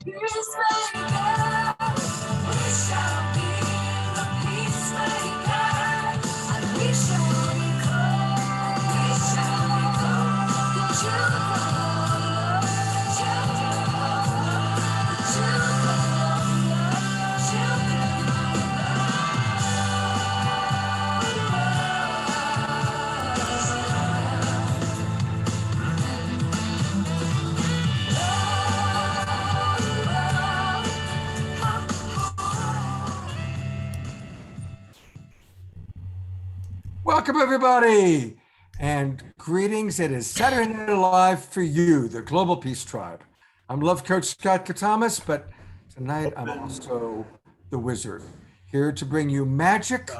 Peacemaker, we shall be the peacemaker, and we shall become the children of love, children of love, children of love, children of Welcome, everybody, and greetings. It is Saturday Night Live for you, the Global Peace Tribe. I'm Love Coach Scott Katamas, but tonight I'm also the wizard, here to bring you magic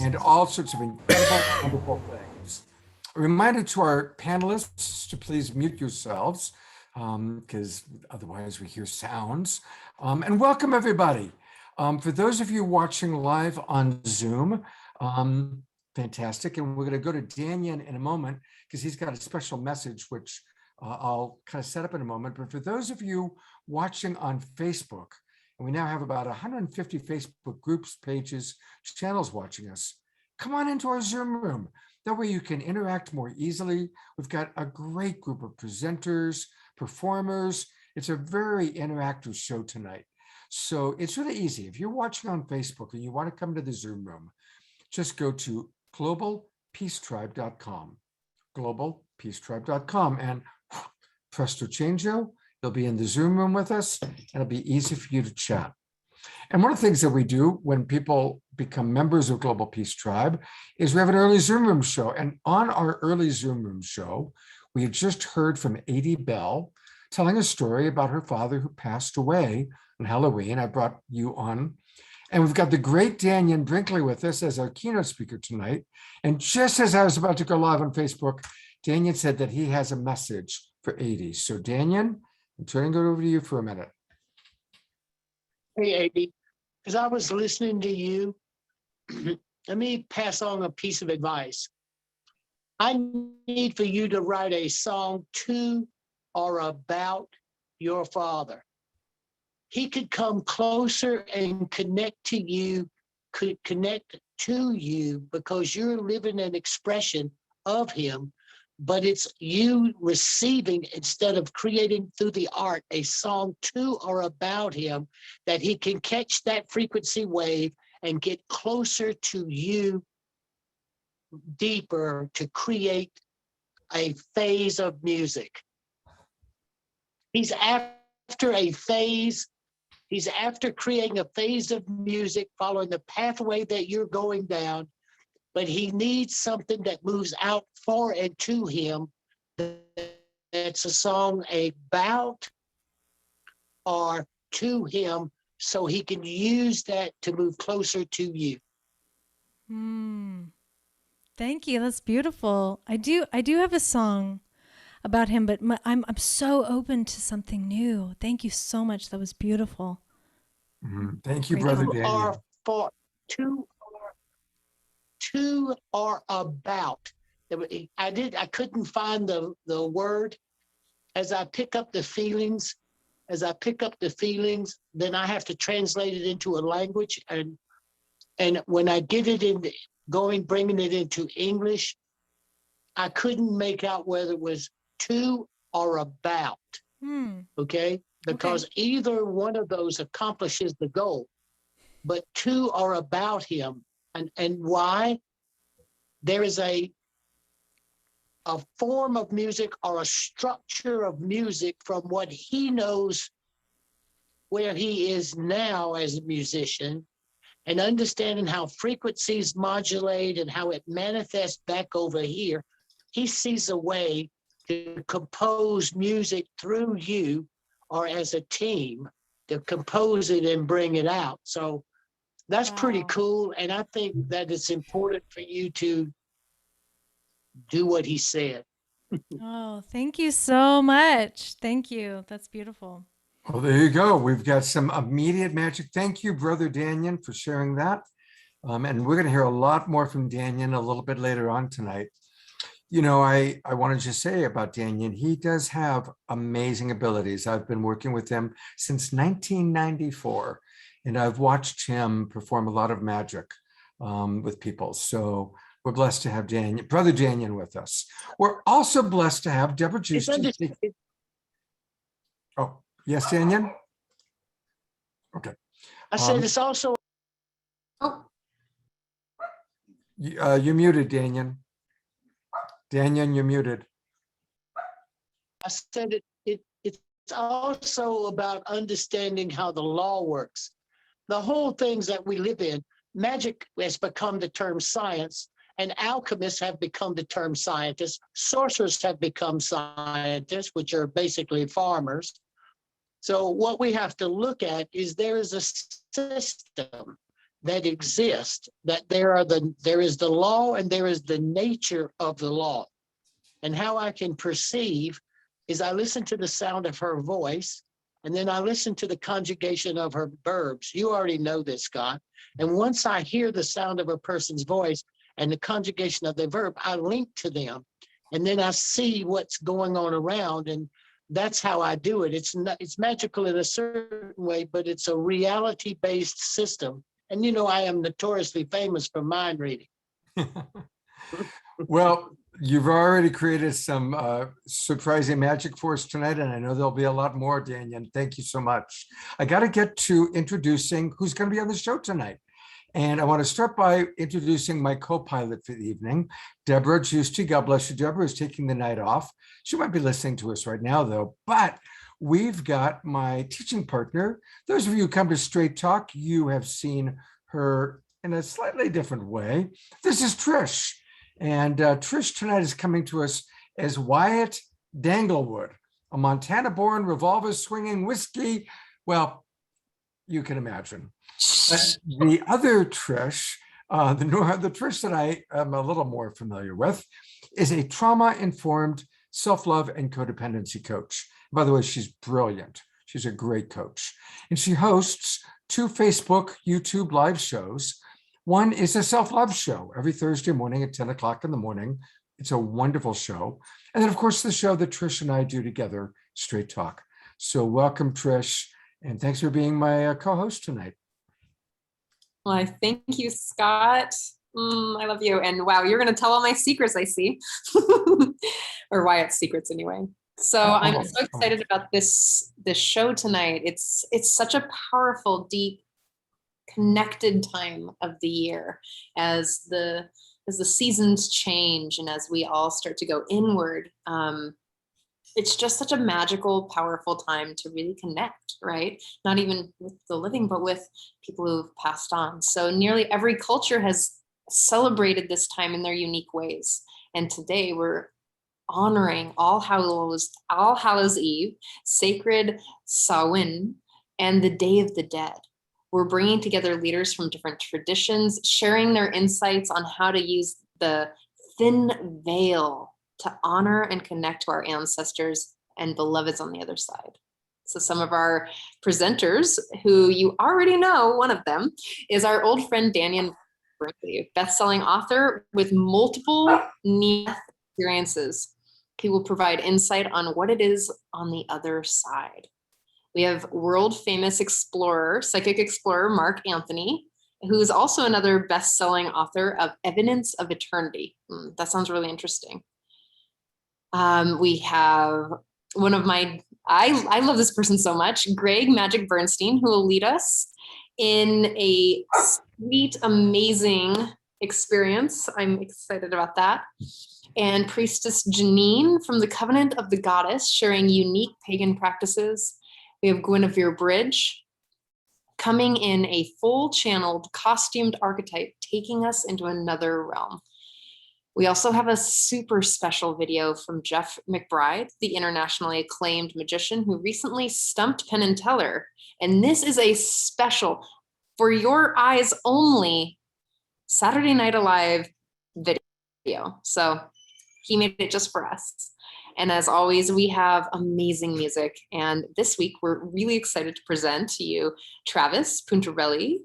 and all sorts of incredible, wonderful things. A reminder to our panelists to please mute yourselves, because otherwise we hear sounds. And welcome, everybody. For those of you watching live on Zoom, fantastic. And we're going to go to Dannion in a moment because he's got a special message, which I'll kind of set up in a moment. But for those of you watching on Facebook, and we now have about 150 Facebook groups, pages, channels watching us, come on into our Zoom room. That way you can interact more easily. We've got a great group of presenters, performers. It's a very interactive show tonight. So it's really easy. If you're watching on Facebook and you want to come to the Zoom room, just go to globalpeacetribe.com, globalpeacetribe.com, and presto changeo, you'll be in the Zoom room with us, and it'll be easy for you to chat. And one of the things that we do when people become members of Global Peace Tribe is we have an early Zoom room show. And on our early Zoom room show, we have just heard from Edie Bell telling a story about her father who passed away on Halloween. I brought you on. And we've got the great Dannion Brinkley with us as our keynote speaker tonight. And just as I was about to go live on Facebook, Dannion said that he has a message for Edie. So Dannion, I'm turning it over to you for a minute. Hey, Edie, as I was listening to you, let me pass on a piece of advice. I need for you to write a song to or about your father. He could come closer and connect to you because you're living an expression of him, but it's you receiving instead of creating through the art a song to or about him, that he can catch that frequency wave and get closer to you deeper to create a phase of music. He's after a phase. He's after creating a phase of music following the pathway that you're going down, but he needs something that moves out for and to him. That's a song about or to him, so he can use that to move closer to you. Thank you. That's beautiful. I do have a song about him, but I'm so open to something new. Thank you so much. That was beautiful. Thank you, Brother Dannion. To or about. I couldn't find the word. As I pick up the feelings, then I have to translate it into a language. And when I get it bringing it into English, I couldn't make out whether it was to or about. Okay? Because either one of those accomplishes the goal, but to or about him. And why? There is a form of music or a structure of music from what he knows where he is now as a musician, and understanding how frequencies modulate and how it manifests back over here. He sees a way to compose music through you or as a team to compose it and bring it out. So that's pretty cool. And I think that it's important for you to do what he said. Oh, thank you so much. Thank you. That's beautiful. Well, there you go. We've got some immediate magic. Thank you, Brother Dannion, for sharing that. And we're going to hear a lot more from Dannion a little bit later on tonight. I wanted to say about Dannion, he does have amazing abilities. I've been working with him since 1994, and I've watched him perform a lot of magic with people. So we're blessed to have Brother Dannion with us. We're also blessed to have Deborah It's Juicy. Oh, yes, Dannion? Okay. I said it's also. Oh, You're muted, Dannion. Dannion, you're muted. I said it's also about understanding how the law works. The whole things that we live in, magic has become the term science, and alchemists have become the term scientists. Sorcerers have become scientists, which are basically farmers. So what we have to look at is there is a system that exists, that there is the law and there is the nature of the law. And how I can perceive is I listen to the sound of her voice, and then I listen to the conjugation of her verbs. You already know this, Scott. And once I hear the sound of a person's voice and the conjugation of the verb, I link to them. And then I see what's going on around, and that's how I do it. It's magical in a certain way, but it's a reality-based system. And I am notoriously famous for mind reading. Well, you've already created some surprising magic for us tonight, and I know there'll be a lot more, Dannion. Thank you so much. I got to get to introducing who's going to be on the show tonight. And I want to start by introducing my co-pilot for the evening, Deborah Juicy. God bless you, Deborah, is taking the night off. She might be listening to us right now, though. But we've got my teaching partner. Those of you who come to Straight Talk, you have seen her in a slightly different way. This is Trish. And Trish tonight is coming to us as Wyatt Danglewood, a Montana-born revolver-swinging whiskey. Well, you can imagine. The other Trish, the Trish that I am a little more familiar with, is a trauma-informed self-love and codependency coach. By the way, she's brilliant. She's a great coach. And she hosts 2 Facebook, YouTube live shows. One is a self-love show every Thursday morning at 10 o'clock in the morning. It's a wonderful show. And then, of course, the show that Trish and I do together, Straight Talk. So welcome, Trish, and thanks for being my co-host tonight. well, I thank you, Scott. I love you. And wow, you're going to tell all my secrets, I see. Or Wyatt's secrets anyway. So I'm so excited about this show tonight. It's such a powerful, deep, connected time of the year as the seasons change and as we all start to go inward. It's just such a magical, powerful time to really connect, right? Not even with the living, but with people who've passed on. So nearly every culture has celebrated this time in their unique ways. And today we're honoring All Hallows Eve, Sacred Samhain, and the Day of the Dead. We're bringing together leaders from different traditions, sharing their insights on how to use the thin veil to honor and connect to our ancestors and beloveds on the other side. So some of our presenters, who you already know, one of them is our old friend Dannion Brinkley, best-selling author with multiple near-death experiences. He will provide insight on what it is on the other side. We have world-famous psychic explorer, Mark Anthony, who is also another best-selling author of Evidence of Eternity. That sounds really interesting. We have one of I love this person so much, Greg Magick Bernstein, who will lead us in a sweet, amazing experience. I'm excited about that. And Priestess Janine from the Covenant of the Goddess, sharing unique pagan practices. We have Guinevere Bridge coming in a full channeled, costumed archetype, taking us into another realm. We also have a super special video from Jeff McBride, the internationally acclaimed magician who recently stumped Penn and Teller. And this is a special, for your eyes only, Saturday Night Alive video. So he made it just for us. And as always, we have amazing music. And this week, we're really excited to present to you Travis Puntarelli.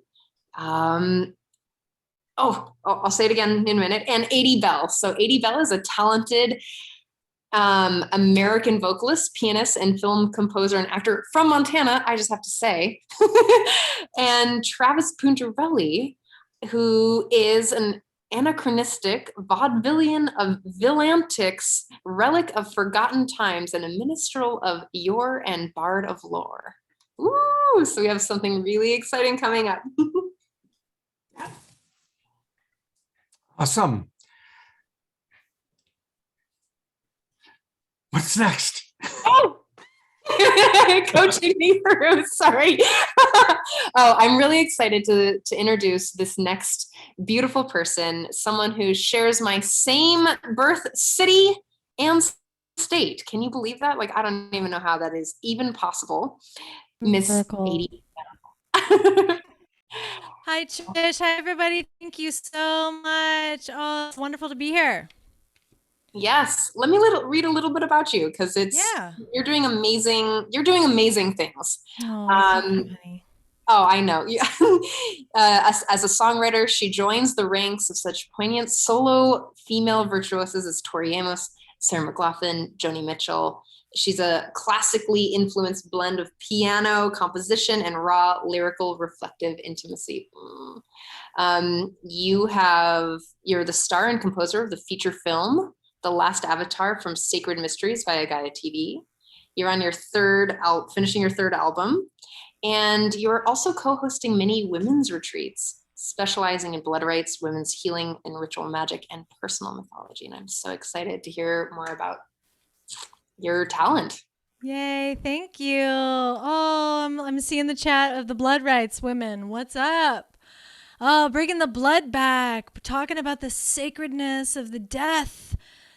I'll say it again in a minute. And Edie Bell. So Edie Bell is a talented American vocalist, pianist, and film composer and actor from Montana, I just have to say. And Travis Puntarelli, who is an anachronistic vaudevillian of villantics, relic of forgotten times, and a minstrel of yore and bard of lore. Ooh, so we have something really exciting coming up. Awesome. What's next? Oh, coaching me through. Sorry. I'm really excited to introduce this next beautiful person, someone who shares my same birth city and state. Can you believe that? Like, I don't even know how that is even possible. Miss Edie. Hi, Trish. Hi, everybody. Thank you so much. Oh, it's wonderful to be here. Yes. Let me read a little bit about you, because you're doing amazing things. I know. As a songwriter, she joins the ranks of such poignant solo female virtuoses as Tori Amos, Sarah McLachlan, Joni Mitchell. She's a classically influenced blend of piano composition and raw lyrical reflective intimacy. You're the star and composer of the feature film The Last Avatar from Sacred Mysteries via Gaia TV. You're on your finishing your third album, and you're also co-hosting many women's retreats, specializing in blood rites, women's healing, and ritual magic and personal mythology. And I'm so excited to hear more about your talent. Yay, thank you. Oh, I'm seeing the chat of the blood rights women. What's up? Oh, bringing the blood back, talking about the sacredness of the death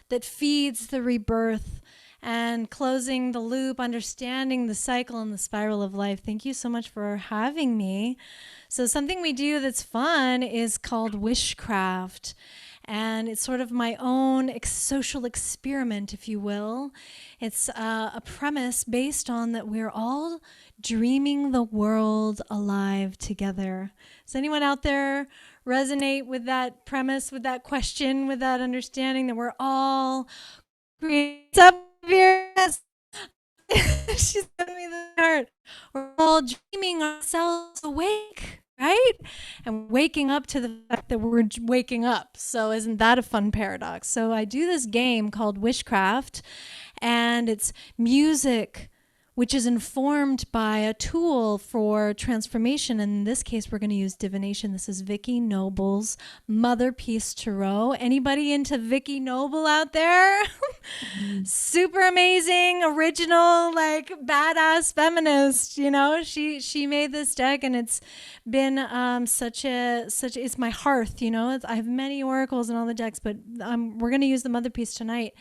that feeds the rebirth, and closing the loop, understanding the cycle and the spiral of life. Thank you so much for having me. So something we do that's fun is called Wishcraft. And it's sort of my own social experiment, if you will. It's a premise based on that we're all dreaming the world alive together. Does anyone out there resonate with that premise, with that question, with that understanding that we're all creating up here? She's giving me the heart. We're all dreaming ourselves awake, right? And waking up to the fact that we're waking up. So isn't that a fun paradox? So I do this game called Wishcraft, and it's music which is informed by a tool for transformation. In this case, we're going to use divination. This is Vicki Noble's Mother Peace Tarot. Anybody into Vicki Noble out there? Super amazing, original, like badass feminist. You know, she made this deck, and it's been it's my hearth. You know, I have many oracles and all the decks, but we're going to use the Mother Peace tonight.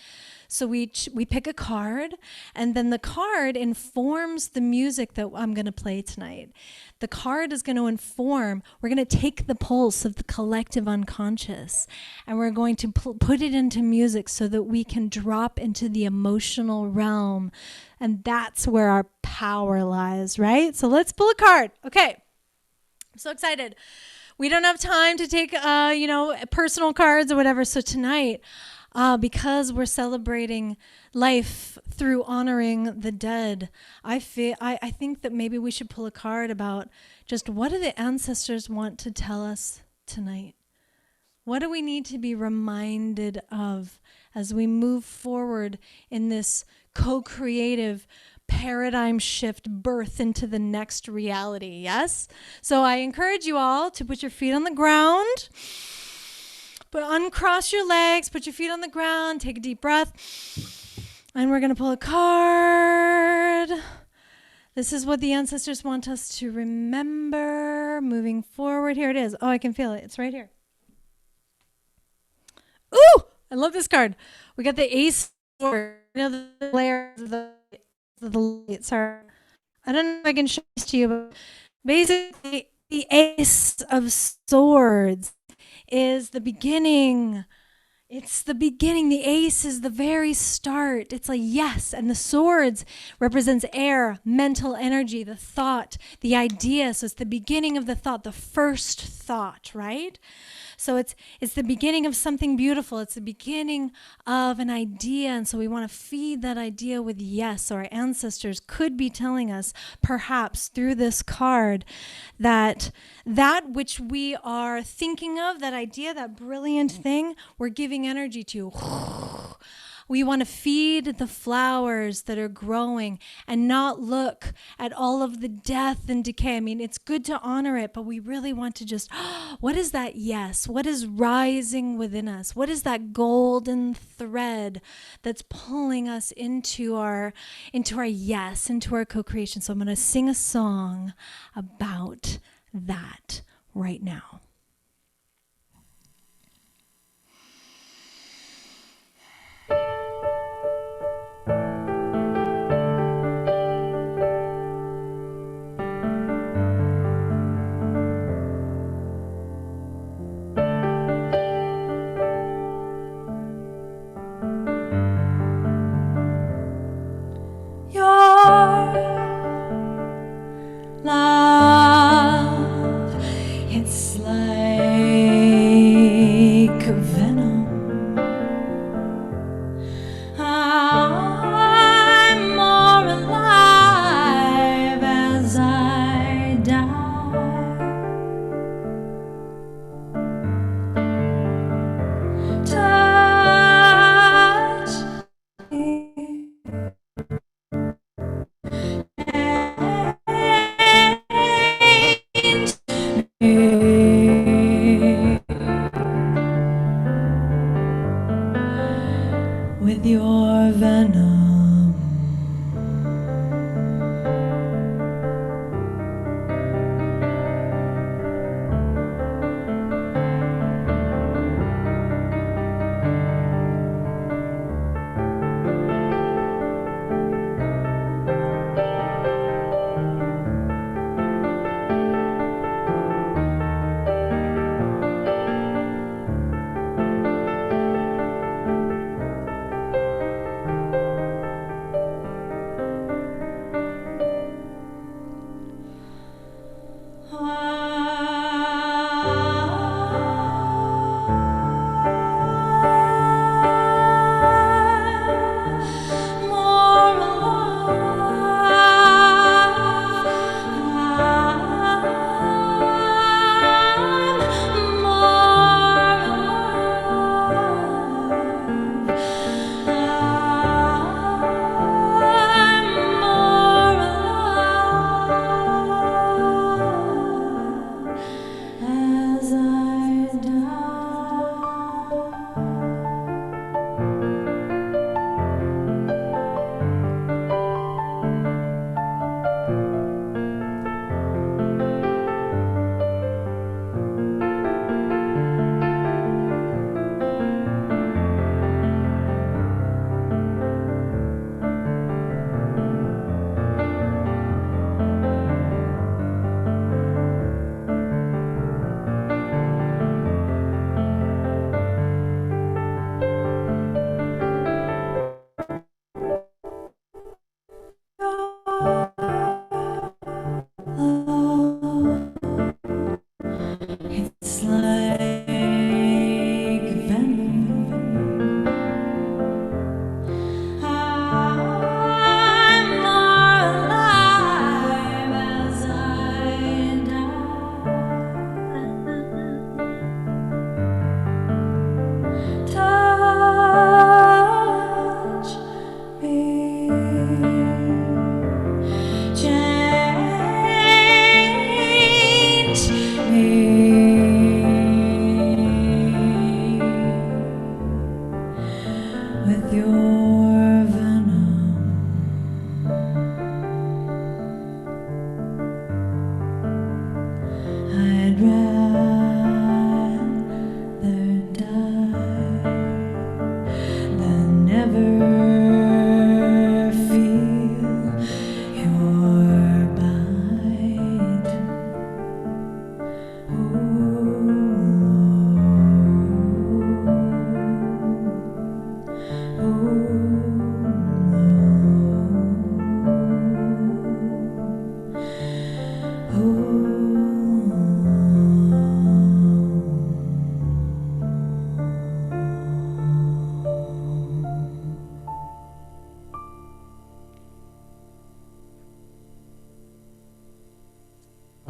So we pick a card, and then the card informs the music that I'm going to play tonight. The card is going to inform, we're going to take the pulse of the collective unconscious, and we're going to put it into music so that we can drop into the emotional realm. And that's where our power lies, right? So let's pull a card. Okay. I'm so excited. We don't have time to take, personal cards or whatever. So tonight, because we're celebrating life through honoring the dead, I think that maybe we should pull a card about just what do the ancestors want to tell us tonight? What do we need to be reminded of as we move forward in this co-creative paradigm shift birth into the next reality? Yes? So I encourage you all to put your feet on the ground. But uncross your legs, put your feet on the ground, take a deep breath, and we're going to pull a card. This is what the ancestors want us to remember moving forward. Here it is. Oh, I can feel it. It's right here. Ooh, I love this card. We got the Ace Sword. You know, the layers of the lights are. I don't know if I can show this to you, but basically the Ace of Swords is the beginning. It's the beginning. The ace is the very start. It's like yes, and the swords represents air, mental energy, the thought, the idea. So it's the beginning of the thought, the first thought, right? So it's the beginning of something beautiful. It's the beginning of an idea, and so we want to feed that idea with yes. So our ancestors could be telling us, perhaps through this card, that which we are thinking of, that idea, that brilliant thing, we're giving energy to. We want to feed the flowers that are growing and not look at all of the death and decay. I mean, it's good to honor it, but we really want to just, what is that yes? What is rising within us? What is that golden thread that's pulling us into our yes, into our co-creation? So I'm going to sing a song about that right now. Love, it's like a venom. I'm more alive as I die. Touch me. With your venom,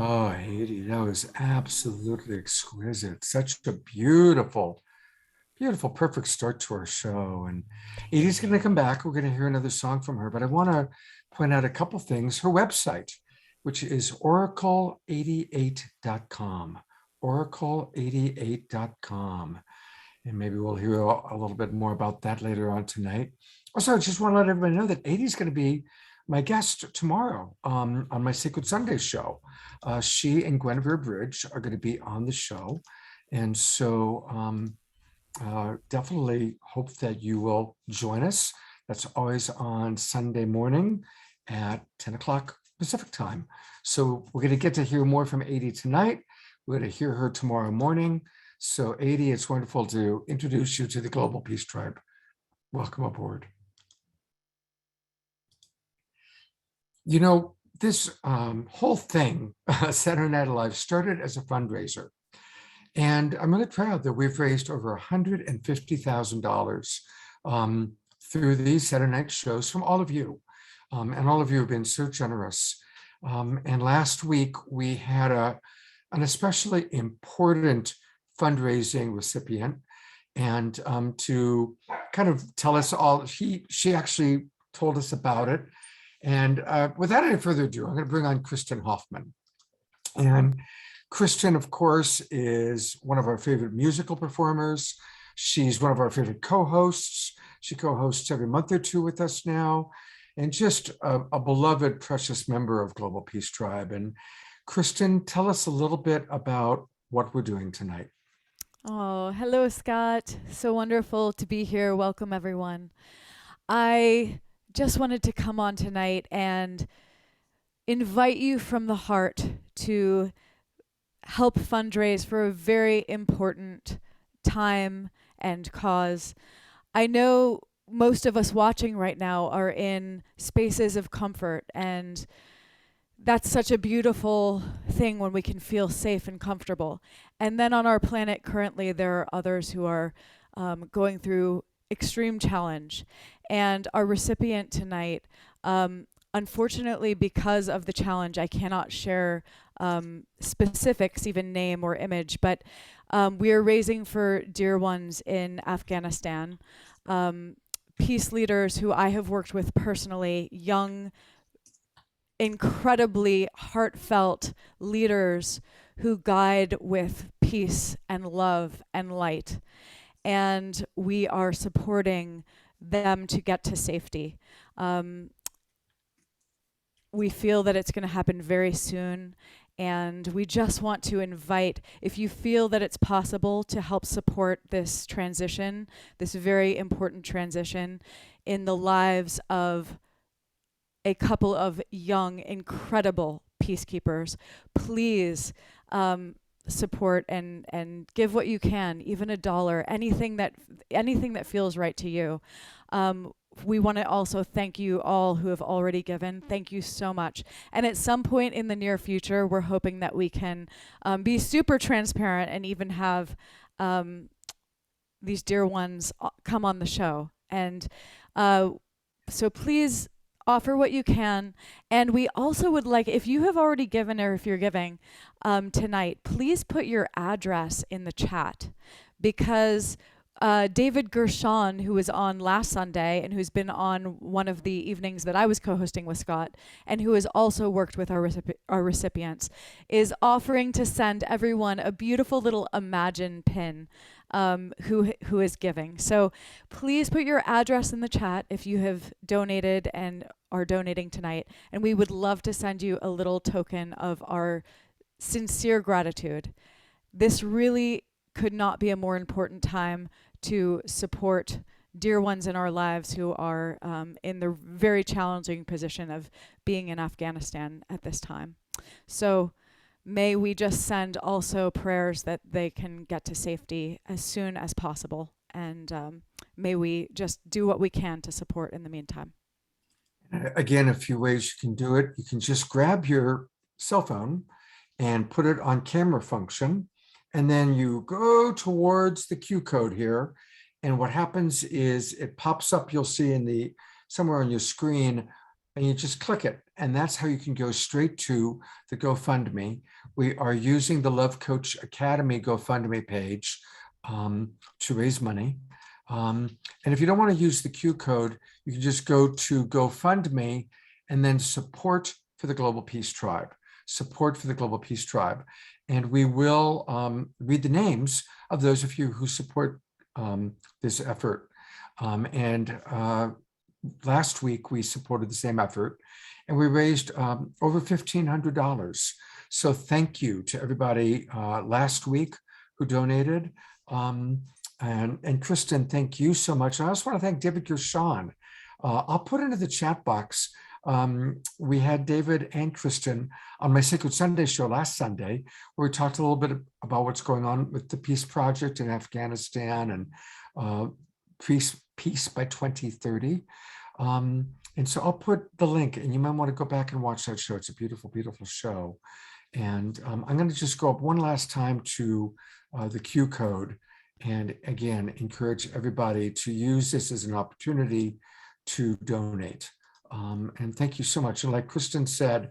Oh, Edie, that was absolutely exquisite. Such a beautiful, beautiful, perfect start to our show. And Edie's going to come back. We're going to hear another song from her, but I want to point out a couple things. Her website, which is oracle88.com, oracle88.com. And maybe we'll hear a little bit more about that later on tonight. Also, I just want to let everybody know that Edie's going to be my guest tomorrow on my Sacred Sunday show. She and Guinevere Bridge are going to be on the show. And so definitely hope that you will join us. That's always on Sunday morning at 10 o'clock Pacific time. So we're going to get to hear more from Edie tonight. We're going to hear her tomorrow morning. So Edie, it's wonderful to introduce you to the Global Peace Tribe. Welcome aboard. You know, this whole thing, Saturday Night Live, started as a fundraiser. And I'm really proud that we've raised over $150,000 through these Saturday night shows from all of you. And all of you have been so generous. And last week, we had an especially important fundraising recipient. And to kind of tell us all, she actually told us about it. And without any further ado, I'm going to bring on Kristen Hoffman. And Kristen, of course, is one of our favorite musical performers. She's one of our favorite co-hosts. She co-hosts every month or two with us now, and just a beloved, precious member of Global Peace Tribe. And Kristen, tell us a little bit about what we're doing tonight. Oh, hello, Scott. So wonderful to be here. Welcome, everyone. I just wanted to come on tonight and invite you from the heart to help fundraise for a very important time and cause. I know most of us watching right now are in spaces of comfort, and that's such a beautiful thing when we can feel safe and comfortable. And then on our planet currently, there are others who are going through extreme challenge. And our recipient tonight, unfortunately, because of the challenge, I cannot share specifics, even name or image, but we are raising for dear ones in Afghanistan, peace leaders who I have worked with personally, young, incredibly heartfelt leaders who guide with peace and love and light. And we are supporting them to get to safety. We feel that it's going to happen very soon. And we just want to invite, if you feel that it's possible to help support this transition, this very important transition in the lives of a couple of young, incredible peacekeepers, please support and give what you can, even $1, anything that feels right to you. We want to also thank you all who have already given. Thank you so much. And at some point in the near future, we're hoping that we can be super transparent and even have these dear ones come on the show. And so please offer what you can. And we also would like, if you have already given or if you're giving tonight, please put your address in the chat, because David Gershon, who was on last Sunday and who's been on one of the evenings that I was co-hosting with Scott, and who has also worked with our recipients, is offering to send everyone a beautiful little Imagine pin who is giving. So please put your address in the chat if you have donated and are donating tonight. And we would love to send you a little token of our sincere gratitude. This really could not be a more important time to support dear ones in our lives who are in the very challenging position of being in Afghanistan at this time. So may we just send also prayers that they can get to safety as soon as possible. And may we just do what we can to support in the meantime. Again, a few ways you can do it. You can just grab your cell phone and put it on camera function. And then you go towards the Q code here. And what happens is it pops up, you'll see somewhere on your screen, and you just click it. And that's how you can go straight to the GoFundMe. We are using the Love Coach Academy GoFundMe page to raise money. And if you don't want to use the Q code, you can just go to GoFundMe and then support for the Global Peace Tribe. Support for the Global Peace Tribe. And we will read the names of those of you who support this effort. Last week we supported the same effort, and we raised over $1,500. So thank you to everybody last week who donated. And Kristen, thank you so much. I also want to thank David Gershon. I'll put into the chat box. We had David and Kristen on my Sacred Sunday show last Sunday, where we talked a little bit about what's going on with the Peace Project in Afghanistan and Peace by 2030. And so I'll put the link, and you might want to go back and watch that show. It's a beautiful, beautiful show. And I'm going to just go up one last time to the Q code, and again, encourage everybody to use this as an opportunity to donate. And thank you so much. And like Kristen said,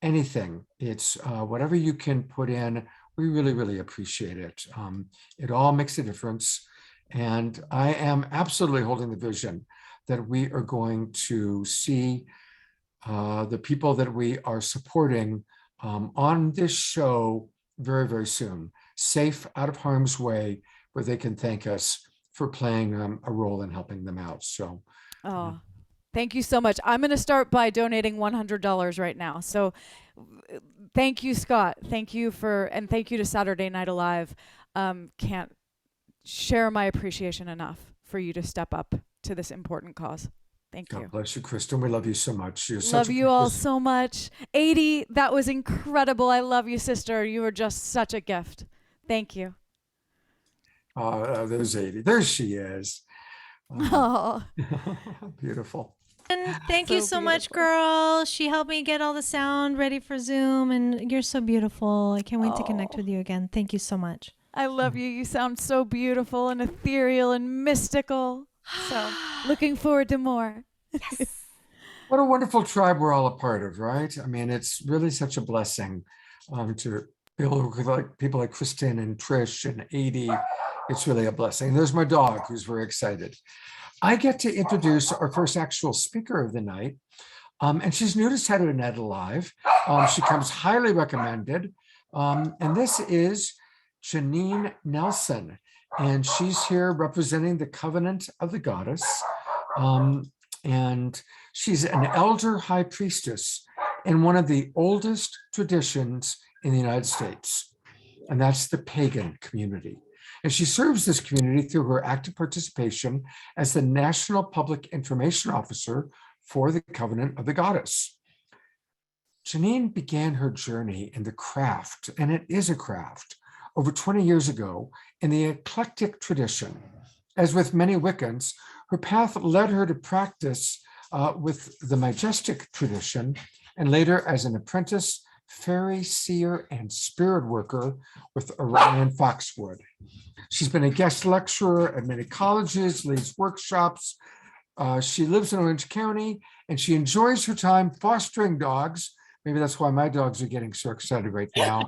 anything, it's whatever you can put in, we really, really appreciate it. It all makes a difference. And I am absolutely holding the vision that we are going to see the people that we are supporting on this show very, very soon, safe, out of harm's way, where they can thank us for playing a role in helping them out. So, thank you so much. I'm going to start by donating $100 right now. So thank you, Scott. Thank you and thank you to Saturday Night Alive. Can't share my appreciation enough for you to step up to this important cause. Thank you. God bless you, Kristen. We love you so much. Love you all so much. Edie, that was incredible. I love you, sister. You were just such a gift. Thank you. There's Edie. There she is. Oh, beautiful. And thank you so much, girl. She helped me get all the sound ready for Zoom, and you're so beautiful. I can't wait to connect with you again. Thank you so much. I love you. You sound so beautiful and ethereal and mystical. So looking forward to more. Yes. What a wonderful tribe we're all a part of, right? I mean, it's really such a blessing to be able to work with like people like Kristen and Trish and Edie. It's really a blessing. There's my dog who's very excited. I get to introduce our first actual speaker of the night. And she's new to Saturday Night Alive. She comes highly recommended. And this is Janine Nelson. And she's here representing the Covenant of the Goddess. And she's an elder high priestess in one of the oldest traditions in the United States. And that's the pagan community. And she serves this community through her active participation as the National Public Information Officer for the Covenant of the Goddess. Janine began her journey in the craft, and it is a craft, over 20 years ago in the eclectic tradition. As with many Wiccans, her path led her to practice with the majestic tradition, and later as an apprentice, fairy, seer, and spirit worker with Orion Foxwood. She's been a guest lecturer at many colleges, leads workshops. She lives in Orange County, and she enjoys her time fostering dogs. Maybe that's why my dogs are getting so excited right now.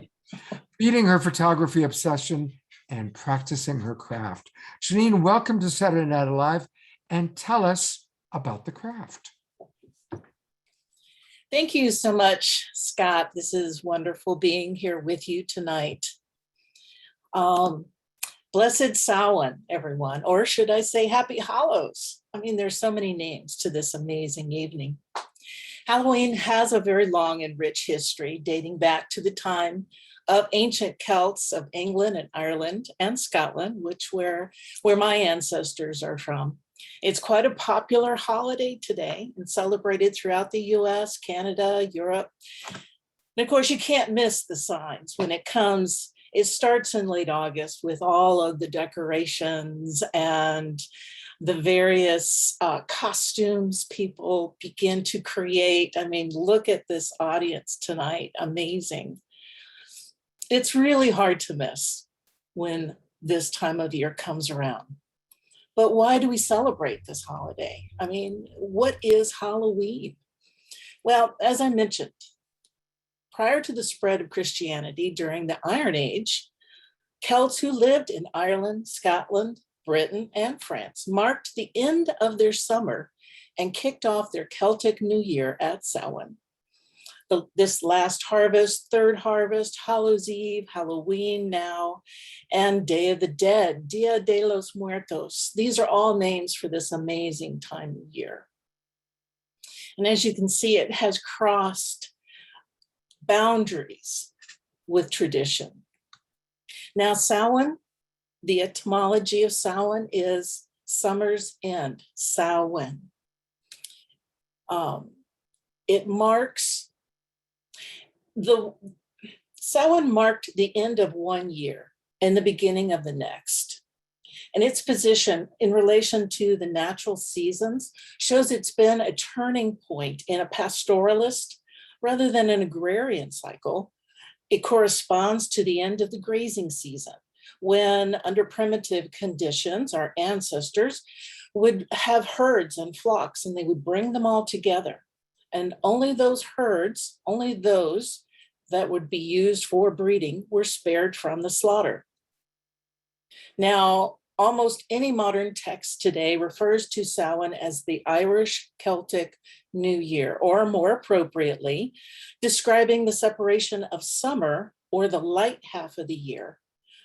Feeding her photography obsession and practicing her craft. Janine, welcome to Saturday Night Alive, and tell us about the craft. Thank you so much, Scott. This is wonderful being here with you tonight. Blessed Samhain, everyone, or should I say Happy Hallows? I mean, there's so many names to this amazing evening. Halloween has a very long and rich history dating back to the time of ancient Celts of England and Ireland and Scotland, where my ancestors are from. It's quite a popular holiday today and celebrated throughout the US, Canada, Europe. And of course, you can't miss the signs when it comes. It starts in late August with all of the decorations and the various costumes people begin to create. I mean, look at this audience tonight, amazing. It's really hard to miss when this time of year comes around. But why do we celebrate this holiday? I mean, what is Halloween? Well, as I mentioned, prior to the spread of Christianity during the Iron Age, Celts who lived in Ireland, Scotland, Britain, and France marked the end of their summer and kicked off their Celtic New Year at Samhain. This last harvest, third harvest, Hallows Eve, Halloween now, and Day of the Dead, Dia de los Muertos. These are all names for this amazing time of year. And as you can see, it has crossed boundaries with tradition. Now, Samhain, the etymology of Samhain is summer's end, Samhain. Samhain marked the end of one year and the beginning of the next. And its position in relation to the natural seasons shows it's been a turning point in a pastoralist rather than an agrarian cycle. It corresponds to the end of the grazing season, when under primitive conditions, our ancestors would have herds and flocks, and they would bring them all together. And only those herds, only those that would be used for breeding, were spared from the slaughter. Now, almost any modern text today refers to Samhain as the Irish Celtic New Year, or more appropriately, describing the separation of summer, or the light half of the year,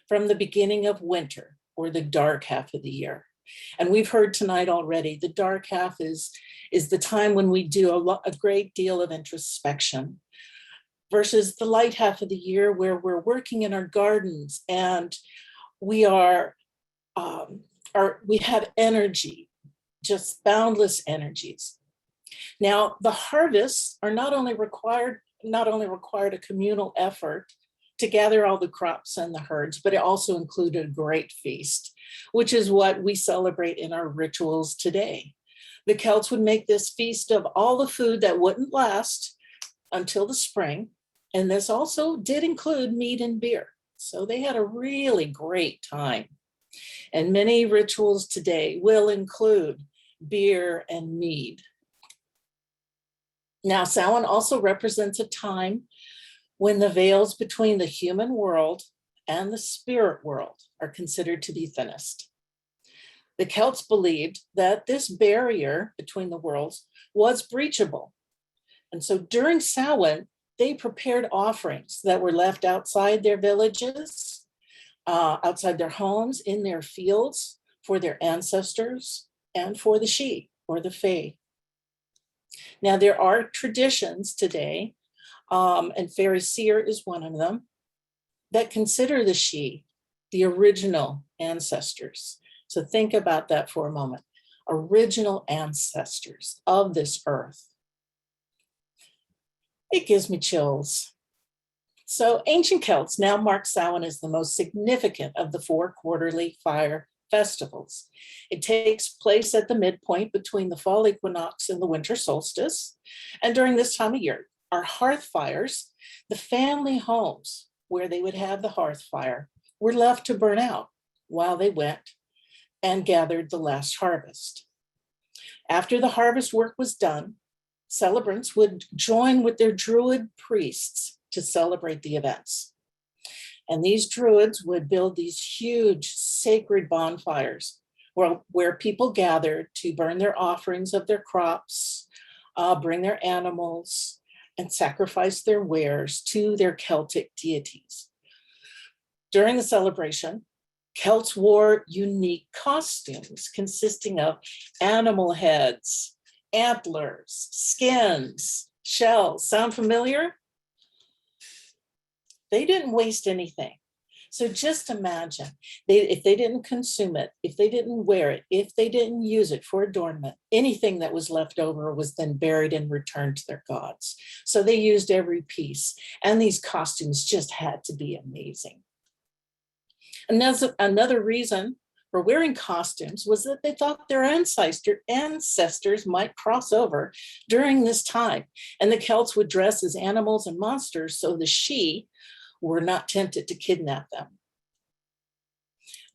from the beginning of winter, or the dark half of the year. And we've heard tonight already, the dark half is the time when we do a great deal of introspection, versus the light half of the year where we're working in our gardens and we have energy, just boundless energies. Now, the harvests are not only required a communal effort to gather all the crops and the herds, but it also included a great feast, which is what we celebrate in our rituals today. The Celts would make this feast of all the food that wouldn't last until the spring. And this also did include meat and beer. So they had a really great time. And many rituals today will include beer and mead. Now, Samhain also represents a time when the veils between the human world and the spirit world are considered to be thinnest. The Celts believed that this barrier between the worlds was breachable. And so during Samhain, they prepared offerings that were left outside their villages, outside their homes, in their fields, for their ancestors, and for the Sidhe, or the Fae. Now, there are traditions today, and Fairy Seer is one of them, that consider the Sidhe the original ancestors. So think about that for a moment. Original ancestors of this earth. It gives me chills. So ancient Celts now mark Samhain as the most significant of the 4 quarterly fire festivals. It takes place at the midpoint between the fall equinox and the winter solstice. And during this time of year, our hearth fires, the family homes where they would have the hearth fire, were left to burn out while they went and gathered the last harvest. After the harvest work was done, celebrants would join with their druid priests to celebrate the events. And these druids would build these huge sacred bonfires where people gathered to burn their offerings of their crops, bring their animals, and sacrifice their wares to their Celtic deities. During the celebration, Celts wore unique costumes consisting of animal heads, antlers, skins, shells. Sound familiar? They didn't waste anything. So just imagine, if they didn't consume it, if they didn't wear it, if they didn't use it for adornment, anything that was left over was then buried and returned to their gods. So they used every piece. And these costumes just had to be amazing. And another reason for wearing costumes was that they thought their ancestors might cross over during this time. And the Celts would dress as animals and monsters so the Sidhe were not tempted to kidnap them.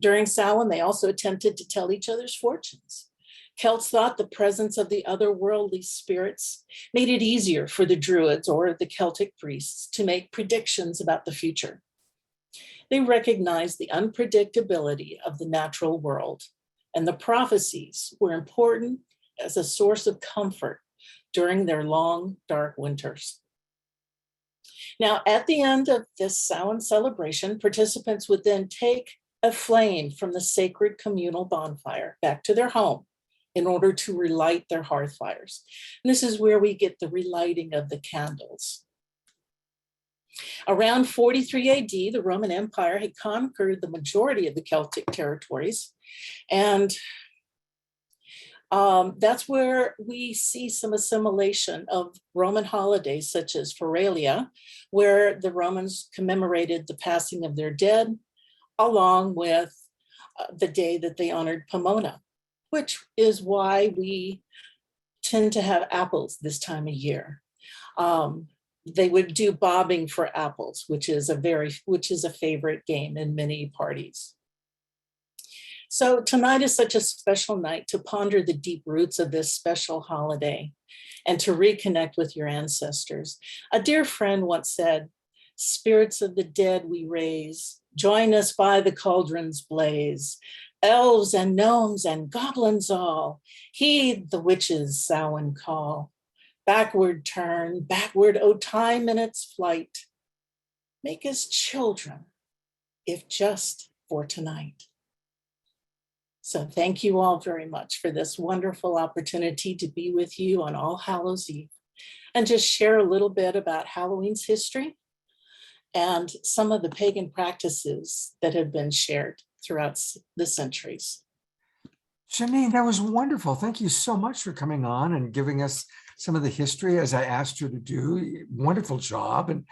During Samhain, they also attempted to tell each other's fortunes. Celts thought the presence of the otherworldly spirits made it easier for the Druids or the Celtic priests to make predictions about the future. They recognized the unpredictability of the natural world, and the prophecies were important as a source of comfort during their long, dark winters. Now, at the end of this Samhain celebration, participants would then take a flame from the sacred communal bonfire back to their home in order to relight their hearth fires. And this is where we get the relighting of the candles. Around 43 AD, the Roman Empire had conquered the majority of the Celtic territories. And that's where we see some assimilation of Roman holidays, such as Feralia, where the Romans commemorated the passing of their dead, along with the day that they honored Pomona, which is why we tend to have apples this time of year. They would do bobbing for apples, which is a favorite game in many parties. So tonight is such a special night to ponder the deep roots of this special holiday and to reconnect with your ancestors. A dear friend once said, "Spirits of the dead we raise, join us by the cauldron's blaze. Elves and gnomes and goblins all, heed the witches' Samhain call. Backward turn, backward, O time in its flight. Make us children, if just for tonight." So thank you all very much for this wonderful opportunity to be with you on All Hallows Eve and just share a little bit about Halloween's history and some of the pagan practices that have been shared throughout the centuries. Janine, that was wonderful. Thank you so much for coming on and giving us some of the history as I asked you to do. Wonderful job. And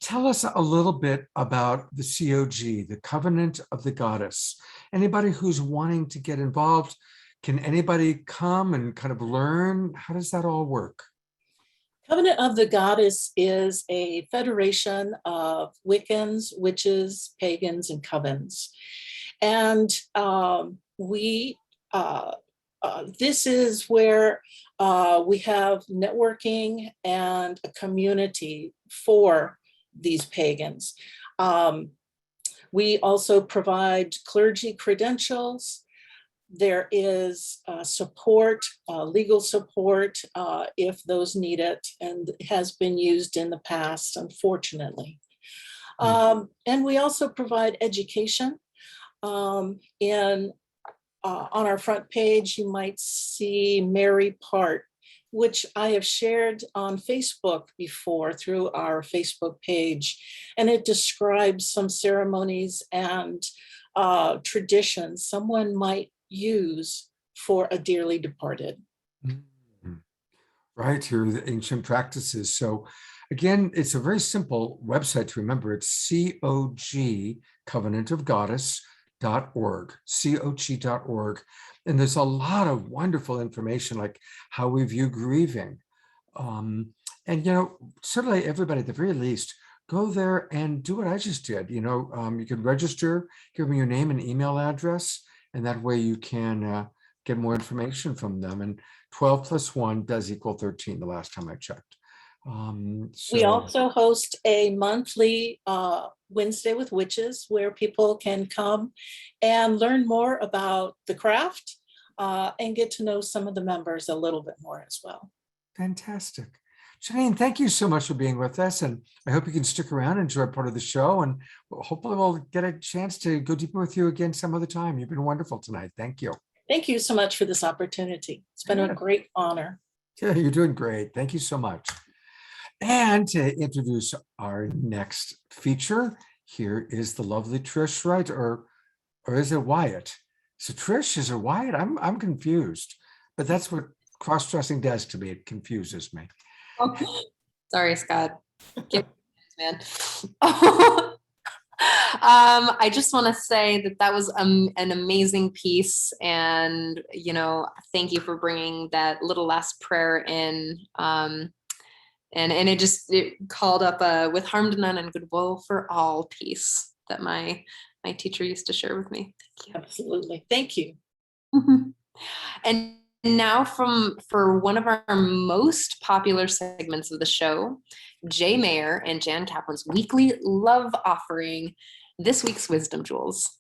tell us a little bit about the COG, the Covenant of the Goddess. Anybody who's wanting to get involved, can anybody come and kind of learn? How does that all work? Covenant of the Goddess is a federation of Wiccans, witches, pagans, and covens. And this is where we have networking and a community for these pagans. We also provide clergy credentials. There is support, legal support, if those need it, and has been used in the past, unfortunately. And we also provide education. On our front page, you might see Mary Part, which I have shared on Facebook before through our Facebook page. And it describes some ceremonies and traditions someone might use for a dearly departed. Right, here are the ancient practices. So again, it's a very simple website to remember. It's COG, Covenant of Goddess.org, COG.org. And there's a lot of wonderful information, like how we view grieving. And, certainly everybody at the very least, go there and do what I just did. You can register, give them your name and email address, and that way you can get more information from them. And 12 plus 1 does equal 13 the last time I checked. We also host a monthly Wednesday with Witches, where people can come and learn more about the craft and get to know some of the members a little bit more as well. Fantastic. Janine, thank you so much for being with us. And I hope you can stick around and enjoy part of the show. And hopefully we'll get a chance to go deeper with you again some other time. You've been wonderful tonight. Thank you. Thank you so much for this opportunity. It's been a great honor. Yeah, you're doing great. Thank you so much. And to introduce our next feature, here is the lovely Trish, right? Or is it Wyatt? So Trish, is it Wyatt? I'm confused, but that's what cross-dressing does to me. It confuses me. Oh, sorry, Scott. Man. I just want to say that was an amazing piece, and thank you for bringing that little last prayer in. And it called up with harm to none and goodwill for all piece that my teacher used to share with me. Thank you. Absolutely. Thank you. And now for one of our most popular segments of the show, Jay Mayer and Jan Kaplan's weekly love offering, this week's Wisdom Jewels.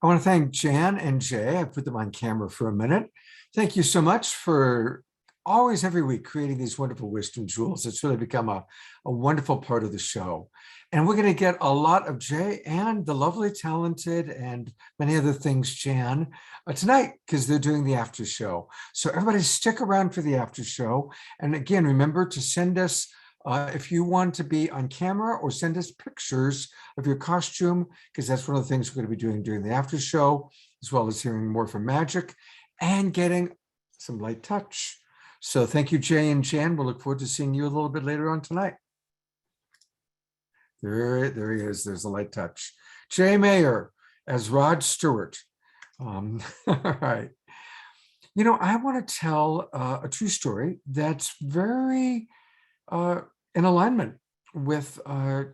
I want to thank Jan and Jay. I put them on camera for a minute. Thank you so much for always every week creating these wonderful wisdom jewels. It's really become a wonderful part of the show. And we're going to get a lot of Jay and the lovely, talented, and many other things, Jan, tonight, because they're doing the after show. So everybody stick around for the after show. And again, remember to send us if you want to be on camera, or send us pictures of your costume, because that's one of the things we're going to be doing during the after show, as well as hearing more from Magick and getting some light touch. So thank you, Jay and Jan. We'll look forward to seeing you a little bit later on tonight. There he is. There's a light touch. Jay Mayer as Rod Stewart. All right. You know, I want to tell a true story that's very in alignment with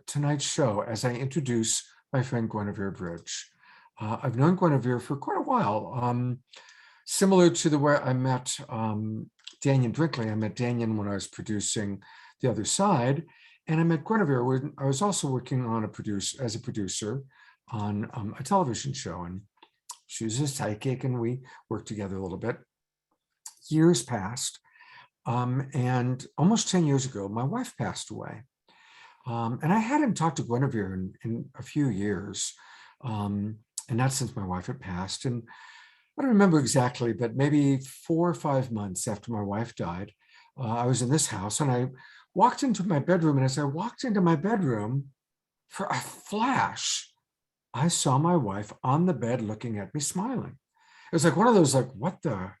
tonight's show as I introduce my friend Guinevere Bridge. I've known Guinevere for quite a while. Similar to the way I met Dannion Brinkley. I met Dannion when I was producing The Other Side, and I met Guinevere when I was also working on as a producer on a television show, and she was a sidekick, and we worked together a little bit. Years passed, and almost 10 years ago, my wife passed away. And I hadn't talked to Guinevere in a few years, and not since my wife had passed. And I don't remember exactly, but maybe 4 or 5 months after my wife died, I was in this house, and I walked into my bedroom. And as I walked into my bedroom, for a flash, I saw my wife on the bed looking at me, smiling. It was like one of those, like, what the,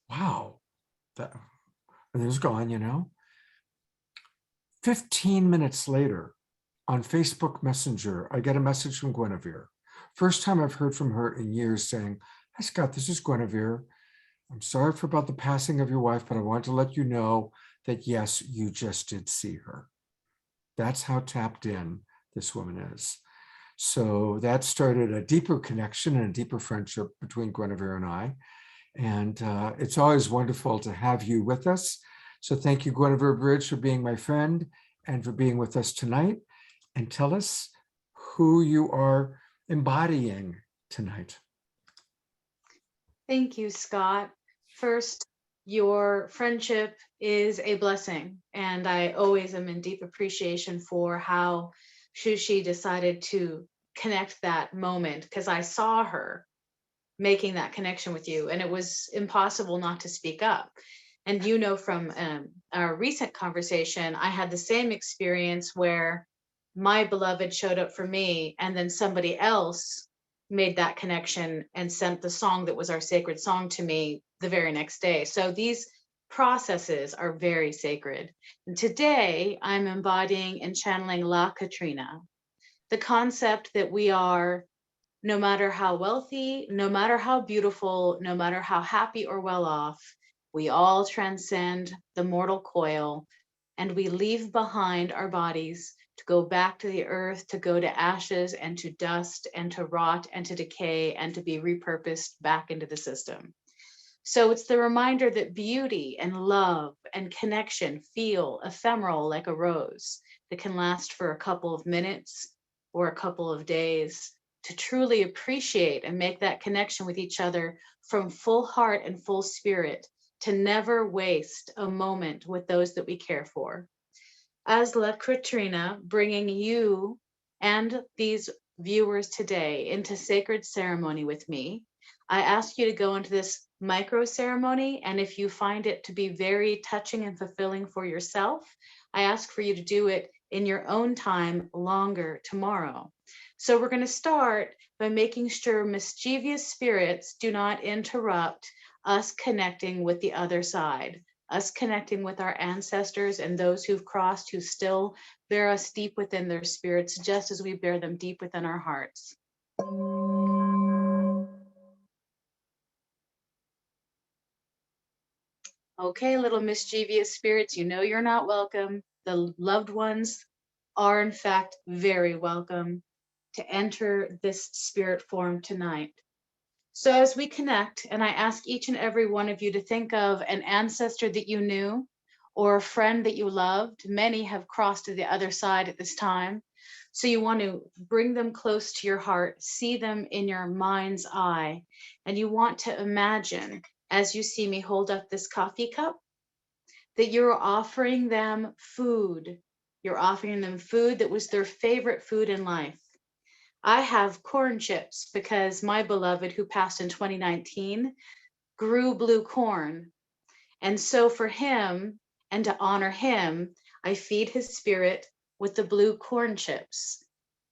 wow, that, and it was gone, you know. 15 minutes later, on Facebook Messenger, I get a message from Guinevere. First time I've heard from her in years, saying, "Hi Scott, this is Guinevere. I'm sorry about the passing of your wife, but I wanted to let you know that yes, you just did see her." That's how tapped in this woman is. So that started a deeper connection and a deeper friendship between Guinevere and I. And it's always wonderful to have you with us. So thank you, Guinevere Bridge, for being my friend and for being with us tonight. And tell us who you are embodying tonight. Thank you, Scott. First, your friendship is a blessing, and I always am in deep appreciation for how Shushi decided to connect that moment, because I saw her making that connection with you, and it was impossible not to speak up. And you know, from our recent conversation, I had the same experience where my beloved showed up for me, and then somebody else made that connection and sent the song that was our sacred song to me the very next day. So these processes are very sacred. And today I'm embodying and channeling La Katrina, the concept that we are, no matter how wealthy, no matter how beautiful, no matter how happy or well off, we all transcend the mortal coil, and we leave behind our bodies to go back to the earth, to go to ashes and to dust and to rot and to decay and to be repurposed back into the system. So it's the reminder that beauty and love and connection feel ephemeral like a rose that can last for a couple of minutes or a couple of days. To truly appreciate and make that connection with each other from full heart and full spirit, to never waste a moment with those that we care for. As La Katrina, bringing you and these viewers today into sacred ceremony with me, I ask you to go into this micro ceremony, and if you find it to be very touching and fulfilling for yourself, I ask for you to do it in your own time longer tomorrow. So we're going to start by making sure mischievous spirits do not interrupt us connecting with the other side, us connecting with our ancestors and those who've crossed, who still bear us deep within their spirits, just as we bear them deep within our hearts. Okay, little mischievous spirits, you know you're not welcome. The loved ones are in fact very welcome to enter this spirit form tonight. So as we connect, and I ask each and every one of you to think of an ancestor that you knew or a friend that you loved. Many have crossed to the other side at this time. So you want to bring them close to your heart, see them in your mind's eye, and you want to imagine, as you see me hold up this coffee cup, that you're offering them food. You're offering them food that was their favorite food in life. I have corn chips because my beloved, who passed in 2019, grew blue corn. And so for him, and to honor him, I feed his spirit with the blue corn chips.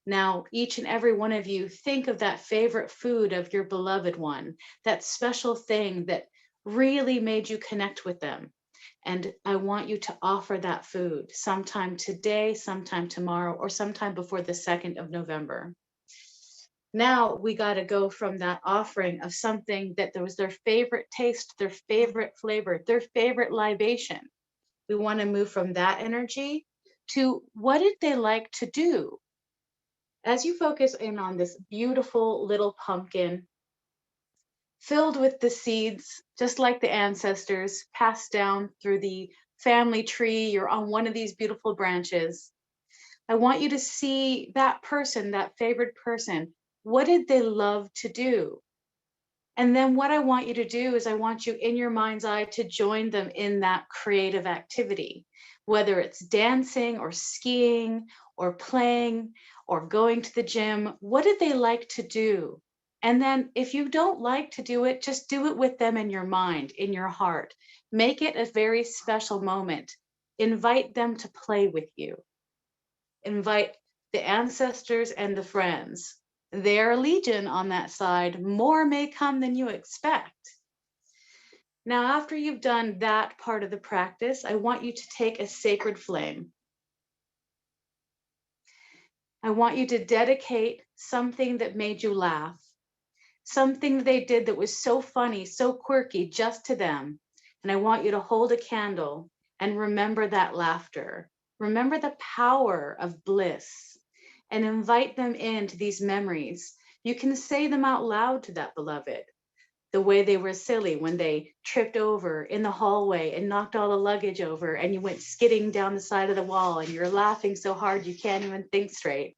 Now, each and every one of you, think of that favorite food of your beloved one, that special thing that really made you connect with them. And I want you to offer that food sometime today, sometime tomorrow, or sometime before the 2nd of November. Now we got to go from that offering of something that there was their favorite taste, their favorite flavor, their favorite libation. We want to move from that energy to what did they like to do? As you focus in on this beautiful little pumpkin filled with the seeds, just like the ancestors, passed down through the family tree, you're on one of these beautiful branches. I want you to see that person, that favorite person. What did they love to do? And then what I want you to do is I want you in your mind's eye to join them in that creative activity, whether it's dancing or skiing or playing or going to the gym. What did they like to do? And then if you don't like to do it, just do it with them in your mind, in your heart. Make it a very special moment. Invite them to play with you. Invite the ancestors and the friends. They're legion on that side. More may come than you expect. Now, after you've done that part of the practice, I want you to take a sacred flame. I want you to dedicate something that made you laugh, something they did that was so funny, so quirky, just to them. And I want you to hold a candle and remember that laughter. Remember the power of bliss and invite them into these memories. You can say them out loud to that beloved. the way they were silly when they tripped over in the hallway and knocked all the luggage over, and you went skidding down the side of the wall and you're laughing so hard you can't even think straight.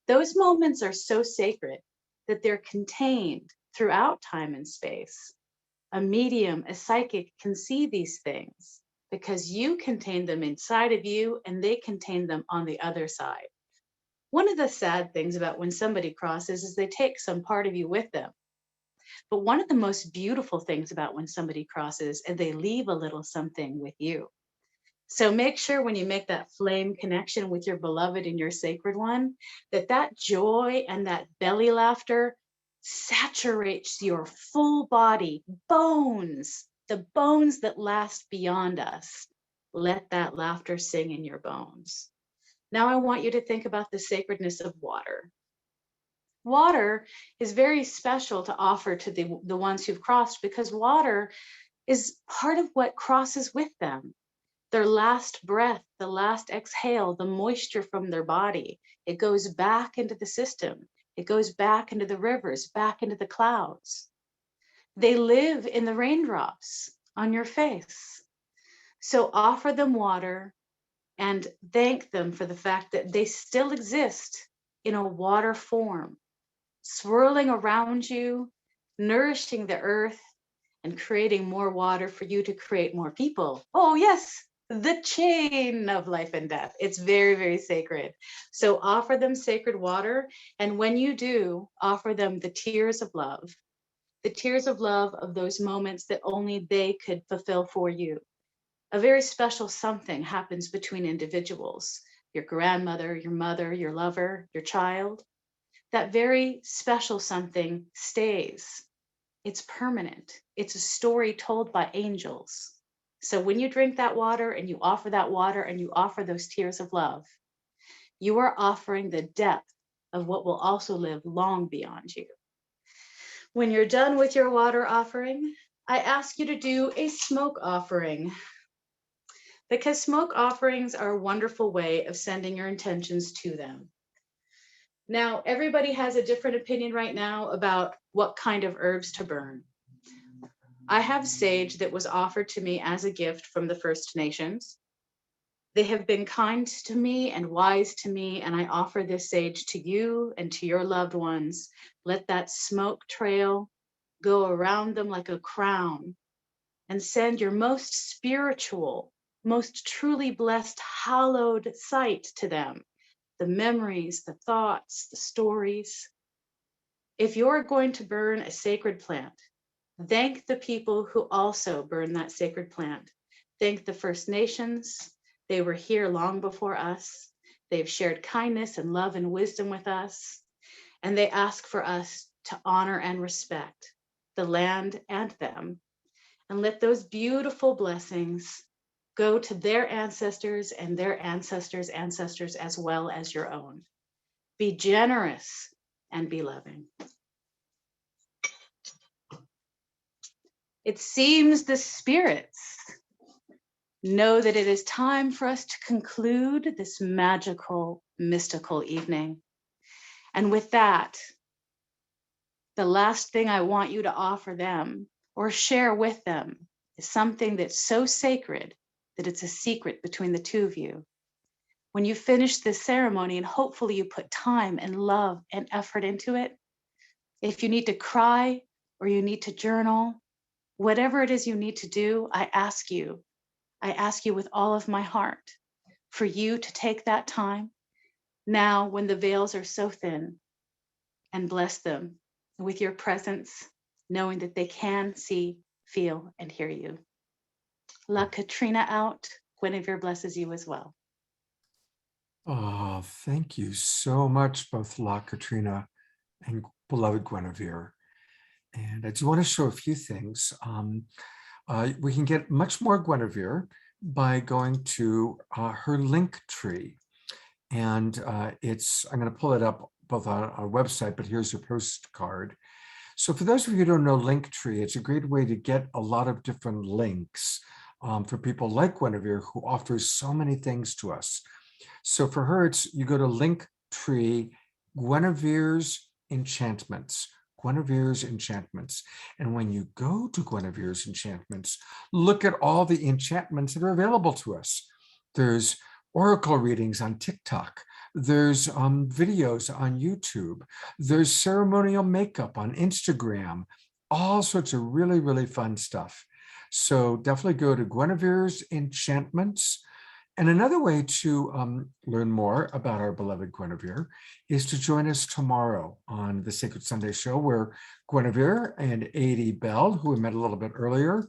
Those moments are so sacred that they're contained throughout time and space. A medium, a psychic can see these things because you contain them inside of you and they contain them on the other side. One of the sad things about when somebody crosses is they take some part of you with them. But one of the most beautiful things about when somebody crosses is they leave a little something with you. So make sure when you make that flame connection with your beloved and your sacred one, that that joy and that belly laughter saturates your full body, bones, the bones that last beyond us. Let that laughter sing in your bones. Now I want you to think about the sacredness of water. Water is very special to offer to the ones who've crossed, because water is part of what crosses with them. Their last breath, the last exhale, the moisture from their body, it goes back into the system. It goes back into the rivers, back into the clouds. They live in the raindrops on your face. So offer them water and thank them for the fact that they still exist in a water form, swirling around you, nourishing the earth, and creating more water for you to create more people. Oh, yes, the chain of life and death. It's very, very sacred. So offer them sacred water. And when you do, offer them the tears of love of those moments that only they could fulfill for you. A very special something happens between individuals, your grandmother, your mother, your lover, your child. That very special something stays. It's permanent. It's a story told by angels. So when you drink that water and you offer that water and you offer those tears of love, you are offering the depth of what will also live long beyond you. When you're done with your water offering, I ask you to do a smoke offering, because smoke offerings are a wonderful way of sending your intentions to them. Now, everybody has a different opinion right now about what kind of herbs to burn. I have sage that was offered to me as a gift from the First Nations. They have been kind to me and wise to me, and I offer this sage to you and to your loved ones. Let that smoke trail go around them like a crown, and send your most spiritual, most truly blessed, hallowed sight to them. The memories, the thoughts, the stories. If you're going to burn a sacred plant, thank the people who also burn that sacred plant. Thank the First Nations. They were here long before us. They've shared kindness and love and wisdom with us. And they ask for us to honor and respect the land and them. And let those beautiful blessings go to their ancestors and their ancestors' ancestors, as well as your own. Be generous and be loving. It seems the spirits know that it is time for us to conclude this magical, mystical evening. And with that, the last thing I want you to offer them or share with them is something that's so sacred that it's a secret between the two of you. When you finish this ceremony, and hopefully you put time and love and effort into it, if you need to cry or you need to journal, whatever it is you need to do, I ask you with all of my heart for you to take that time now when the veils are so thin, and bless them with your presence, knowing that they can see, feel, and hear you. La Katrina out. Guinevere blesses you as well. Oh, thank you so much, both La Katrina and beloved Guinevere. And I do want to show a few things. We can get much more Guinevere by going to her link tree. And I'm going to pull it up both on our website, but here's your postcard. So for those of you who don't know Linktree, it's a great way to get a lot of different links for people like Guinevere, who offers so many things to us. So for her, you go to Linktree, Guinevere's Enchantments, Guinevere's Enchantments. And when you go to Guinevere's Enchantments, look at all the enchantments that are available to us. There's oracle readings on TikTok. There's videos on YouTube. There's ceremonial makeup on Instagram. All sorts of really, really fun stuff. So definitely go to Guinevere's Enchantments. And another way to learn more about our beloved Guinevere is to join us tomorrow on the Sacred Sunday Show, where Guinevere and Edie Bell, who we met a little bit earlier,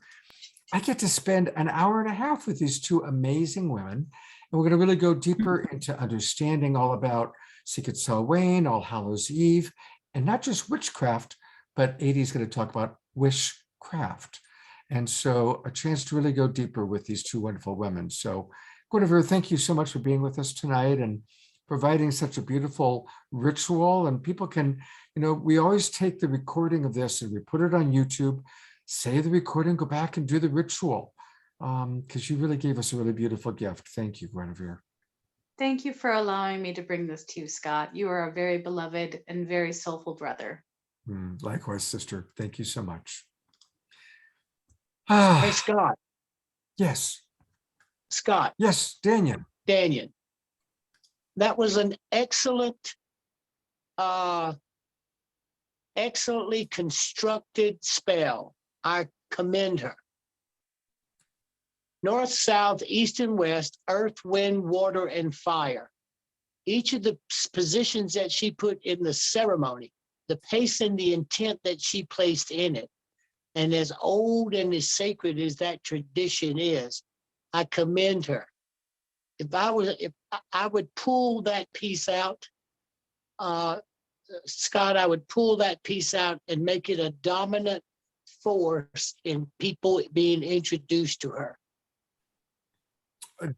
I get to spend an hour and a half with these two amazing women. And we're going to really go deeper into understanding all about Secret Samhain, All Hallows Eve, and not just witchcraft, but Edie's going to talk about wishcraft. And so a chance to really go deeper with these two wonderful women. So Guinevere, thank you so much for being with us tonight and providing such a beautiful ritual. And people can, we always take the recording of this and we put it on YouTube, save the recording, go back and do the ritual, because you really gave us a really beautiful gift. Thank you, Guinevere. Thank you for allowing me to bring this to you, Scott. You are a very beloved and very soulful brother. Likewise, sister. Thank you so much. Hey, Scott. Yes. Scott. Yes, Dannion. Dannion. That was an excellent, excellently constructed spell. I commend her. North, south, east, and west, earth, wind, water, and fire. Each of the positions that she put in the ceremony, the pace and the intent that she placed in it, and as old and as sacred as that tradition is, I commend her. If I would pull that piece out, Scott, I would pull that piece out and make it a dominant force in people being introduced to her.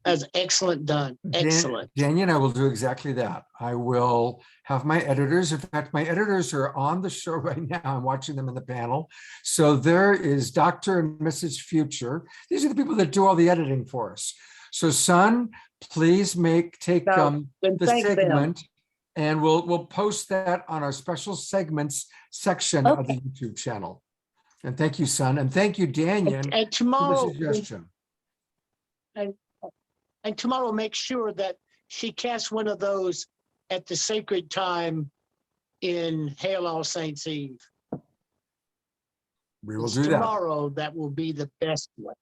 That's excellent done. Excellent. Dannion, I will do exactly that. I will have my editors. In fact, my editors are on the show right now. I'm watching them in the panel. So there is Dr. and Mrs. Future. These are the people that do all the editing for us. So son, please take the segment and we'll post that on our special segments section of the YouTube channel. And thank you, son. And thank you, Dannion, and tomorrow, for the suggestion. And tomorrow, make sure that she casts one of those at the sacred time in Hail All Saints Eve. We will do that. Tomorrow, that will be the best one.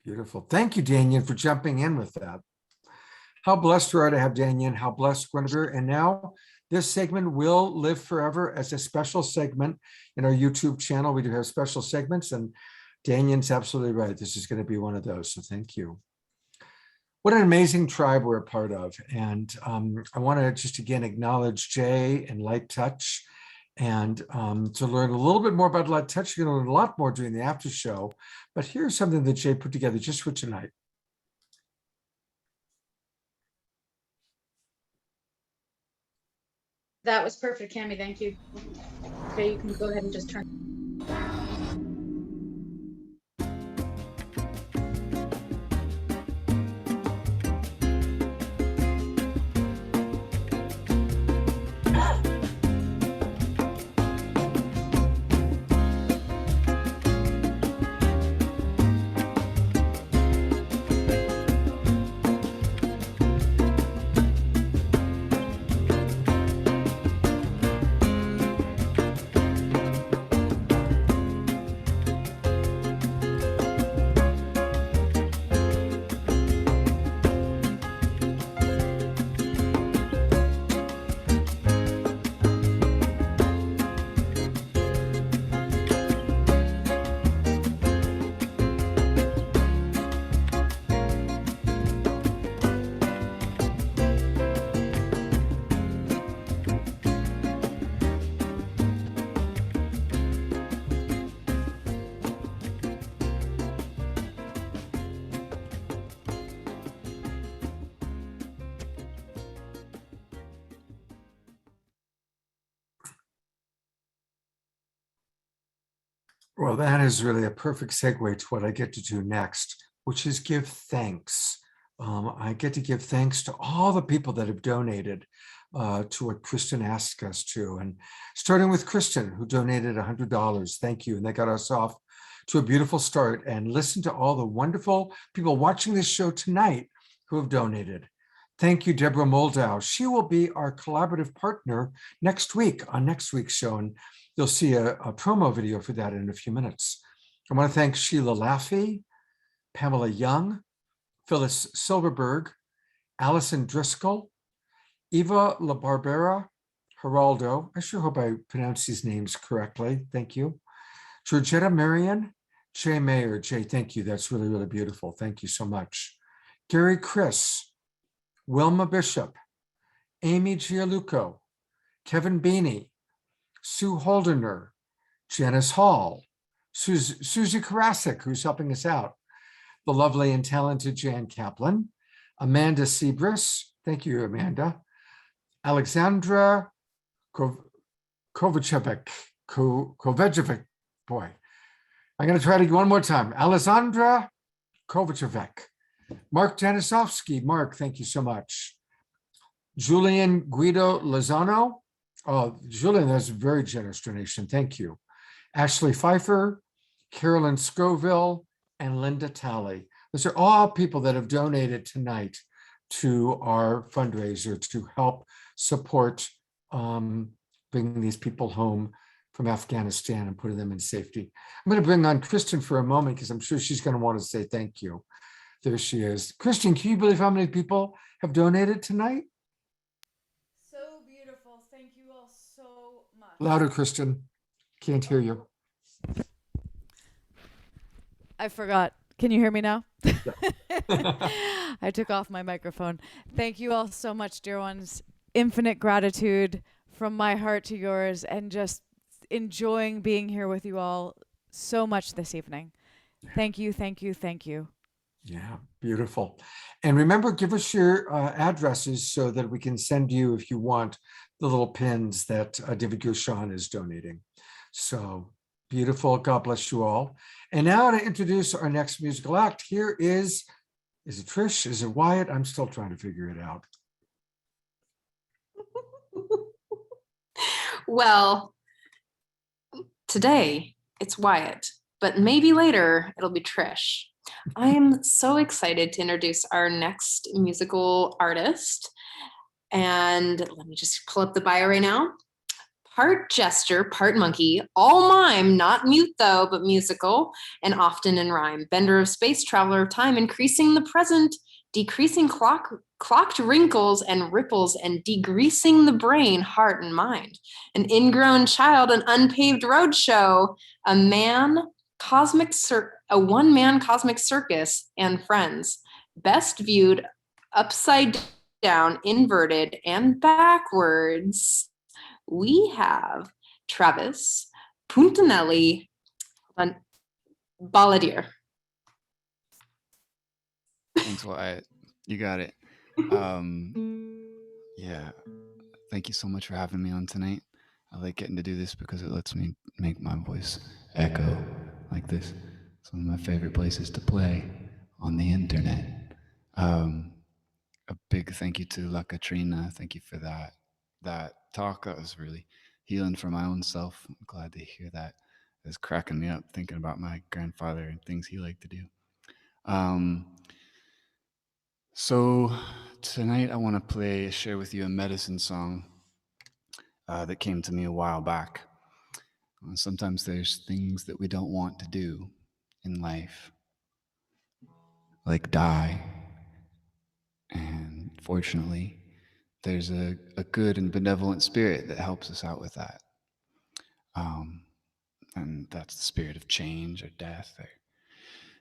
Beautiful. Thank you, Dannion, for jumping in with that. How blessed we are to have Dannion. How blessed, Guinevere. And now this segment will live forever as a special segment in our YouTube channel. We do have special segments, and Dannion's absolutely right. This is going to be one of those. So thank you. What an amazing tribe we're a part of. And I want to just again acknowledge Jay and Light Touch. And to learn a little bit more about Light Touch, you're going to learn a lot more during the after show. But here's something that Jay put together just for tonight. That was perfect, Cami. Thank you. Okay, you can go ahead and just turn. Well, that is really a perfect segue to what I get to do next, which is give thanks. I get to give thanks to all the people that have donated. to what Kristen asked us to. And starting with Kristen, who donated $100. Thank you. And that got us off to a beautiful start. And listen to all the wonderful people watching this show tonight who have donated. Thank you, Deborah Moldau. She will be our collaborative partner next week on next week's show. And you'll see a promo video for that in a few minutes. I want to thank Sheila Laffey, Pamela Young, Phyllis Silverberg, Allison Driscoll, Eva LaBarbera, Geraldo. I sure hope I pronounced these names correctly. Thank you. Georgetta Marion, Jay Mayer. Jay, thank you. That's really, really beautiful. Thank you so much. Gary Chris, Wilma Bishop, Amy Gianluco, Kevin Beanie, Sue Holdener, Janice Hall, Susie Karasik, who's helping us out, the lovely and talented Jan Kaplan, Amanda Sebris, thank you, Amanda, Alexandra Kovacevic, boy, I'm going to try to one more time, Alexandra Kovacevic, Mark Janisovsky, Mark, thank you so much, Julian Guido Lozano, oh, Julian, that's a very generous donation, thank you, Ashley Pfeiffer, Carolyn Scoville, and Linda Talley. Those are all people that have donated tonight to our fundraiser to help support bringing these people home from Afghanistan and putting them in safety. I'm going to bring on Kristen for a moment because I'm sure she's going to want to say thank you. There she is. Kristen, can you believe how many people have donated tonight? So beautiful. Thank you all so much. Louder, Kristen. Can't hear you. I forgot. Can you hear me now? I took off my microphone. Thank you all so much, dear ones. Infinite gratitude from my heart to yours, and just enjoying being here with you all so much this evening. Thank you, thank you, thank you. Yeah, beautiful. And remember, give us your addresses so that we can send you, if you want, the little pins that David Gershon is donating. So beautiful. God bless you all. And now to introduce our next musical act, here is it Trish? Is it Wyatt? I'm still trying to figure it out. Well, today it's Wyatt, but maybe later it'll be Trish. I'm so excited to introduce our next musical artist. And let me just pull up the bio right now. Part jester, part monkey, all mime, not mute though, but musical, and often in rhyme. Bender of space, traveler of time, increasing the present, decreasing clocked wrinkles and ripples, and degreasing the brain, heart, and mind. An ingrown child, an unpaved roadshow, a one-man cosmic circus, and friends. Best viewed upside down, inverted, and backwards. We have Travis Puntanelli Balladeer. Thanks, Wyatt. You got it. Yeah. Thank you so much for having me on tonight. I like getting to do this because it lets me make my voice echo like this. It's one of my favorite places to play on the internet. A big thank you to La Katrina. Thank you for that talk. That was really healing for my own self. I'm glad to hear that. It's cracking me up thinking about my grandfather and things he liked to do. So tonight I want to share with you a medicine song that came to me a while back. Sometimes there's things that we don't want to do in life, like die. And fortunately, there's a good and benevolent spirit that helps us out with that. And that's the spirit of change or death. Or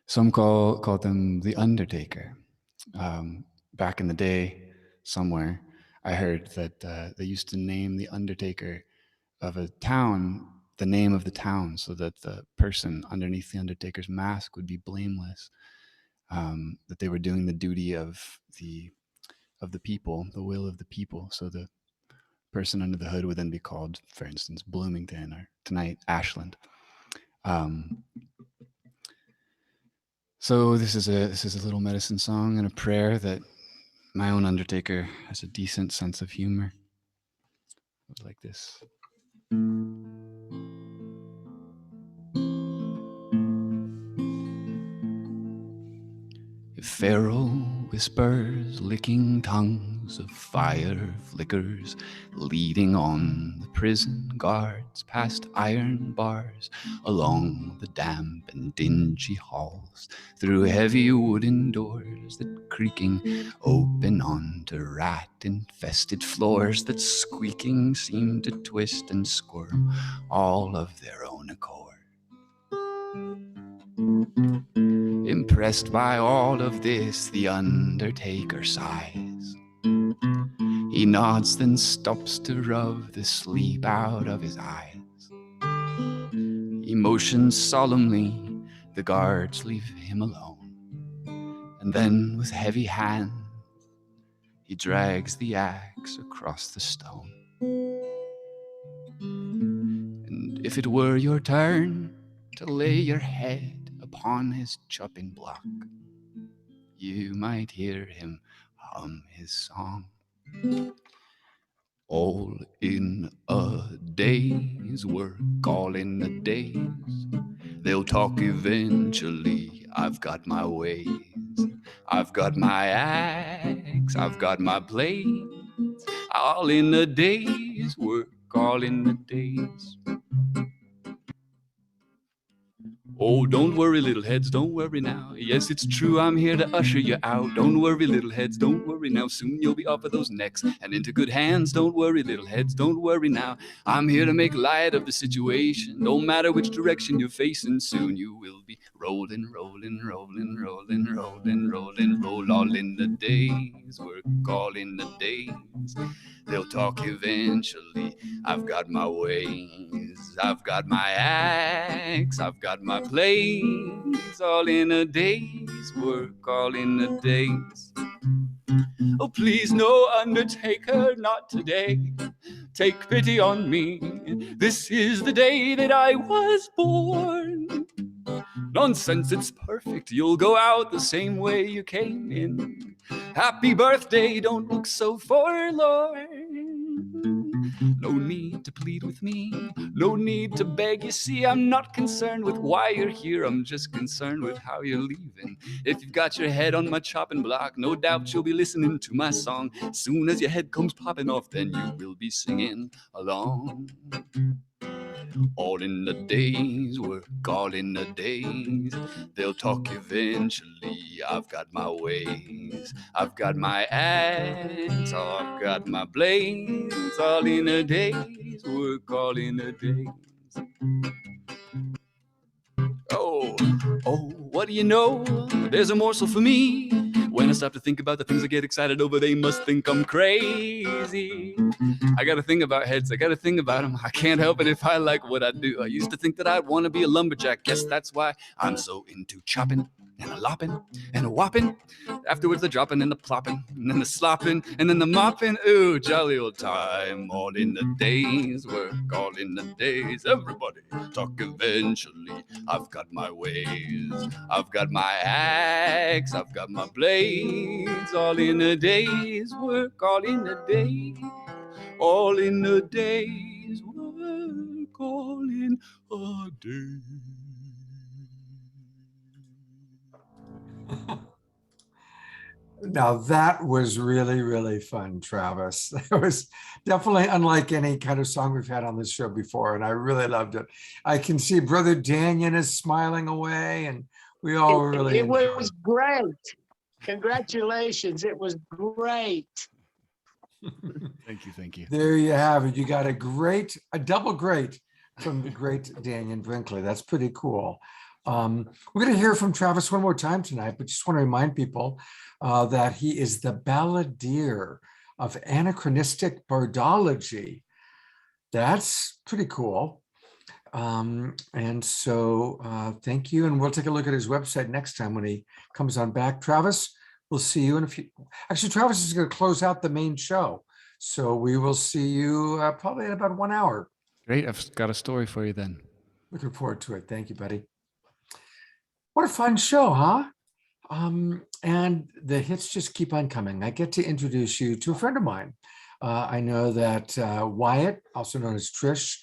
some call them the Undertaker. Back in the day, somewhere, I heard that they used to name the Undertaker of a town, the name of the town, so that the person underneath the Undertaker's mask would be blameless. That they were doing the duty of the people, the will of the people. So the person under the hood would then be called, for instance, Bloomington, or tonight, Ashland. So this is a little medicine song and a prayer that my own Undertaker has a decent sense of humor. goes like this. If Pharaoh whispers, licking tongues of fire flickers, leading on the prison guards past iron bars, along the damp and dingy halls, through heavy wooden doors that creaking open onto rat-infested floors that squeaking seem to twist and squirm all of their own accord. Impressed by all of this, the undertaker sighs. He nods, then stops to rub the sleep out of his eyes. He motions solemnly, the guards leave him alone. And then with heavy hand, he drags the axe across the stone. And if it were your turn to lay your head upon his chopping block, you might hear him hum his song. All in a day's work, all in a day's. They'll talk eventually, I've got my ways. I've got my axe, I've got my blade. All in a day's work, all in a day's. Oh, don't worry, little heads, don't worry now. Yes, it's true, I'm here to usher you out. Don't worry, little heads, don't worry now. Soon you'll be off of those necks and into good hands. Don't worry, little heads, don't worry now. I'm here to make light of the situation. Don't matter which direction you're facing, soon you will be rolling, rolling, rolling, rolling, rolling, rolling, roll all in the days, work all in the days. They'll talk eventually, I've got my ways. I've got my axe, I've got my blades, all in a day's work, all in a day's. Oh, please, no undertaker, not today. Take pity on me. This is the day that I was born. Nonsense, it's perfect. You'll go out the same way you came in. Happy birthday, don't look so forlorn. No need to plead with me, no need to beg. You see, I'm not concerned with why you're here, I'm just concerned with how you're leaving. If you've got your head on my chopping block, no doubt you'll be listening to my song. Soon as your head comes popping off, then you will be singing along. All in the days, work all in the days. They'll talk eventually, I've got my ways. I've got my axe, I've got my blades. All in the days, work all in the days. Oh, what do you know? There's a morsel for me. When I stop to think about the things I get excited over, they must think I'm crazy. I got to think about heads, I got to think about them. I can't help it if I like what I do. I used to think that I'd want to be a lumberjack. Guess that's why I'm so into chopping and a lopping and a whopping. Afterwards the dropping and the plopping and then the slopping and then the mopping. Ooh, jolly old time. All in the days, work all in the days. Everybody talk eventually. I've got my ways. I've got my axe. I've got my blades. All in the days, work all in the days. All in the days, work all in a day. Now that was really, really fun, Travis. It was definitely unlike any kind of song we've had on this show before, and I really loved it. I can see Brother Dannion is smiling away, and we all really It enjoyed was great. Congratulations. It was great. Thank you. There you have it. You got a double great from the great Dannion Brinkley. That's pretty cool. We're going to hear from Travis one more time tonight, but just want to remind people that he is the balladeer of anachronistic bardology. That's pretty cool. And so thank you. And we'll take a look at his website next time when he comes on back. Travis, we'll see you in a few. Actually, Travis is going to close out the main show. So we will see you probably in about 1 hour. Great. I've got a story for you then. Looking forward to it. Thank you, buddy. What a fun show, huh? And the hits just keep on coming. I get to introduce you to a friend of mine. I know that Wyatt, also known as Trish,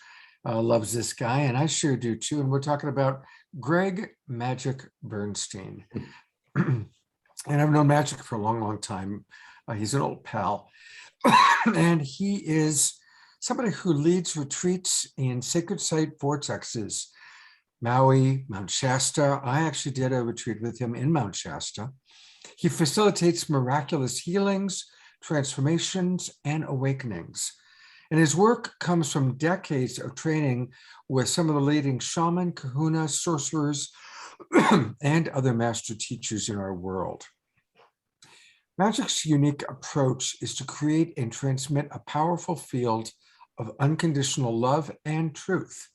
loves this guy, and I sure do too. And we're talking about Greg Magick Bernstein. And I've known Magick for a long, long time. He's an old pal. And he is somebody who leads retreats in sacred site vortexes, Maui, Mount Shasta. I actually did a retreat with him in Mount Shasta. He facilitates miraculous healings, transformations, and awakenings. And his work comes from decades of training with some of the leading shaman, kahuna, sorcerers, and other master teachers in our world. Magick's unique approach is to create and transmit a powerful field of unconditional love and truth,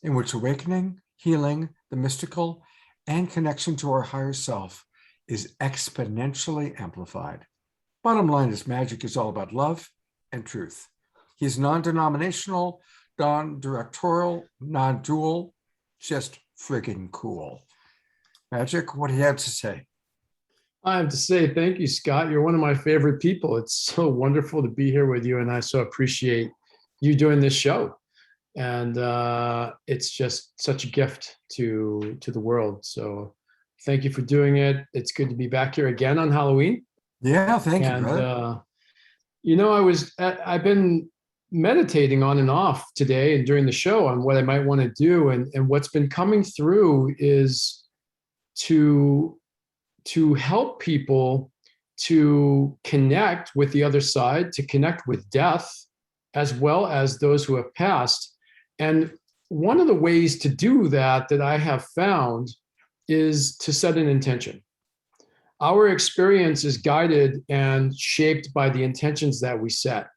in which awakening, healing, the mystical, and connection to our higher self is exponentially amplified. Bottom line is Magick is all about love and truth. He's non-denominational, non-directorial, non-dual, just friggin' cool. Magick, what do you have to say? I have to say thank you, Scott. You're one of my favorite people. It's so wonderful to be here with you, and I so appreciate you doing this show. And it's just such a gift to the world. So thank you for doing it. It's good to be back here again on Halloween. Yeah, thank you, brother. You know, I've been meditating on and off today and during the show on what I might want to do, and what's been coming through is to help people to connect with the other side, to connect with death, as well as those who have passed. And one of the ways to do that I have found is to set an intention. Our experience is guided and shaped by the intentions that we set.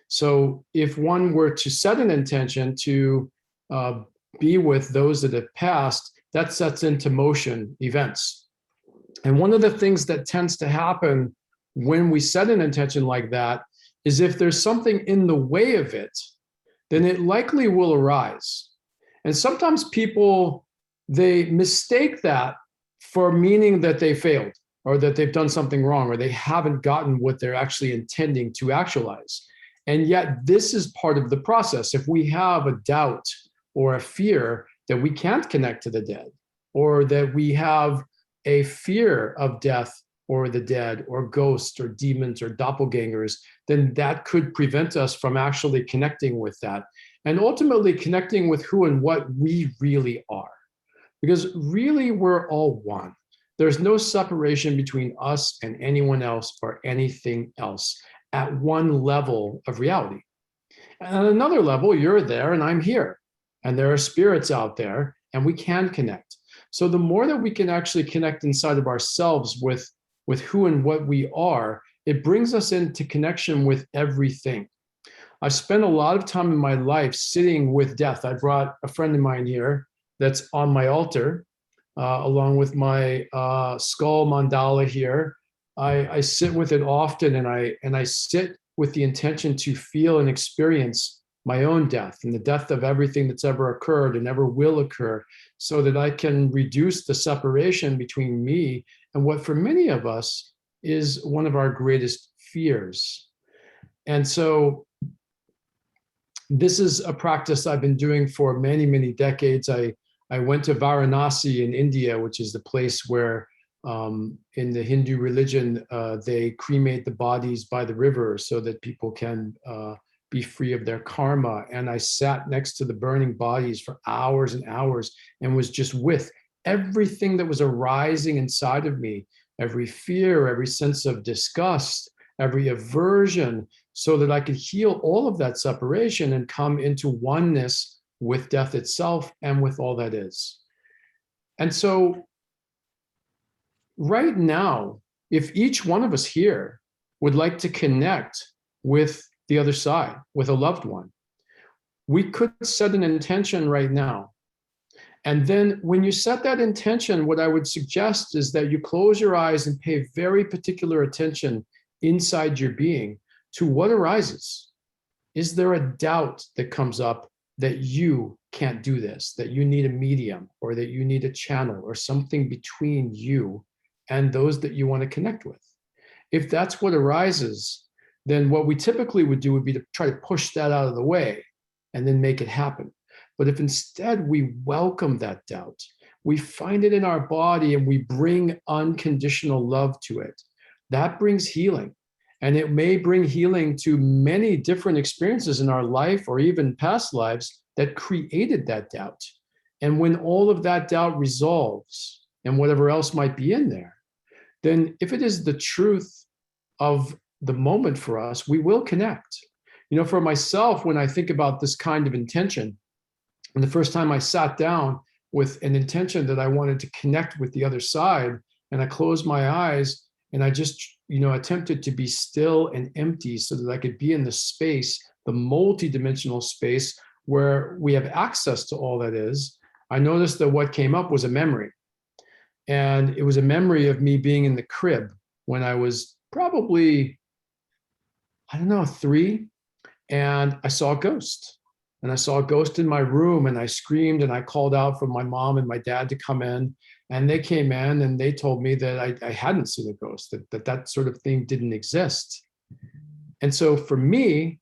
So if one were to set an intention to be with those that have passed, that sets into motion events. And one of the things that tends to happen when we set an intention like that is if there's something in the way of it, then it likely will arise. And sometimes people, they mistake that for meaning that they failed or that they've done something wrong or they haven't gotten what they're actually intending to actualize. And yet this is part of the process. If we have a doubt or a fear that we can't connect to the dead, or that we have a fear of death or the dead or ghosts or demons or doppelgangers, then that could prevent us from actually connecting with that and ultimately connecting with who and what we really are. Because really we're all one. There's no separation between us and anyone else or anything else at one level of reality. And at another level, you're there and I'm here. And there are spirits out there and we can connect. So the more that we can actually connect inside of ourselves with who and what we are, it brings us into connection with everything. I've spent a lot of time in my life sitting with death. I brought a friend of mine here that's on my altar, along with my skull mandala here. I sit with it often, and I sit with the intention to feel and experience my own death and the death of everything that's ever occurred and ever will occur, so that I can reduce the separation between me and what for many of us is one of our greatest fears. And so this is a practice I've been doing for many, many decades. I went to Varanasi in India, which is the place where in the Hindu religion, they cremate the bodies by the river so that people can be free of their karma. And I sat next to the burning bodies for hours and hours and was just with everything that was arising inside of me, every fear, every sense of disgust, every aversion, so that I could heal all of that separation and come into oneness with death itself and with all that is. And so right now, if each one of us here would like to connect with the other side, with a loved one, we could set an intention right now. And then when you set that intention, what I would suggest is that you close your eyes and pay very particular attention inside your being to what arises. Is there a doubt that comes up that you can't do this, that you need a medium, or that you need a channel or something between you and those that you want to connect with? If that's what arises, then what we typically would do would be to try to push that out of the way and then make it happen. But if instead we welcome that doubt, we find it in our body and we bring unconditional love to it, that brings healing. And it may bring healing to many different experiences in our life or even past lives that created that doubt. And when all of that doubt resolves and whatever else might be in there, then if it is the truth of the moment for us, we will connect. You know, for myself, when I think about this kind of intention, and the first time I sat down with an intention that I wanted to connect with the other side, and I closed my eyes and I just, you know, attempted to be still and empty so that I could be in the space, the multidimensional space where we have access to all that is, I noticed that what came up was a memory. And it was a memory of me being in the crib when I was probably, I don't know, 3, and I saw a ghost. And I saw a ghost in my room, and I screamed and I called out for my mom and my dad to come in. And they came in and they told me that I hadn't seen a ghost, that sort of thing didn't exist. And so for me,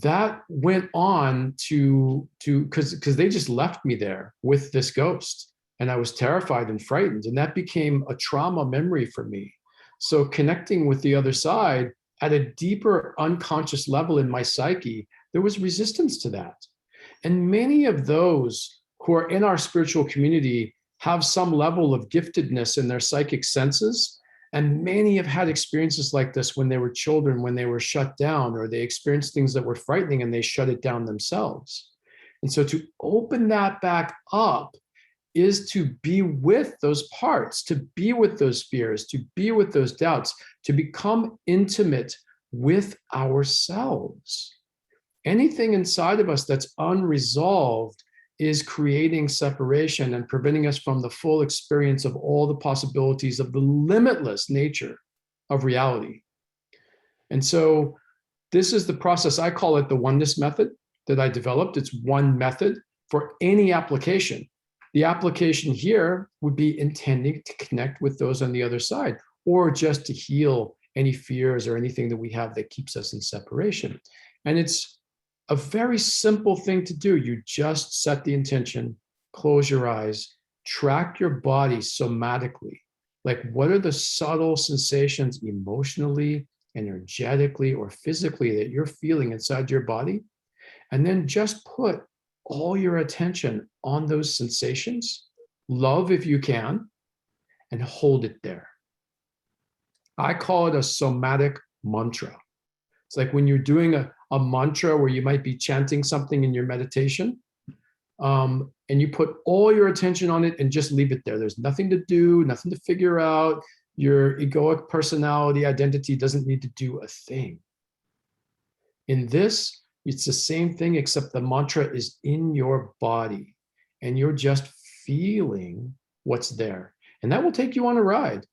that went on to because they just left me there with this ghost. And I was terrified and frightened. And that became a trauma memory for me. So connecting with the other side at a deeper unconscious level in my psyche, there was resistance to that. And many of those who are in our spiritual community have some level of giftedness in their psychic senses. And many have had experiences like this when they were children, when they were shut down, or they experienced things that were frightening and they shut it down themselves. And so to open that back up is to be with those parts, to be with those fears, to be with those doubts, to become intimate with ourselves. Anything inside of us that's unresolved is creating separation and preventing us from the full experience of all the possibilities of the limitless nature of reality. And so this is the process. I call it the oneness method that I developed. It's one method for any application. The application here would be intending to connect with those on the other side, or just to heal any fears or anything that we have that keeps us in separation. And it's a very simple thing to do. You just set the intention, close your eyes, track your body somatically. Like, what are the subtle sensations emotionally, energetically, or physically that you're feeling inside your body? And then just put all your attention on those sensations, love if you can, and hold it there. I call it a somatic mantra. It's like when you're doing a mantra where you might be chanting something in your meditation, and you put all your attention on it and just leave it there. There's nothing to do, nothing to figure out. Your egoic personality identity doesn't need to do a thing. In this, it's the same thing, except the mantra is in your body and you're just feeling what's there. And that will take you on a ride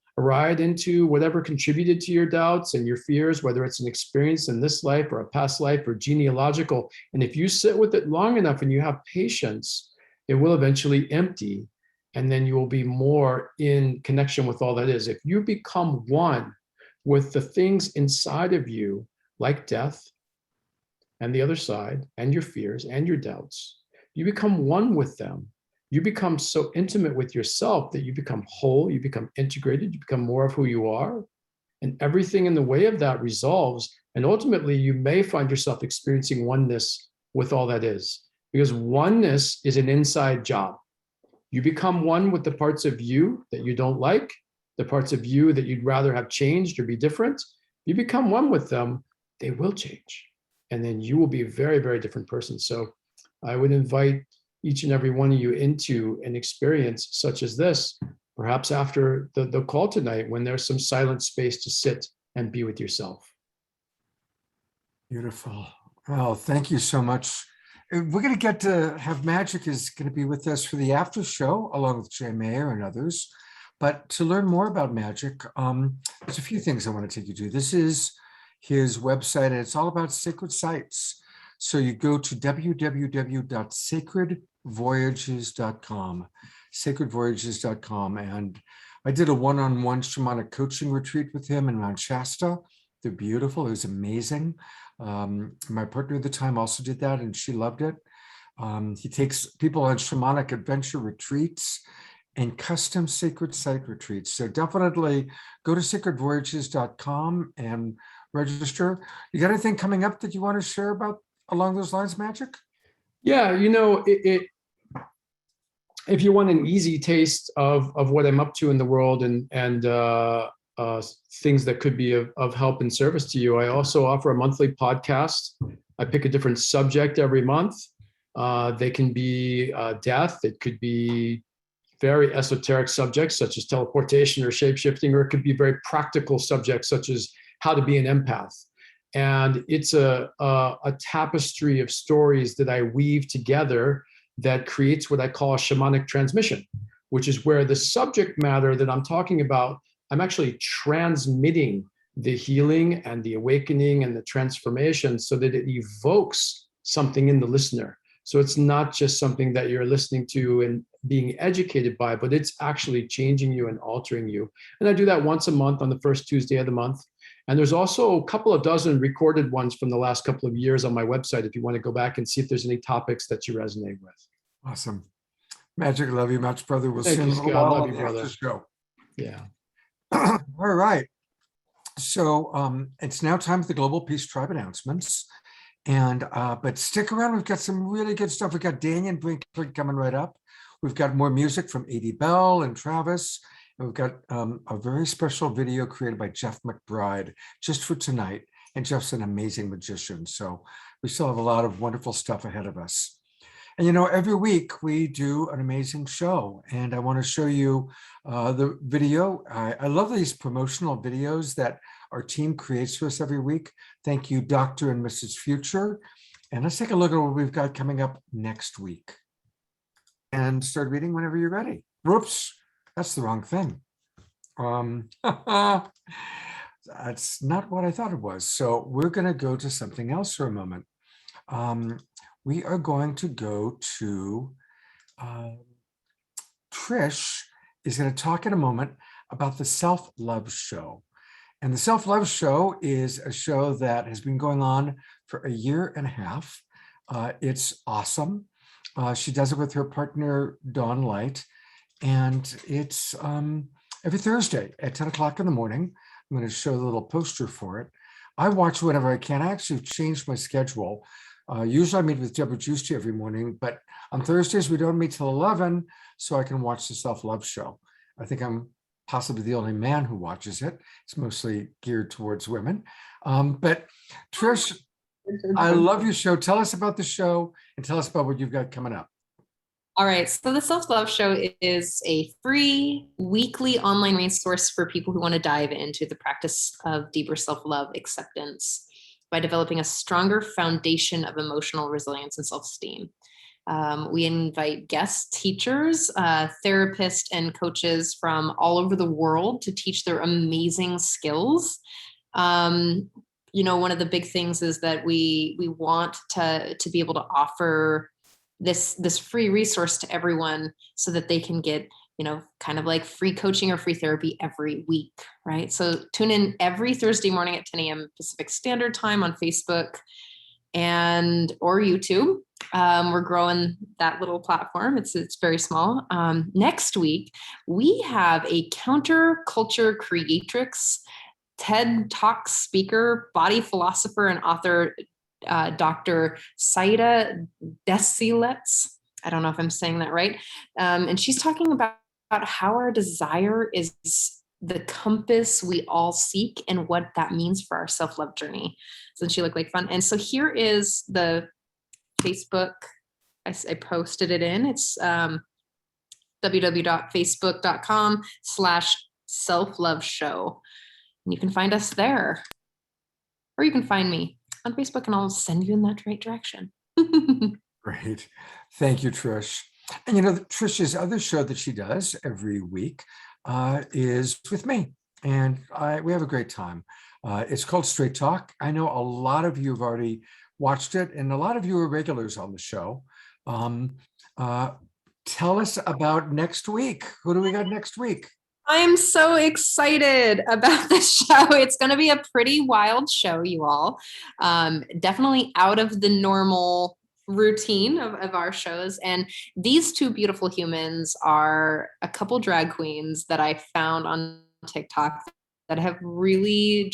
into whatever contributed to your doubts and your fears, whether it's an experience in this life or a past life or genealogical. And if you sit with it long enough and you have patience, it will eventually empty. And then you will be more in connection with all that is. If you become one with the things inside of you, like death and the other side, and your fears and your doubts, you become one with them. You become so intimate with yourself that you become whole, you become integrated, you become more of who you are, and everything in the way of that resolves. And ultimately, you may find yourself experiencing oneness with all that is, because oneness is an inside job. You become one with the parts of you that you don't like, the parts of you that you'd rather have changed or be different. You become one with them, they will change. And then you will be a very, very different person. So I would invite each and every one of you into an experience such as this, perhaps after the call tonight, when there's some silent space to sit and be with yourself. Beautiful. Well, thank you so much. We're going to get to have Magick is going to be with us for the after show, along with Jay Mayer and others. But to learn more about Magick, there's a few things I want to take you to. This is his website, and it's all about sacred sites. So you go to www.sacredvoyages.com, sacredvoyages.com. And I did a one-on-one shamanic coaching retreat with him in Mount Shasta They're beautiful. It was amazing. My partner at the time also did that, and she loved it. He takes people on shamanic adventure retreats and custom sacred site retreats. So definitely go to sacredvoyages.com and register. You got anything coming up that you want to share about along those lines, Magick? Yeah, if you want an easy taste of what I'm up to in the world and things that could be of help and service to you, I also offer a monthly podcast. I pick a different subject every month. They can be death. It could be very esoteric subjects such as teleportation or shapeshifting, or it could be very practical subjects such as how to be an empath. And it's a tapestry of stories that I weave together that creates what I call a shamanic transmission, which is where the subject matter that I'm talking about, I'm actually transmitting the healing and the awakening and the transformation so that it evokes something in the listener. So it's not just something that you're listening to and being educated by, but it's actually changing you and altering you. And I do that once a month on the first Tuesday of the month. And there's also a couple of dozen recorded ones from the last couple of years on my website if you want to go back and see if there's any topics that you resonate with. Awesome. Magick, love you much, brother. We'll Thank see you, you in a little Scott. while Love on you, the brother. after show. Yeah. All right. So it's now time for the Global Peace Tribe announcements. And but stick around, we've got some really good stuff. We've got Dannion Brinkley coming right up. We've got more music from Edie Bell and Travis. And we've got a very special video created by Jeff McBride just for tonight. And Jeff's an amazing magician. So we still have a lot of wonderful stuff ahead of us. And every week we do an amazing show. And I want to show you the video. I love these promotional videos that our team creates for us every week. Thank you, Dr. and Mrs. Future. And let's take a look at what we've got coming up next week. And start reading whenever you're ready. Whoops, that's the wrong thing. That's not what I thought it was. So we're going to go to something else for a moment. We are going to go to Trish is going to talk in a moment about the Self-Love Show. And the Self-Love Show is a show that has been going on for a year and a half. It's awesome. She does it with her partner, Dawn Light. And it's every Thursday at 10 o'clock in the morning. I'm going to show the little poster for it. I watch whenever I can. I actually changed my schedule. Usually I meet with Deborah Giusti every morning, but on Thursdays we don't meet till 11, so I can watch the Self-Love Show. I think I'm possibly the only man who watches it. It's mostly geared towards women. But Trish, I love your show. Tell us about the show and tell us about what you've got coming up. All right, so the Self-Love Show is a free weekly online resource for people who want to dive into the practice of deeper self-love acceptance by developing a stronger foundation of emotional resilience and self-esteem. We invite guest teachers, therapists, and coaches from all over the world to teach their amazing skills. One of the big things is that we want to be able to offer this free resource to everyone so that they can get, kind of like free coaching or free therapy every week, right? So tune in every Thursday morning at 10 a.m. Pacific Standard Time on Facebook or YouTube. We're growing that little platform. It's very small. Next week, we have a counterculture creatrix, TED Talk speaker, body philosopher, and author, Dr. Saida Desilets. I don't know if I'm saying that right. And she's talking about how our desire is the compass we all seek and what that means for our self-love journey. So she looked like fun. And so here is the Facebook. I posted it in. It's www.facebook.com/selfloveshow. And you can find us there. Or you can find me on Facebook and I'll send you in that right direction. Great. Thank you, Trish. And Trish's other show that she does every week is with me. And we have a great time. It's called Straight Talk. I know a lot of you have already watched it, and a lot of you are regulars on the show. Tell us about next week. Who do we got next week? I'm so excited about this show. It's going to be a pretty wild show, you all. Definitely out of the normal routine of our shows. And these two beautiful humans are a couple drag queens that I found on TikTok that have really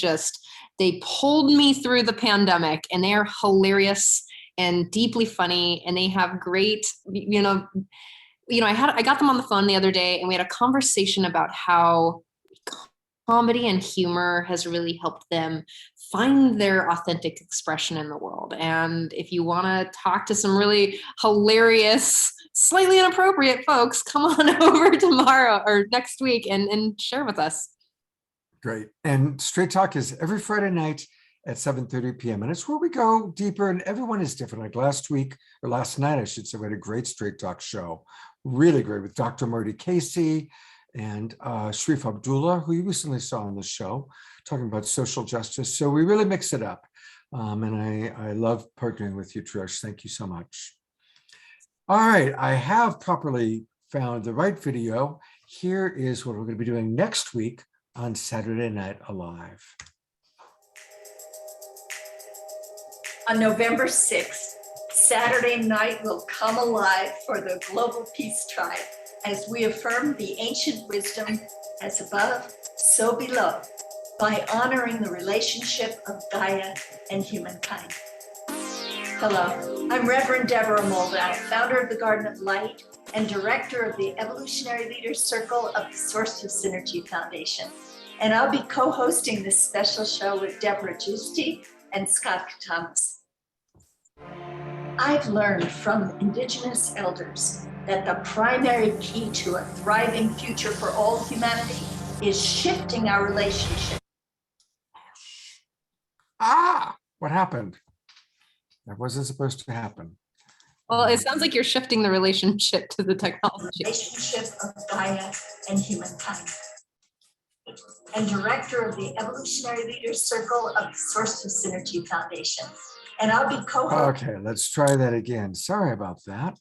they pulled me through the pandemic, and they are hilarious and deeply funny, and they have great, I got them on the phone the other day, and we had a conversation about how comedy and humor has really helped them find their authentic expression in the world. And if you want to talk to some really hilarious, slightly inappropriate folks, come on over tomorrow or next week and share with us. Great. And Straight Talk is every Friday night at 7:30 p.m. And it's where we go deeper, and everyone is different. Like last night, I should say, we had a great Straight Talk show. Really great with Dr. Marty Casey and Sharif Abdullah, who you recently saw on the show, talking about social justice. So we really mix it up. And I love partnering with you, Trish. Thank you so much. All right, I have properly found the right video. Here is what we're going to be doing next week on Saturday Night Alive. On November 6th, Saturday night will come alive for the Global Peace Tribe as we affirm the ancient wisdom as above, so below, by honoring the relationship of Gaia and humankind. Hello, I'm Reverend Deborah Moldow, founder of the Garden of Light and director of the Evolutionary Leaders Circle of the Source of Synergy Foundation. And I'll be co-hosting this special show with Deborah Giusti and Scott Thomas. I've learned from Indigenous elders that the primary key to a thriving future for all humanity is shifting our relationship. What happened? That wasn't supposed to happen. Well, it sounds like you're shifting the relationship to the technology. Relationship of Gaia and humankind. And director of the Evolutionary Leaders Circle of the Source of Synergy Foundation. And I'll be co-hosting. Okay, let's try that again. Sorry about that.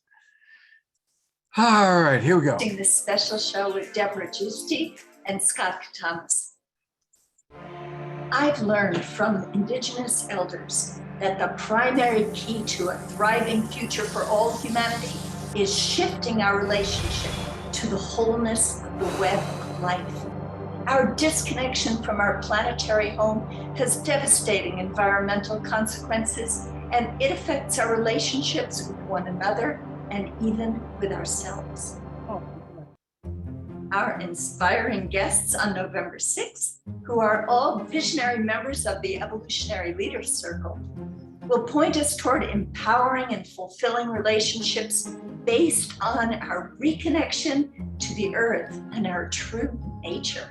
All right, here we go. This special show with Deborah Giusti and Scott Thomas. I've learned from Indigenous elders that the primary key to a thriving future for all humanity is shifting our relationship to the wholeness of the web of life. Our disconnection from our planetary home has devastating environmental consequences, and it affects our relationships with one another and even with ourselves. Our inspiring guests on November 6th, who are all visionary members of the Evolutionary Leaders Circle, will point us toward empowering and fulfilling relationships based on our reconnection to the earth and our true nature.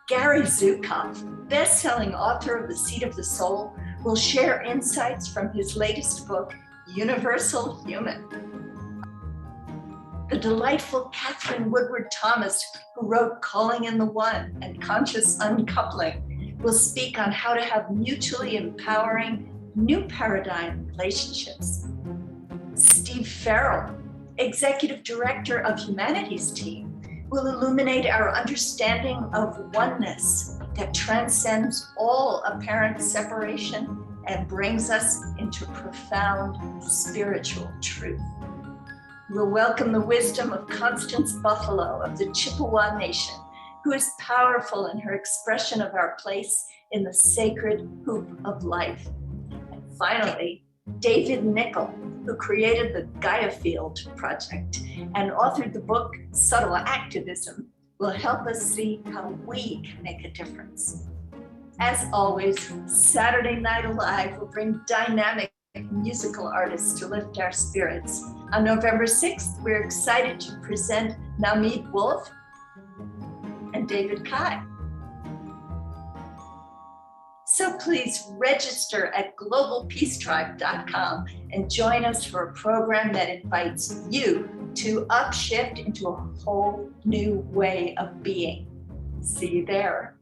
Gary Zukav, best-selling author of The Seat of the Soul, will share insights from his latest book, Universal Human. The delightful Catherine Woodward Thomas, who wrote Calling in the One and Conscious Uncoupling, will speak on how to have mutually empowering new paradigm relationships. Steve Farrell, Executive Director of Humanities Team, will illuminate our understanding of oneness that transcends all apparent separation and brings us into profound spiritual truth. We'll welcome the wisdom of Constance Buffalo of the Chippewa Nation, who is powerful in her expression of our place in the sacred hoop of life. And finally, David Nickel, who created the Gaia Field Project and authored the book Subtle Activism, will help us see how we can make a difference. As always, Saturday Night Alive will bring dynamic musical artists to lift our spirits. On November 6th, we're excited to present Namid Wolf and David Kai. So please register at globalpeacetribe.com and join us for a program that invites you to upshift into a whole new way of being. See you there.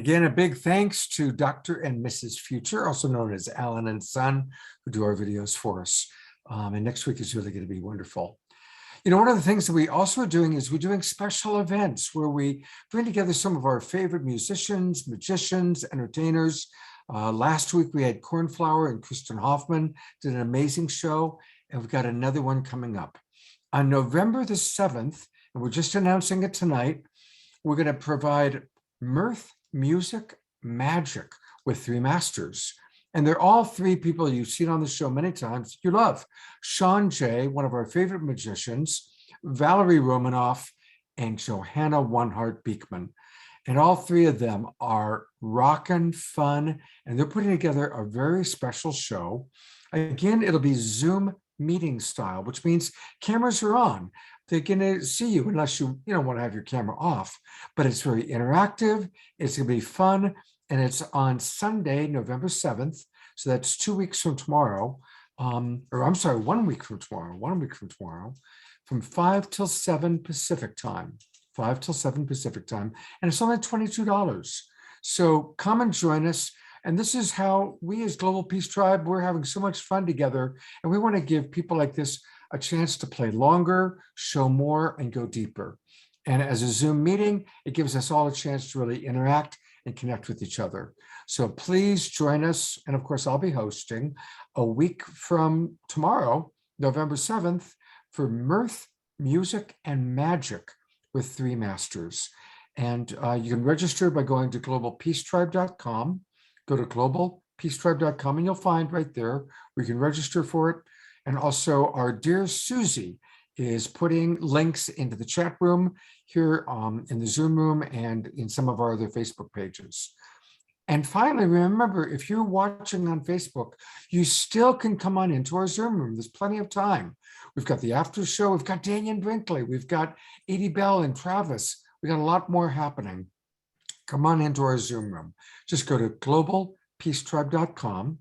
again, a big thanks to Dr. and Mrs. Future, also known as Alan and Son, who do our videos for us. And next week is really going to be wonderful. You know, one of the things that we also are doing is we're doing special events where we bring together some of our favorite musicians, magicians, entertainers. Last week we had Cornflower and Kristen Hoffman did an amazing show, and we've got another one coming up. On November the 7th, and we're just announcing it tonight, we're going to provide mirth, music, magic with three masters. And they're all three people you've seen on the show many times you love. Sean Jay, one of our favorite magicians, Valerie Romanoff, and Johanna One Heart Beekman. And all three of them are rockin' fun, and they're putting together a very special show. Again, it'll be Zoom meeting style, which means cameras are on. They're going to see you unless you want to have your camera off. But it's very interactive. It's going to be fun. And it's on Sunday, November 7th. So that's 2 weeks from tomorrow. Or I'm sorry, 1 week from tomorrow, from 5 till 7 Pacific time. 5 till 7 Pacific time. And it's only $22. So come and join us. And this is how we as Global Peace Tribe, we're having so much fun together. And we want to give people like this a chance to play longer, show more, and go deeper. And as a Zoom meeting, it gives us all a chance to really interact and connect with each other. So please join us. And of course, I'll be hosting a week from tomorrow, November 7th, for mirth, music, and magic with three masters. And you can register by going to globalpeacetribe.com. Go to globalpeacetribe.com, and you'll find right there where you can register for it. And also our dear Susie is putting links into the chat room here in the Zoom room and in some of our other Facebook pages. And finally, remember, if you're watching on Facebook, you still can come on into our Zoom room. There's plenty of time. We've got the after show. We've got Dannion Brinkley. We've got Edie Bell and Travis. We got a lot more happening. Come on into our Zoom room. Just go to globalpeacetribe.com,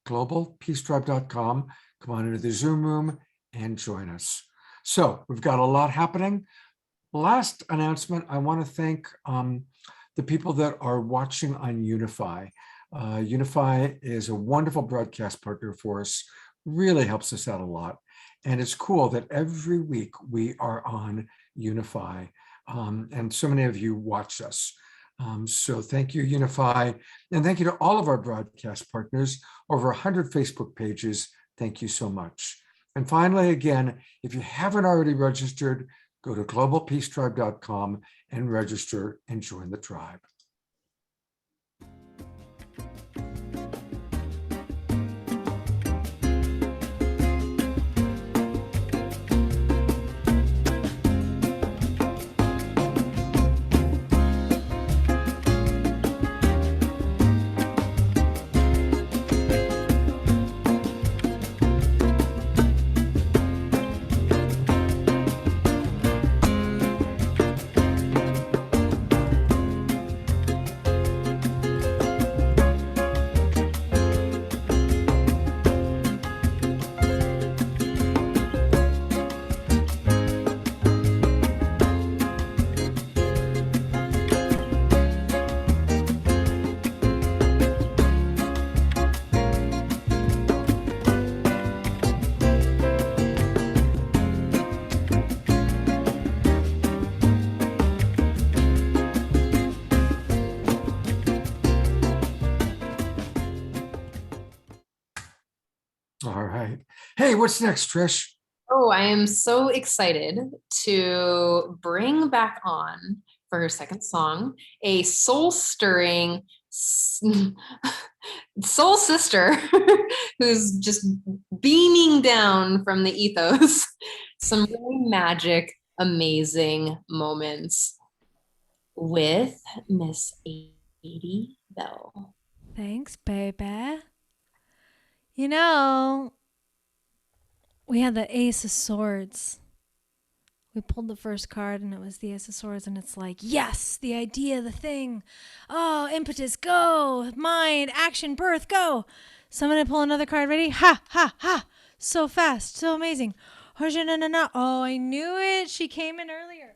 globalpeacetribe.com. Come on into the Zoom room and join us. So we've got a lot happening. Last announcement, I want to thank the people that are watching on Unify. Unify is a wonderful broadcast partner for us, really helps us out a lot. And it's cool that every week we are on Unify, and so many of you watch us. So thank you, Unify, and thank you to all of our broadcast partners, over 100 Facebook pages. Thank you so much. And finally, again, if you haven't already registered, go to globalpeacetribe.com and register and join the tribe. All right. Hey, what's next, Trish? Oh, I am so excited to bring back on for her second song a soul-stirring soul sister who's just beaming down from the ethos. Some really magic, amazing moments with Miss Edie Bell. Thanks, baby. You know, we had the Ace of Swords. We pulled the first card and it was the Ace of Swords, and it's like, yes, the idea, the thing. Oh, impetus, go. Mind, action, birth, go. Somebody pull another card. Ready? Ha, ha, ha. So fast, so amazing. Oh, I knew it. She came in earlier.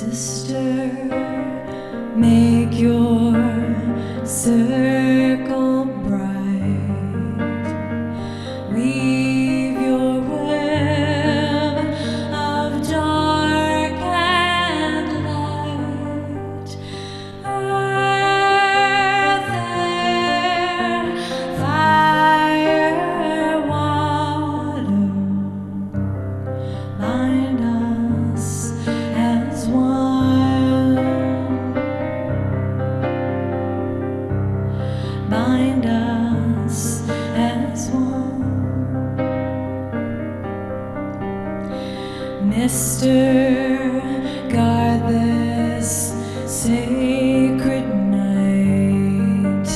Sister, make your circle bright. Weave your web of dark and light. Earth, air, fire, water, bind us as one. Bind us as one. Mister, guard this sacred night.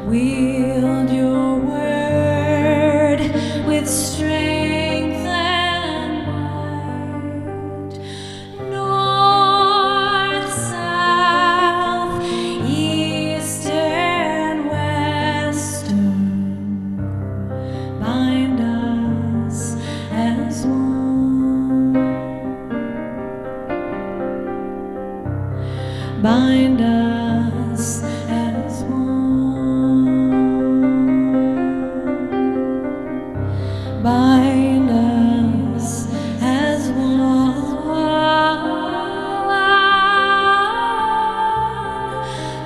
Wield your word with strength and might. North, south, east and western, bind us as one. Bind us as one. Bind us as one.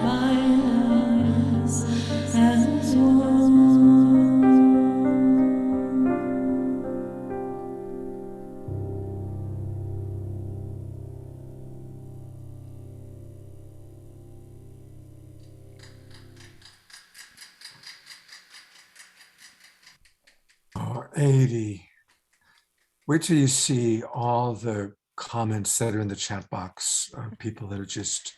Bind us as one. Oh, 80. Wait till you see all the comments that are in the chat box of people that are just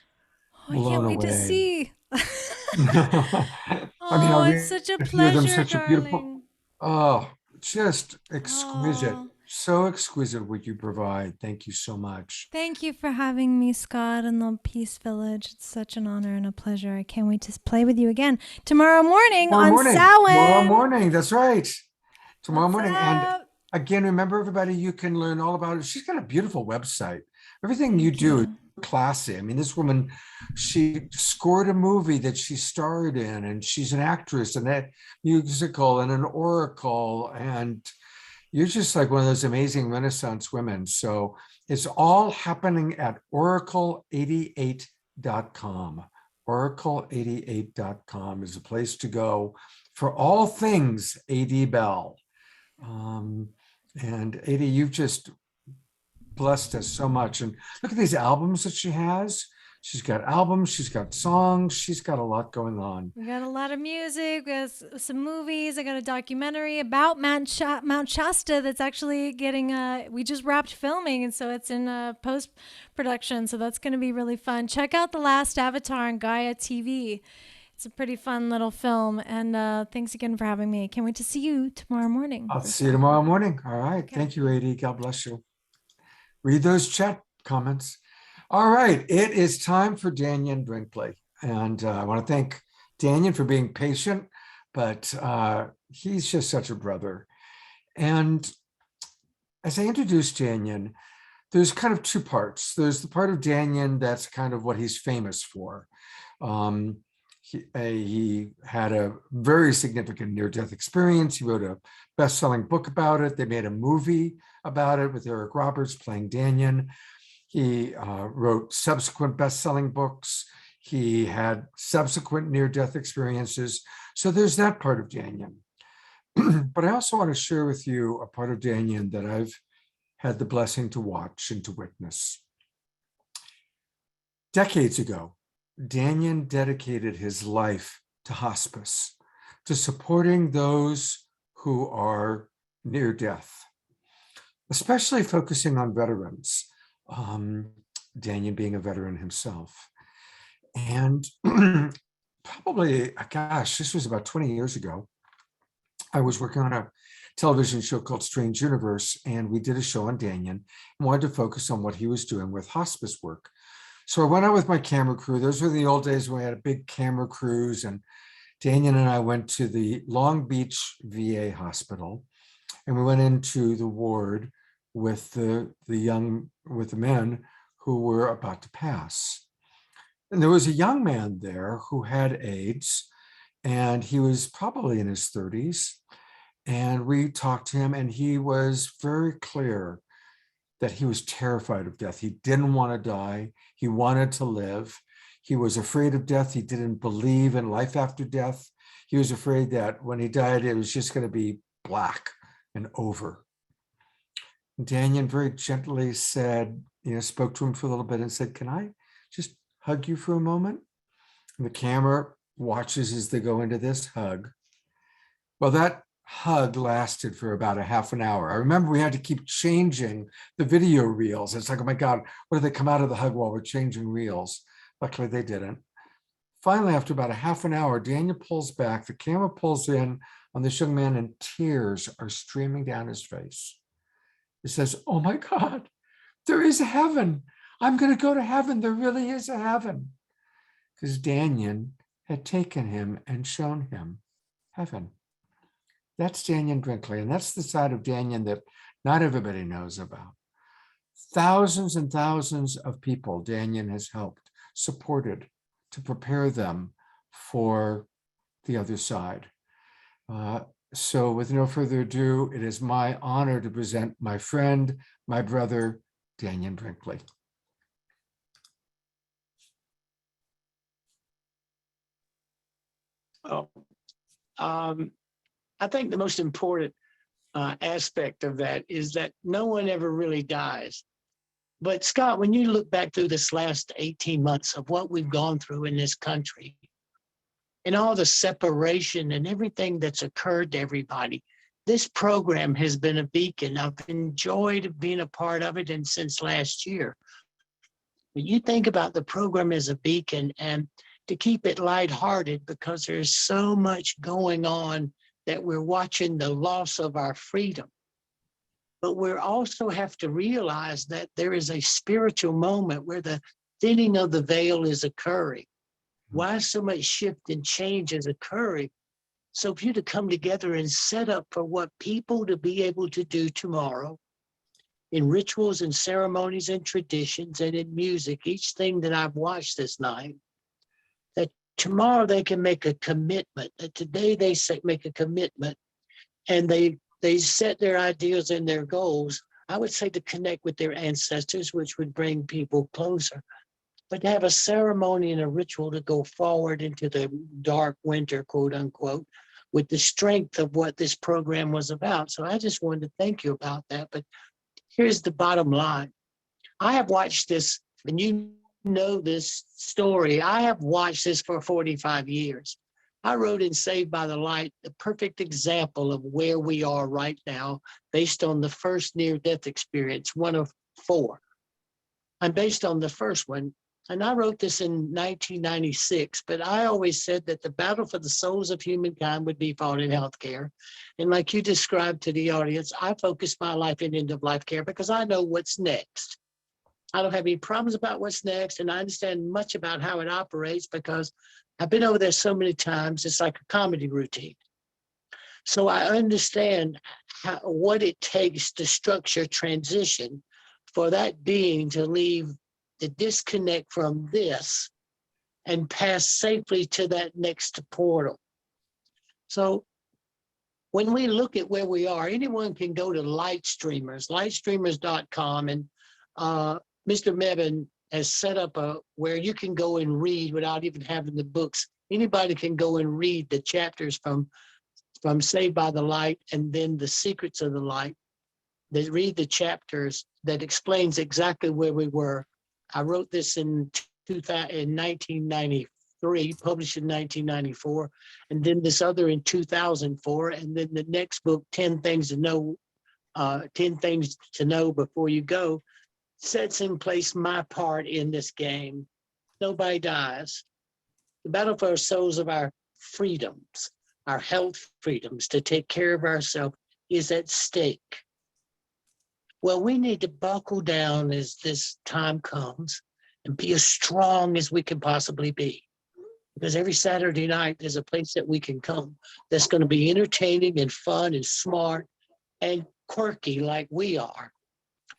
Oh, I can't blown wait to away. see. I mean, Oh, I it's such a hear them pleasure, such a beautiful, darling. oh, just exquisite, Oh. so exquisite what you provide. Thank you so much. Thank you for having me, Scott, in the Peace Village. It's such an honor and a pleasure. I can't wait to play with you again tomorrow morning on Samhain. Tomorrow morning, that's right. Tomorrow What's morning. up? And again, remember everybody, you can learn all about it. She's got a beautiful website. Everything you Thank do is you. classy. I mean, this woman, she scored a movie that she starred in, and she's an actress and a musical and an oracle. And you're just like one of those amazing Renaissance women. So it's all happening at oracle88.com. Oracle88.com is a place to go for all things Edie Bell. And Edie, you've just blessed us so much. And look at these albums that she has. She's got albums, she's got songs, she's got a lot going on. We got a lot of music, we got some movies. I got a documentary about Mount Shasta that's actually getting, we just wrapped filming, and so it's in post-production, so that's going to be really fun. Check out The Last Avatar on Gaia TV. It's a pretty fun little film, and thanks again for having me. Can't wait to see you tomorrow morning. I'll see you tomorrow morning. All right. Okay. Thank you, Edie. God bless you. Read those chat comments. All right. It is time for Dannion Brinkley. And I want to thank Dannion for being patient, but he's just such a brother. And as I introduced Dannion, there's kind of two parts. There's the part of Dannion that's kind of what he's famous for. He had a very significant near-death experience. He wrote a best-selling book about it. They made a movie about it with Eric Roberts playing Dannion. He wrote subsequent best-selling books. He had subsequent near-death experiences. So there's that part of Dannion. But I also want to share with you a part of Dannion that I've had the blessing to watch and to witness. Decades ago, Dannion dedicated his life to hospice, to supporting those who are near death, especially focusing on veterans, Dannion being a veteran himself. And probably, gosh, this was about 20 years ago, I was working on a television show called Strange Universe, and we did a show on Dannion and wanted to focus on what he was doing with hospice work. So I went out with my camera crew. Those were the old days when we had a big camera crews, and Dannion and I went to the Long Beach VA hospital, and we went into the ward with the men who were about to pass. And there was a young man there who had AIDS, and he was probably in his 30s. And we talked to him, and he was very clear that he was terrified of death. He didn't want to die. He wanted to live. He was afraid of death. He didn't believe in life after death. He was afraid that when he died, it was just going to be black and over. Dannion very gently said, spoke to him for a little bit and said, "Can I just hug you for a moment?" And the camera watches as they go into this hug. Well, that hug lasted for about a half an hour. I remember we had to keep changing the video reels. It's like, oh my God, what if they come out of the hug while we're changing reels? Luckily they didn't. Finally, after about a half an hour, Dannion pulls back, the camera pulls in on this young man, and tears are streaming down his face. He says, "Oh my God, there is a heaven. I'm going to go to heaven. There really is a heaven." Because Dannion had taken him and shown him heaven. That's Dannion Brinkley, and that's the side of Dannion that not everybody knows about. Thousands and thousands of people Dannion has helped, supported, to prepare them for the other side. So with no further ado, it is my honor to present my friend, my brother, Dannion Brinkley. I think the most important aspect of that is that no one ever really dies. But Scott, when you look back through this last 18 months of what we've gone through in this country and all the separation and everything that's occurred to everybody, this program has been a beacon. I've enjoyed being a part of it, and since last year. But you think about the program as a beacon, and to keep it lighthearted, because there's so much going on that we're watching the loss of our freedom. But we also have to realize that there is a spiritual moment where the thinning of the veil is occurring. Why so much shift and change is occurring? So for you to come together and set up for what people to be able to do tomorrow in rituals and ceremonies and traditions and in music, each thing that I've watched this night, that tomorrow they can make a commitment, that today they make a commitment, and they set their ideals and their goals, I would say, to connect with their ancestors, which would bring people closer. But to have a ceremony and a ritual to go forward into the dark winter, quote unquote, with the strength of what this program was about. So I just wanted to thank you about that. But here's the bottom line. I have watched this, and you know this story. I have watched this for 45 years. I wrote in Saved by the Light the perfect example of where we are right now based on the first near-death experience, one of 4. I'm based on the first one, and I wrote this in 1996, but I always said that the battle for the souls of humankind would be fought in healthcare. And like you described to the audience, I focus my life in end-of-life care because I know what's next. I don't have any problems about what's next, and I understand much about how it operates because I've been over there so many times, it's like a comedy routine. So I understand what it takes to structure transition for that being to leave the disconnect from this and pass safely to that next portal. So when we look at where we are, anyone can go to lightstreamers.com, and Mr. Mebane has set up where you can go and read without even having the books. Anybody can go and read the chapters from Saved by the Light and then the Secrets of the Light. They read the chapters that explains exactly where we were. I wrote this in 1993, published in 1994, and then this other in 2004, and then the next book, 10 Things to Know Before You Go, sets in place my part in this game. Nobody dies. The battle for our souls of our freedoms, our health freedoms to take care of ourselves is at stake. Well, we need to buckle down as this time comes and be as strong as we can possibly be. Because every Saturday night, there's a place that we can come that's going to be entertaining and fun and smart and quirky like we are.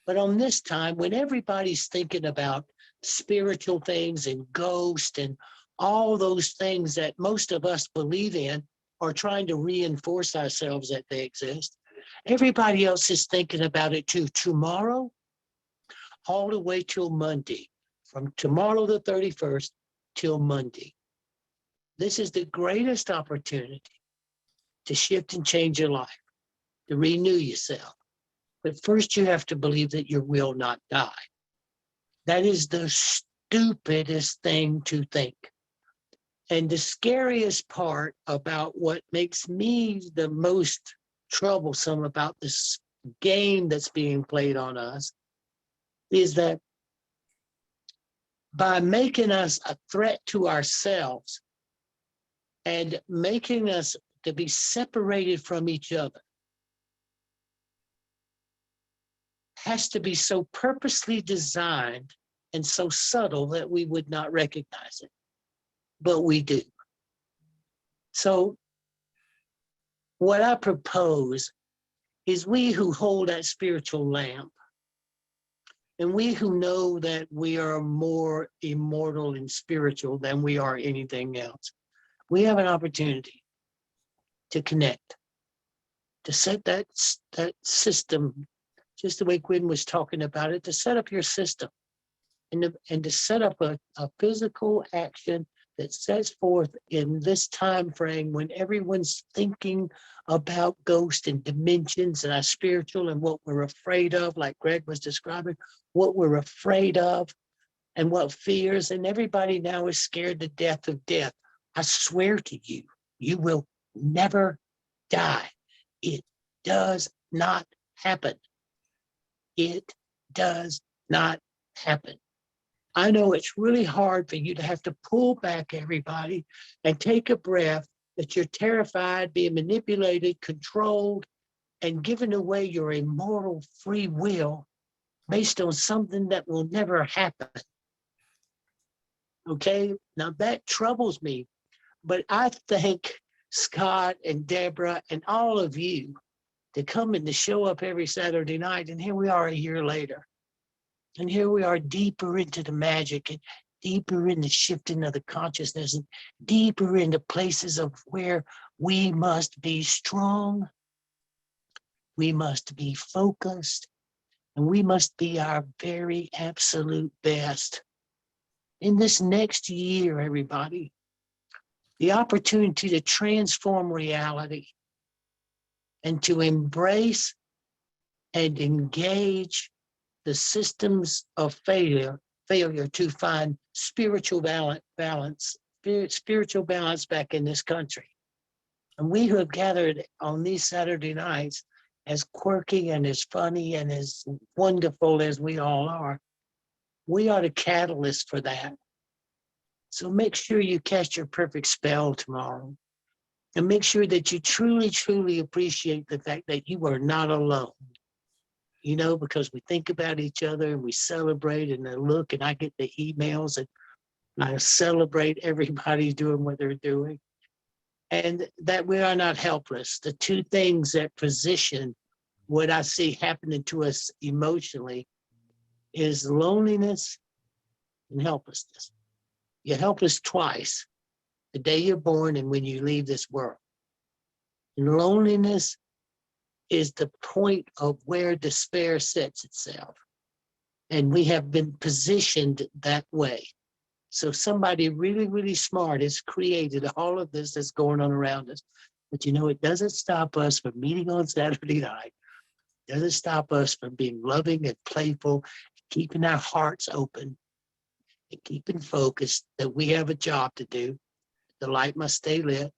But on this time, when everybody's thinking about spiritual things and ghosts and all those things that most of us believe in or trying to reinforce ourselves that they exist, everybody else is thinking about it too. Tomorrow, all the way till Monday, from tomorrow the 31st till Monday. This is the greatest opportunity to shift and change your life, to renew yourself. But first you have to believe that you will not die. That is the stupidest thing to think. And the scariest part about what makes me the most troublesome about this game that's being played on us is that by making us a threat to ourselves and making us to be separated from each other, has to be so purposely designed and so subtle that we would not recognize it, but we do. So what I propose is we who hold that spiritual lamp, and we who know that we are more immortal and spiritual than we are anything else, we have an opportunity to connect, to set that system, just the way Gwen was talking about it, to set up your system and to set up a physical action that sets forth in this time frame when everyone's thinking about ghosts and dimensions and our spiritual and what we're afraid of, like Greg was describing, what we're afraid of and what fears, and everybody now is scared to death of death. I swear to you, you will never die. It does not happen. It does not happen. I know it's really hard for you to have to pull back everybody and take a breath, that you're terrified, being manipulated, controlled, and giving away your immortal free will based on something that will never happen. Okay, now that troubles me, but I thank Scott and Deborah and all of you to come and to show up every Saturday night, and here we are a year later. And here we are deeper into the magic and deeper in the shifting of the consciousness and deeper into places of where we must be strong, we must be focused, and we must be our very absolute best. In this next year, everybody, the opportunity to transform reality and to embrace and engage the systems of failure to find spiritual balance back in this country. And we who have gathered on these Saturday nights, as quirky and as funny and as wonderful as we all are, we are the catalyst for that. So make sure you cast your perfect spell tomorrow, and make sure that you truly, truly appreciate the fact that you are not alone. You know, because we think about each other and we celebrate and I look and I get the emails and I celebrate everybody doing what they're doing, and that we are not helpless. The two things that position what I see happening to us emotionally is loneliness and helplessness. You're helpless twice, the day you're born and when you leave this world. And loneliness is the point of where despair sets itself. And we have been positioned that way. So somebody really, really smart has created all of this that's going on around us. But you know, it doesn't stop us from meeting on Saturday night. It doesn't stop us from being loving and playful, keeping our hearts open, and keeping focused that we have a job to do. The light must stay lit,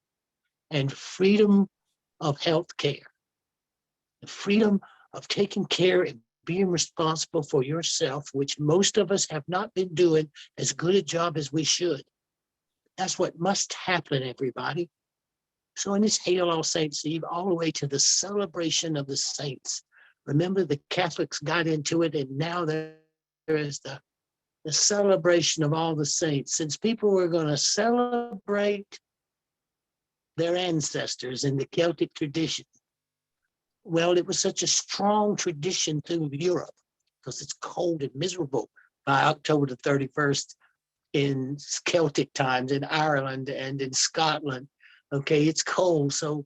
and freedom of health care. The freedom of taking care and being responsible for yourself, which most of us have not been doing as good a job as we should. That's what must happen, everybody. So in this Hail All Saints Eve, all the way to the celebration of the saints. Remember, the Catholics got into it, and now there is the celebration of all the saints. Since people were going to celebrate their ancestors in the Celtic tradition, well, it was such a strong tradition through Europe because it's cold and miserable by October the 31st in Celtic times in Ireland and in Scotland. Okay, it's cold. So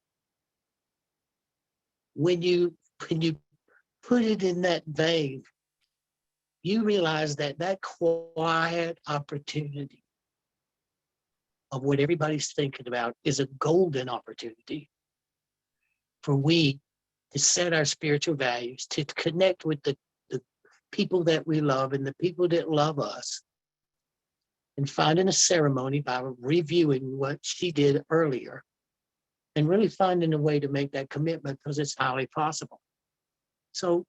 when you put it in that vein, you realize that that quiet opportunity of what everybody's thinking about is a golden opportunity for we to set our spiritual values, to connect with the people that we love and the people that love us, and finding a ceremony by reviewing what she did earlier and really finding a way to make that commitment because it's highly possible. So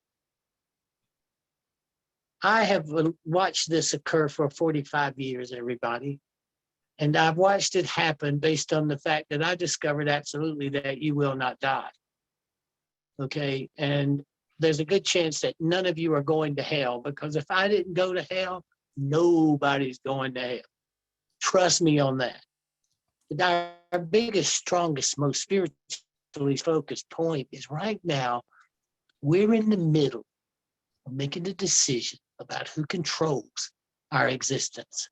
I have watched this occur for 45 years, everybody. And I've watched it happen based on the fact that I discovered absolutely that you will not die. Okay. And there's a good chance that none of you are going to hell, because if I didn't go to hell, nobody's going to hell. Trust me on that. But our biggest, strongest, most spiritually focused point is right now, we're in the middle of making a decision about who controls our existence.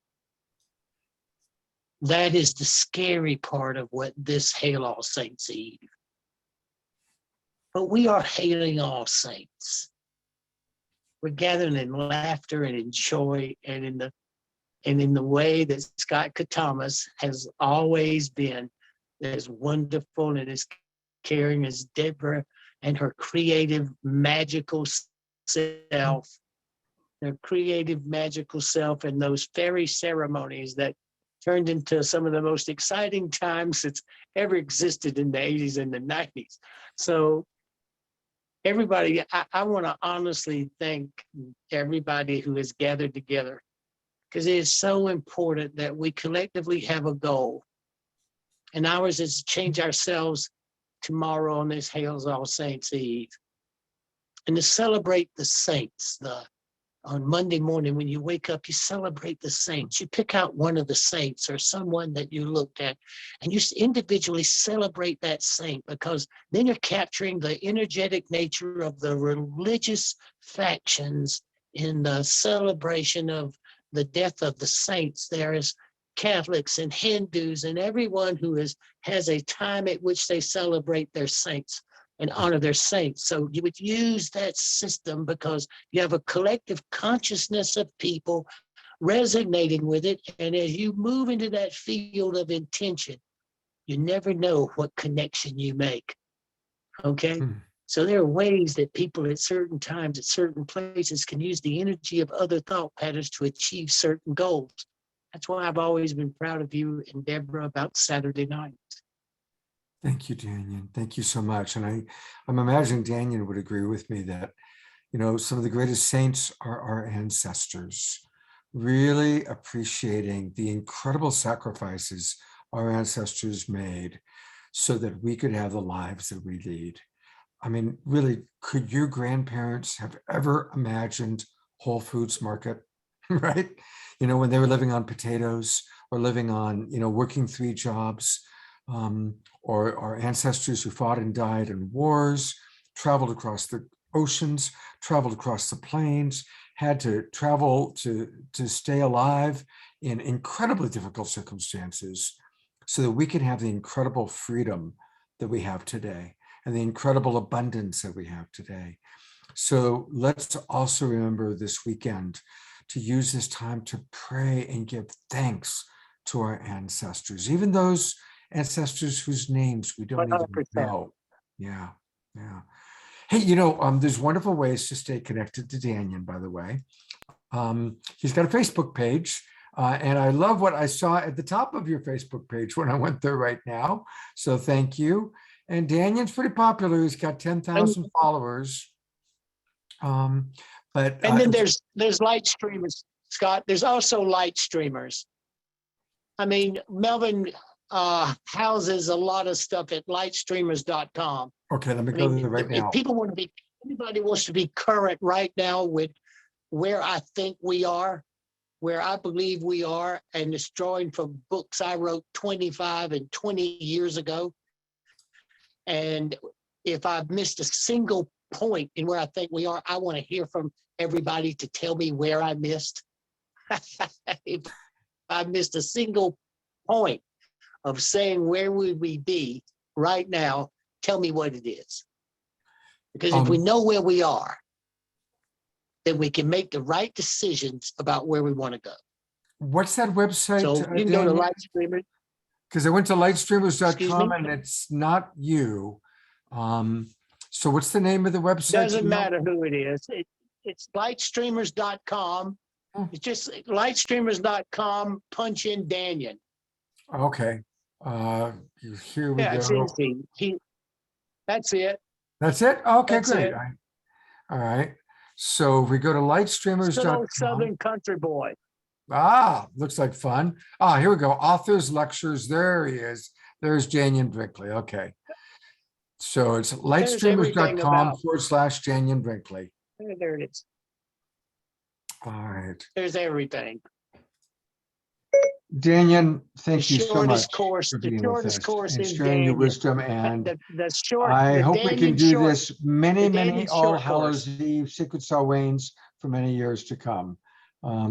That is the scary part of what this Hail All Saints Eve. But we are hailing all saints. We're gathering in laughter and in joy and in the way that Scott Katamas has always been, as wonderful and as caring as Deborah and her creative, magical self, and those fairy ceremonies that turned into some of the most exciting times that's ever existed in the 80s and the 90s. So everybody, I want to honestly thank everybody who has gathered together, because it is so important that we collectively have a goal. And ours is to change ourselves tomorrow on this Hail All Saints Eve. And to celebrate the saints. On Monday morning, when you wake up, you celebrate the saints. You pick out one of the saints or someone that you looked at, and you individually celebrate that saint, because then you're capturing the energetic nature of the religious factions in the celebration of the death of the saints. There is Catholics and Hindus and everyone who has a time at which they celebrate their saints and honor their saints. So you would use that system because you have a collective consciousness of people resonating with it. And as you move into that field of intention, you never know what connection you make. Okay? So there are ways that people at certain times, at certain places, can use the energy of other thought patterns to achieve certain goals. That's why I've always been proud of you and Deborah about Saturday night. Thank you, Dannion. Thank you so much. And I'm imagining Dannion would agree with me that, you know, some of the greatest saints are our ancestors, really appreciating the incredible sacrifices our ancestors made so that we could have the lives that we lead. I mean, really, could your grandparents have ever imagined Whole Foods Market, right? You know, when they were living on potatoes or living on, you know, working 3 jobs, or our ancestors who fought and died in wars, traveled across the oceans, traveled across the plains, had to travel to stay alive in incredibly difficult circumstances so that we could have the incredible freedom that we have today and the incredible abundance that we have today. So let's also remember this weekend to use this time to pray and give thanks to our ancestors, even those ancestors whose names we don't 100%. even know. Yeah. Hey, you know, there's wonderful ways to stay connected to Dannion, by the way. He's got a Facebook page, and I love what I saw at the top of your Facebook page when I went there right now. So thank you. And Dannion's pretty popular. He's got 10,000 followers. And then there's light streamers, Scott. There's also light streamers. I mean, Melvin houses a lot of stuff at lightstreamers.com. Okay, let me go there right now. If people want to be, anybody wants to be current right now with where I think we are, where I believe we are, and it's drawing from books I wrote 25 and 20 years ago. And if I've missed a single point in where I think we are, I want to hear from everybody to tell me where I missed? If I missed a single point of saying where would we be right now, tell me what it is. Because if we know where we are, then we can make the right decisions about where we want to go. What's that website? So you can go to Lightstreamers. Because I went to Excuse lightstreamers.com me? and it's not you. So what's the name of the website? Doesn't matter who it is. It's lightstreamers.com. It's just lightstreamers.com, punch in Dannion. Okay. Here we Yeah, it's go. easy. That's it. That's it? Okay, That's great. it. All right. So if we go to Good old lightstreamers.com. Southern country boy. Looks like fun. Here we go. Authors, lectures. There he is. There's Dannion Brinkley. Okay. So it's lightstreamers.com/Dannion Brinkley. There it is. All right. There's everything. Dannion, thank you so much Shortest course. for The being with shortest us course and is sharing your Dannion. wisdom. And The hope we can Dannion do short- this many, the many Dannion All short Hallows course. Eve, Secret Samhains for many years to come.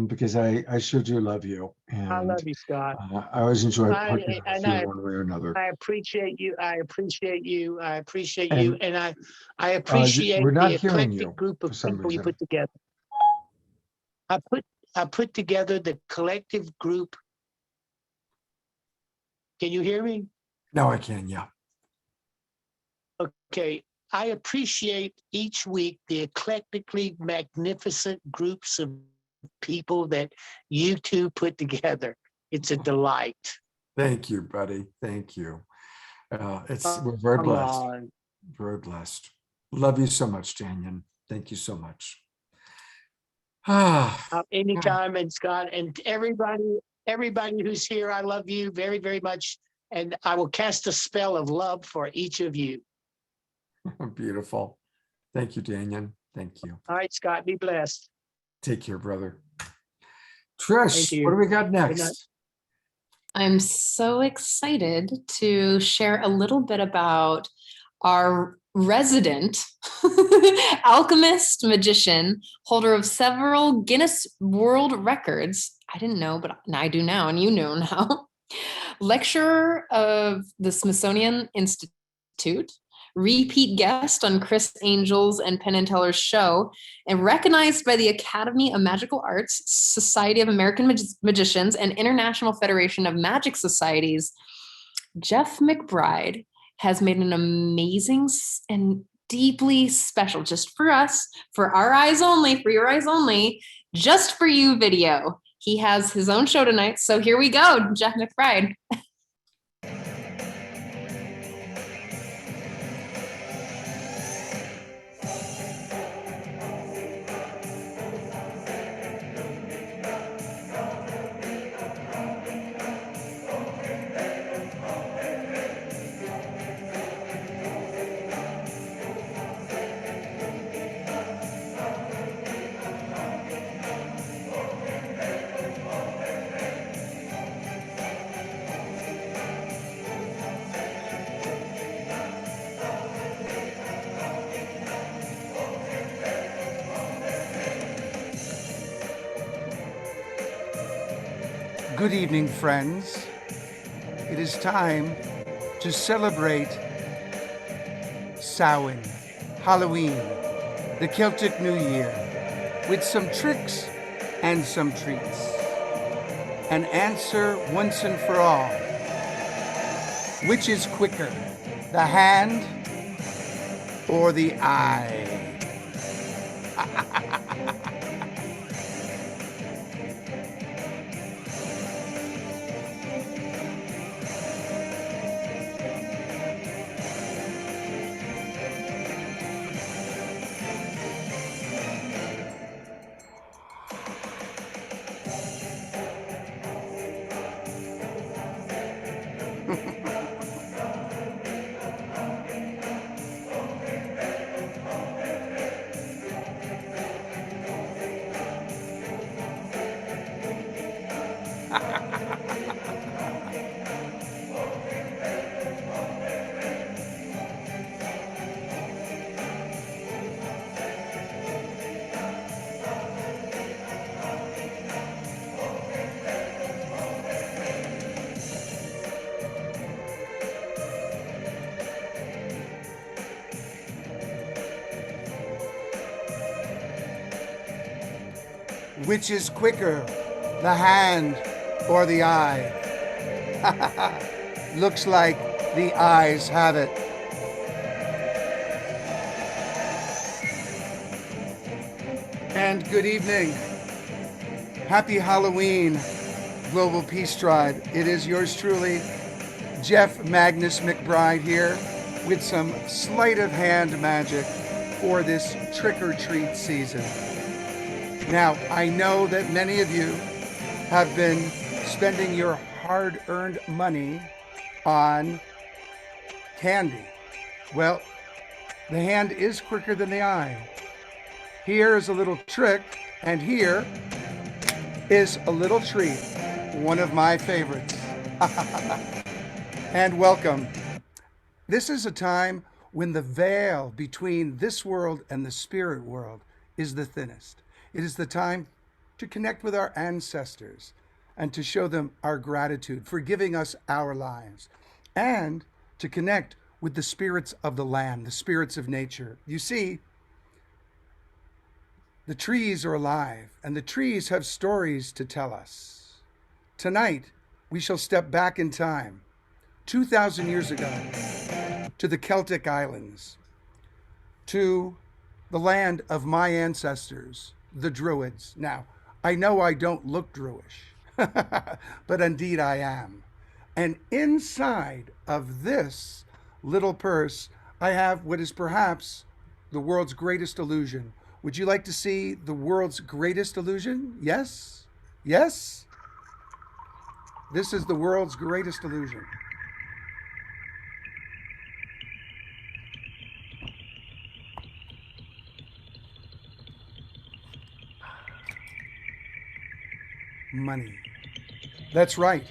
Because I sure do love you. And I love you, Scott. I always enjoy talking with And you one way or another. I appreciate you. I appreciate you. I appreciate And, you. And I appreciate we're not the hearing eclectic you group of for some people you reason. put together. I put together the collective group. Can you hear me? No, I can, yeah. Okay. I appreciate each week the eclectically magnificent groups of people that you two put together. It's a delight. Thank you, buddy. Thank you. We're very Come blessed. on. Very blessed. Love you so much, Dannion. Thank you so much. Anytime, and Scott, and everybody who's here, I love you very, very much. And I will cast a spell of love for each of you. Beautiful. Thank you, Dannion. Thank you. All right, Scott, be blessed. Take care, brother. Thank Trish, you. what do we got Good night. next? I'm so excited to share a little bit about our resident alchemist, magician, holder of several Guinness World Records. I didn't know, but I do now, and you know now. Lecturer of the Smithsonian Institute, repeat guest on Chris Angel's and Penn and Teller's show, and recognized by the Academy of Magical Arts, Society of American Magicians, and International Federation of Magic Societies, Jeff McBride has made an amazing and deeply special, just for us, for our eyes only, for your eyes only, just for you video. He has his own show tonight, so here we go, Jeff McBride. Good evening, friends. It is time to celebrate Samhain, Halloween, the Celtic New Year, with some tricks and some treats. An answer once and for all. Which is quicker, the hand or the eye? Which is quicker, the hand or the eye? Looks like the eyes have it. And good evening. Happy Halloween, Global Peace Tribe. It is yours truly, Jeff Magnus McBride here with some sleight of hand magic for this trick-or-treat season. Now, I know that many of you have been spending your hard-earned money on candy. Well, the hand is quicker than the eye. Here is a little trick, and here is a little treat, one of my favorites. And welcome. This is a time when the veil between this world and the spirit world is the thinnest. It is the time to connect with our ancestors and to show them our gratitude for giving us our lives, and to connect with the spirits of the land, the spirits of nature. You see, the trees are alive, and the trees have stories to tell us. Tonight, we shall step back in time, 2,000 years ago, to the Celtic Islands, to the land of my ancestors, the Druids. Now, I know I don't look Druish, but indeed I am. And inside of this little purse, I have what is perhaps the world's greatest illusion. Would you like to see the world's greatest illusion? Yes? Yes? This is the world's greatest illusion. Money. That's right.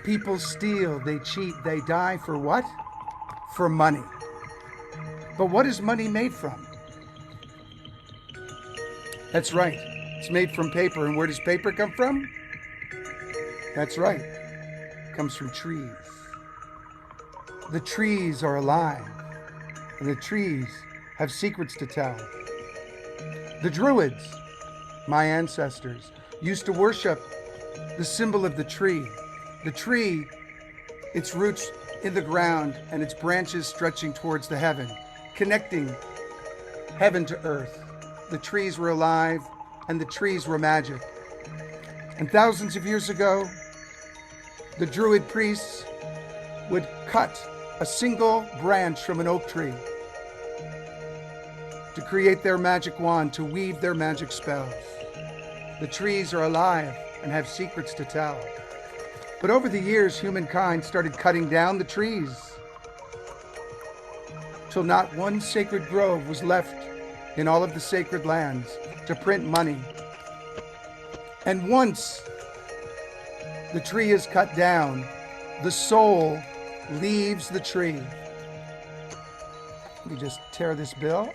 People steal, they cheat, they die for what? For money. But what is money made from? That's right. It's made from paper. And where does paper come from? That's right. It comes from trees. The trees are alive, and the trees have secrets to tell. The Druids, my ancestors, used to worship the symbol of the tree. The tree, its roots in the ground and its branches stretching towards the heaven, connecting heaven to earth. The trees were alive, and the trees were magic. And thousands of years ago, the Druid priests would cut a single branch from an oak tree to create their magic wand, to weave their magic spells. The trees are alive and have secrets to tell. But over the years, humankind started cutting down the trees till not one sacred grove was left in all of the sacred lands to print money. And once the tree is cut down, the soul leaves the tree. Let me just tear this bill.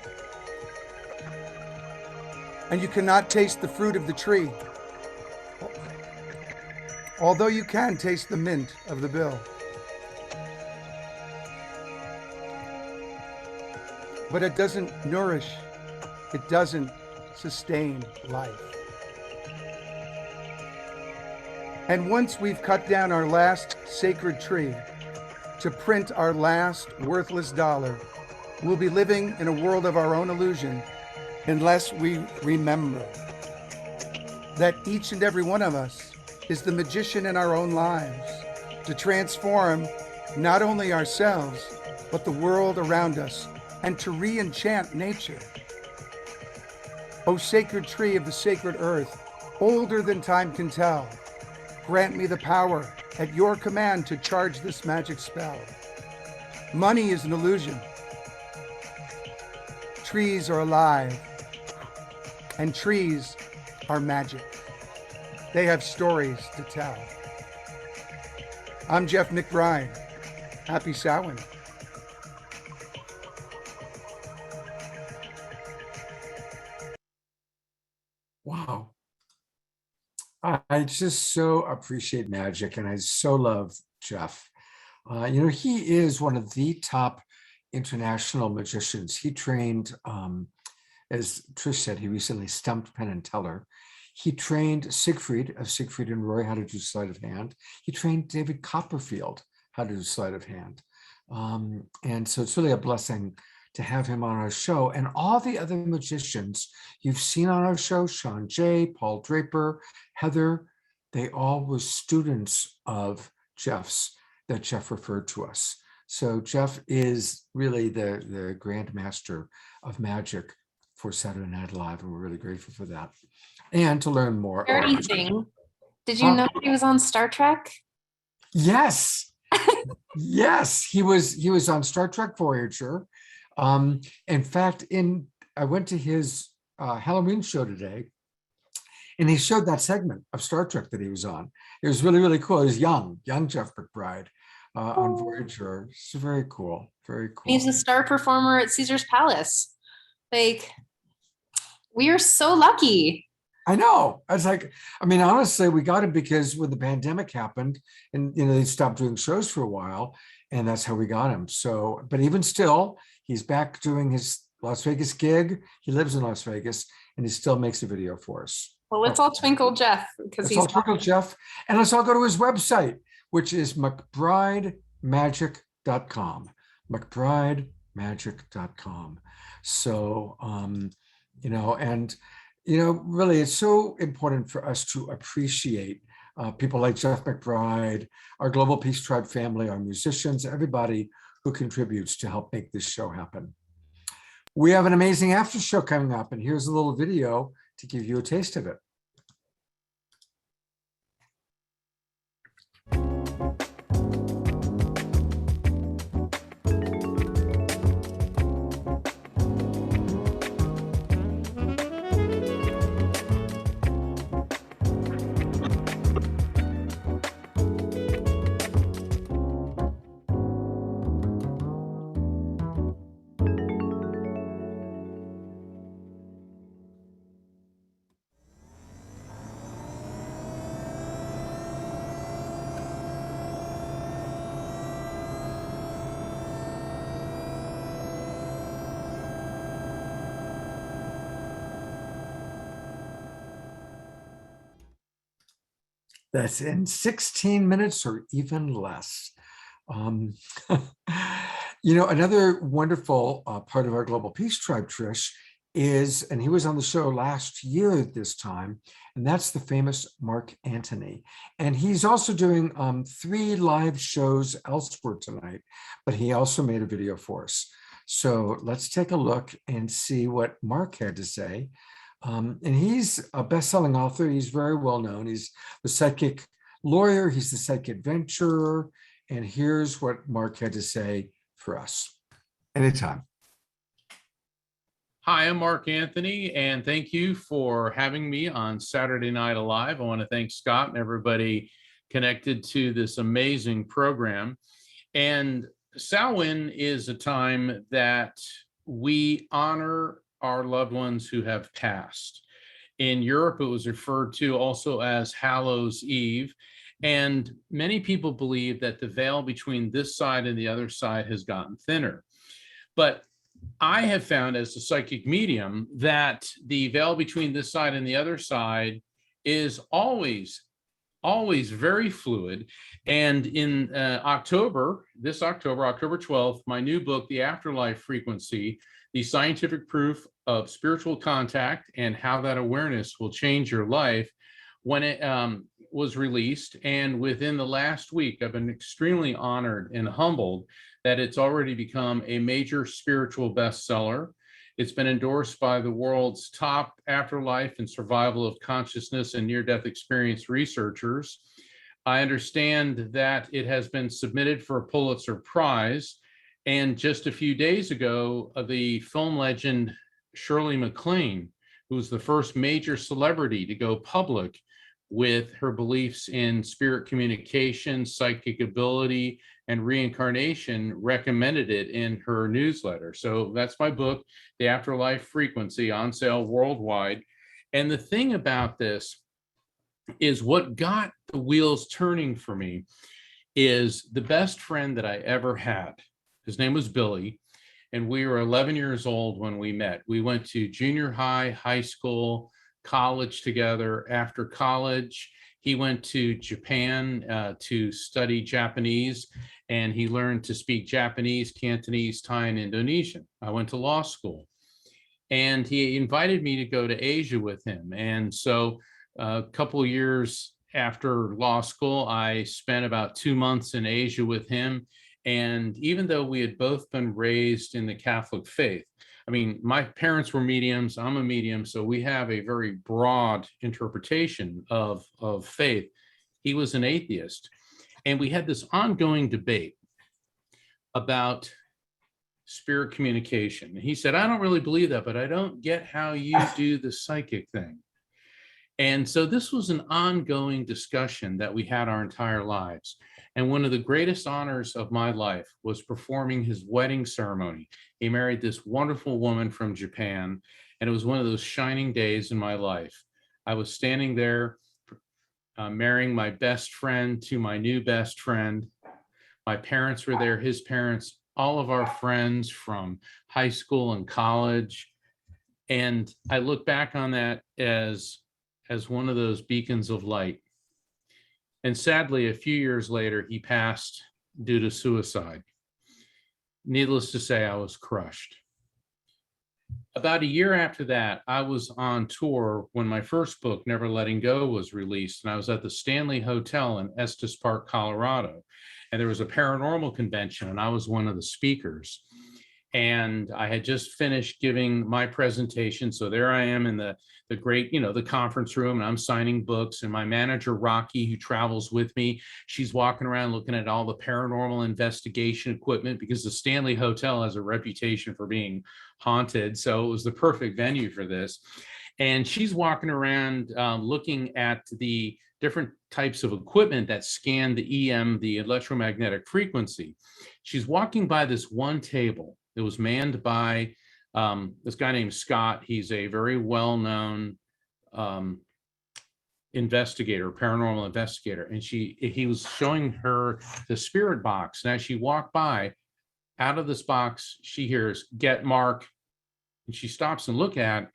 And you cannot taste the fruit of the tree, although you can taste the mint of the bill. But it doesn't nourish, it doesn't sustain life. And once we've cut down our last sacred tree to print our last worthless dollar, we'll be living in a world of our own illusion unless we remember that each and every one of us is the magician in our own lives to transform not only ourselves, but the world around us, and to re-enchant nature. O sacred tree of the sacred earth, older than time can tell, grant me the power at your command to charge this magic spell. Money is an illusion. Trees are alive, and trees are magic. They have stories to tell. I'm Jeff McBride. Happy Samhain. Wow. I just so appreciate Magick, and I so love Jeff. He is one of the top international magicians. He trained as Trish said, he recently stumped Penn and Teller. He trained Siegfried of Siegfried and Roy how to do sleight of hand. He trained David Copperfield how to do sleight of hand. And so it's really a blessing to have him on our show. And all the other magicians you've seen on our show, Sean Jay, Paul Draper, Heather, they all were students of Jeff's that Jeff referred to us. So Jeff is really the grand master of magic for Saturday Night Live, and we're really grateful for that. And to learn more. Dirty thing. Did you know he was on Star Trek? Yes. Yes, he was on Star Trek Voyager. In fact, I went to his Halloween show today, and he showed that segment of Star Trek that he was on. It was really, really cool. He was young Jeff McBride on Voyager. It's very cool, very cool. He's a star performer at Caesar's Palace. Like, we are so lucky. I know. I was like, I mean, honestly, we got him because when the pandemic happened and, they stopped doing shows for a while, and that's how we got him. So, but even still, he's back doing his Las Vegas gig. He lives in Las Vegas, and he still makes a video for us. Well, let's all twinkle Jeff, because he's all twinkle Jeff. And let's all go to his website, which is McBrideMagick.com. McBrideMagick.com. So, really, it's so important for us to appreciate people like Jeff McBride, our Global Peace Tribe family, our musicians, everybody who contributes to help make this show happen. We have an amazing after show coming up, and here's a little video to give you a taste of it. That's in 16 minutes or even less. Another wonderful part of our Global Peace Tribe, Trish, is, and he was on the show last year at this time, and that's the famous Mark Antony. And he's also doing 3 live shows elsewhere tonight, but he also made a video for us. So let's take a look and see what Mark had to say. And he's a best-selling author. He's very well known. He's the psychic lawyer. He's the psychic adventurer. And here's what Mark had to say for us. Anytime. Hi, I'm Mark Anthony, and thank you for having me on Saturday Night Alive. I want to thank Scott and everybody connected to this amazing program. And Samhain is a time that we honor our loved ones who have passed. In Europe, it was referred to also as Hallow's Eve. And many people believe that the veil between this side and the other side has gotten thinner. But I have found as a psychic medium that the veil between this side and the other side is always very fluid. And in October 12th, my new book, The Afterlife Frequency, the scientific proof of spiritual contact and how that awareness will change your life, when it was released. And within the last week, I've been extremely honored and humbled that it's already become a major spiritual bestseller. It's been endorsed by the world's top afterlife and survival of consciousness and near-death experience researchers. I understand that it has been submitted for a Pulitzer Prize. And just a few days ago, the film legend Shirley MacLaine, who was the first major celebrity to go public with her beliefs in spirit communication, psychic ability, and reincarnation, recommended it in her newsletter. So that's my book, The Afterlife Frequency, on sale worldwide. And the thing about this is what got the wheels turning for me is the best friend that I ever had. His name was Billy. and we were 11 years old when we met. We went to junior high, high school, college together. After college, he went to Japan to study Japanese, and he learned to speak Japanese, Cantonese, Thai, and Indonesian. I went to law school, and he invited me to go to Asia with him. And so a couple of years after law school, I spent about 2 months in Asia with him. And even though we had both been raised in the Catholic faith, I mean, my parents were mediums, I'm a medium, so we have a very broad interpretation of faith. He was an atheist. And we had this ongoing debate about spirit communication. And he said, I don't really believe that, but I don't get how you do the psychic thing. And so this was an ongoing discussion that we had our entire lives. And one of the greatest honors of my life was performing his wedding ceremony. He married this wonderful woman from Japan, and it was one of those shining days in my life. I was standing there marrying my best friend to my new best friend. My parents were there, his parents, all of our friends from high school and college. And I look back on that as one of those beacons of light. And sadly, a few years later, he passed due to suicide. Needless to say, I was crushed. About a year after that, I was on tour when my first book, Never Letting Go, was released. And I was at the Stanley Hotel in Estes Park, Colorado. And there was a paranormal convention, and I was one of the speakers. And I had just finished giving my presentation. So there I am in the great, the conference room, and I'm signing books. And my manager, Rocky, who travels with me, she's walking around looking at all the paranormal investigation equipment, because the Stanley Hotel has a reputation for being haunted. So it was the perfect venue for this. And she's walking around looking at the different types of equipment that scan the EM, the electromagnetic frequency. She's walking by this one table. It was manned by this guy named Scott. He's a very well-known investigator, paranormal investigator. And he was showing her the spirit box. And as she walked by, out of this box, she hears, "Get Mark." And she stops and look at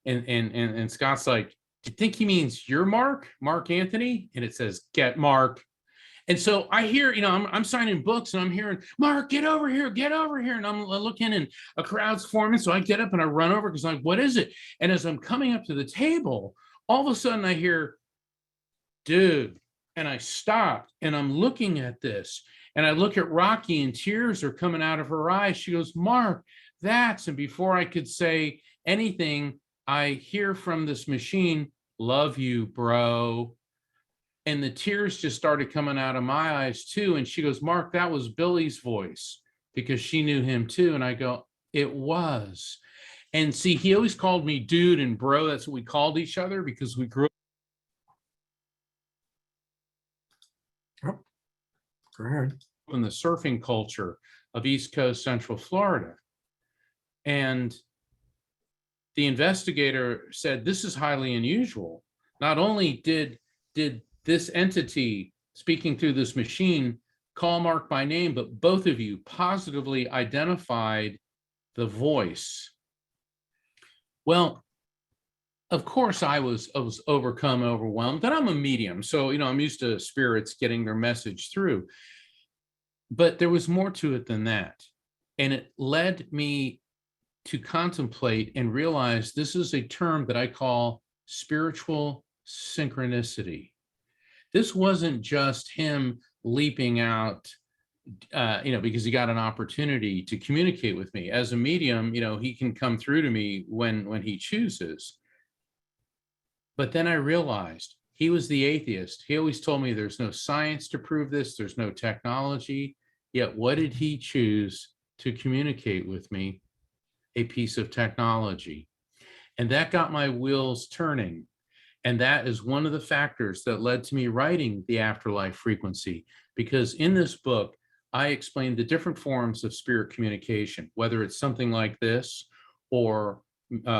it, and Scott's like, "Do you think he means you're Mark Anthony?" And it says, "Get Mark." And so I hear, I'm signing books, and I'm hearing, "Mark, get over here, get over here." And I'm looking, and a crowd's forming. So I get up and I run over, because I'm like, "What is it?" And as I'm coming up to the table, all of a sudden I hear, "Dude." And I stopped, and I'm looking at this, and I look at Rocky, and tears are coming out of her eyes. She goes, "Mark, that's," and before I could say anything, I hear from this machine, "Love you, bro." And the tears just started coming out of my eyes too. And she goes, "Mark, that was Billy's voice," because she knew him too. And I go, "It was." And see, he always called me dude and bro. That's what we called each other, because we grew up. Oh, go ahead. In the surfing culture of East Coast, Central Florida. And the investigator said, "This is highly unusual. Not only did this entity speaking through this machine call Mark by name, but both of you positively identified the voice." Well, of course, I was overwhelmed, and I'm a medium. So, I'm used to spirits getting their message through. But there was more to it than that. And it led me to contemplate and realize this is a term that I call spiritual synchronicity. This wasn't just him leaping out, because he got an opportunity to communicate with me. As a medium, he can come through to me when he chooses. But then I realized he was the atheist. He always told me there's no science to prove this, there's no technology. Yet what did he choose to communicate with me? A piece of technology. And that got my wheels turning. And that is one of the factors that led to me writing The Afterlife Frequency, because in this book, I explained the different forms of spirit communication, whether it's something like this, or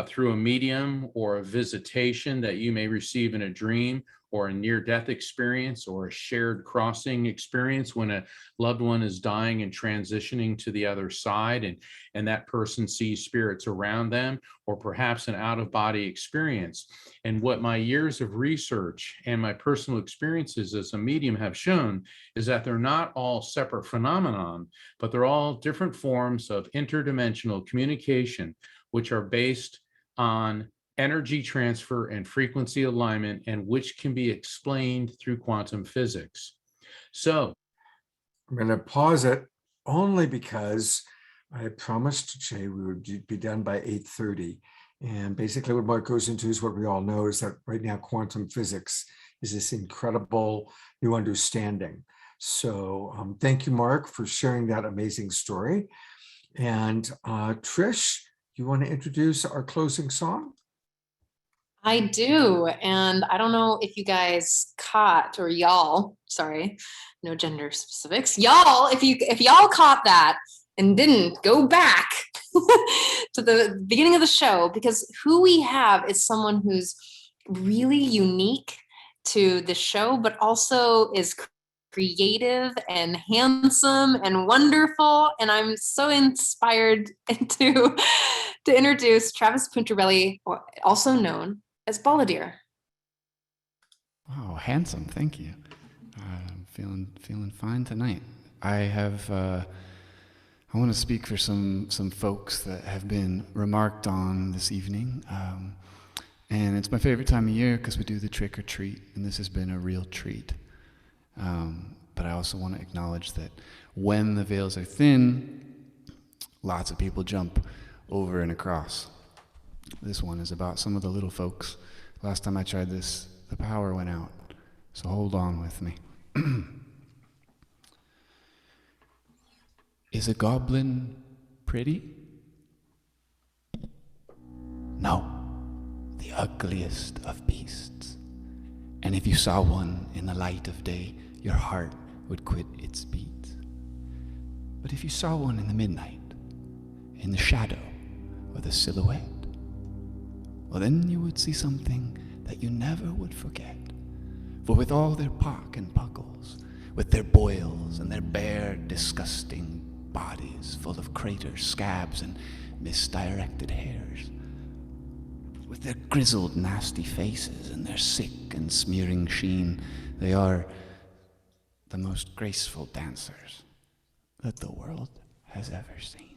through a medium or a visitation that you may receive in a dream, or a near-death experience, or a shared crossing experience when a loved one is dying and transitioning to the other side, and that person sees spirits around them, or perhaps an out-of-body experience. And what my years of research and my personal experiences as a medium have shown is that they're not all separate phenomenon, but they're all different forms of interdimensional communication, which are based on energy transfer and frequency alignment, and which can be explained through quantum physics. So I'm going to pause it only because I promised Jay we would be done by 8:30. And basically what Mark goes into is what we all know, is that right now quantum physics is this incredible new understanding. So thank you, Mark, for sharing that amazing story. And Trish, you want to introduce our closing song? I do. And I don't know if you guys caught, or y'all, sorry, no gender specifics. Y'all, if y'all caught that and didn't, go back to the beginning of the show, because who we have is someone who's really unique to the show, but also is creative and handsome and wonderful. And I'm so inspired to introduce Travis Puntarelli, also known as Balladeer. Oh, handsome! Thank you. I'm feeling fine tonight. I want to speak for some folks that have been remarked on this evening, and it's my favorite time of year because we do the trick or treat, and this has been a real treat. But I also want to acknowledge that when the veils are thin, lots of people jump over and across. This one is about some of the little folks. Last time I tried this, the power went out. So hold on with me. Is a goblin pretty? No, the ugliest of beasts. And if you saw one in the light of day, your heart would quit its beats. But if you saw one in the midnight, in the shadow or the silhouette, well, then you would see something that you never would forget. For with all their pock and puckles, with their boils and their bare, disgusting bodies full of craters, scabs, and misdirected hairs, with their grizzled, nasty faces and their sick and smearing sheen, they are the most graceful dancers that the world has ever seen.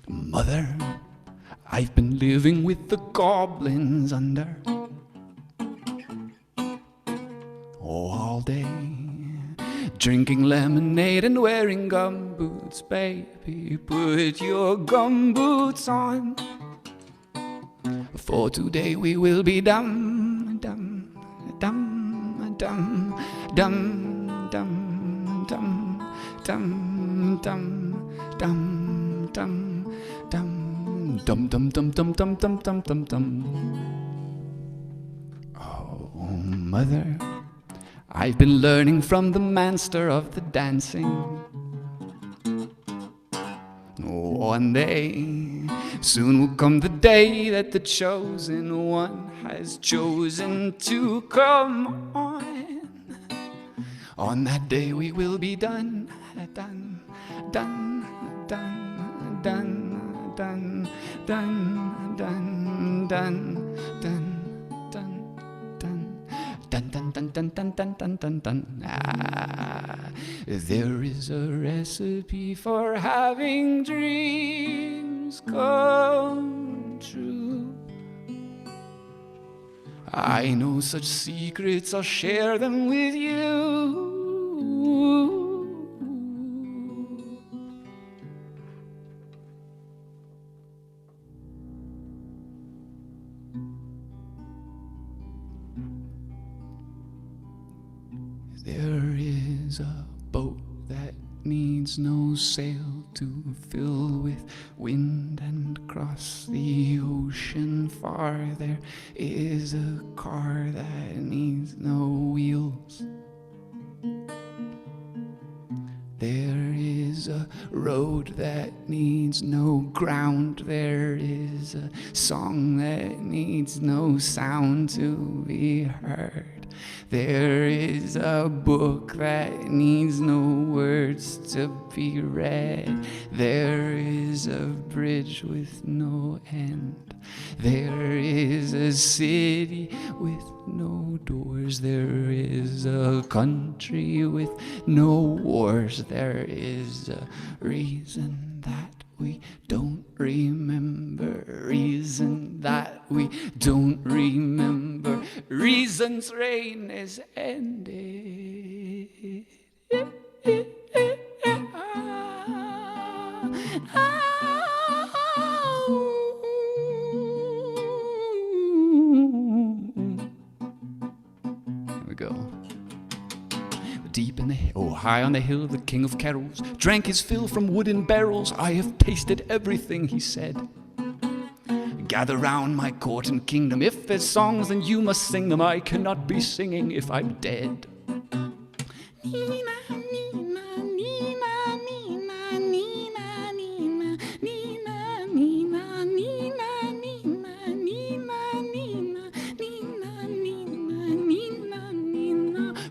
Mother, I've been living with the goblins under all day, drinking lemonade and wearing gumboots. Baby, put your gumboots on, for today we will be dumb, dumb, dumb, dumb, dumb, dumb, dumb, dumb, dumb, dumb, dumb. Dum dum dum dum dum dum dum dum dum dum. Oh, mother, I've been learning from the master of the dancing. One day, soon will come the day that the chosen one has chosen to come on. On that day we will be done, done, done, done, done. Dun, dun, dun, dun, dun, dun, dun, dun, dun, dun, dun, dun, dun, dun, dun, dun. There is a recipe for having dreams come true. I know such secrets, I'll share them with you. There is a boat that needs no sail to fill with wind and cross the ocean far. There is a car that needs no wheels There is a road that needs no ground. There is a song that needs no sound to be heard. There is a book that needs no words to be read. There is a bridge with no end. There is a city with no doors. There is a country with no wars. There is a reason that we don't remember. Reason that we don't remember. Reason's reign is ended. Here we go. Deep in the high on the hill, the king of carols drank his fill from wooden barrels. I have tasted everything, he said. Gather round my court and kingdom. If there's songs, then you must sing them. I cannot be singing if I'm dead.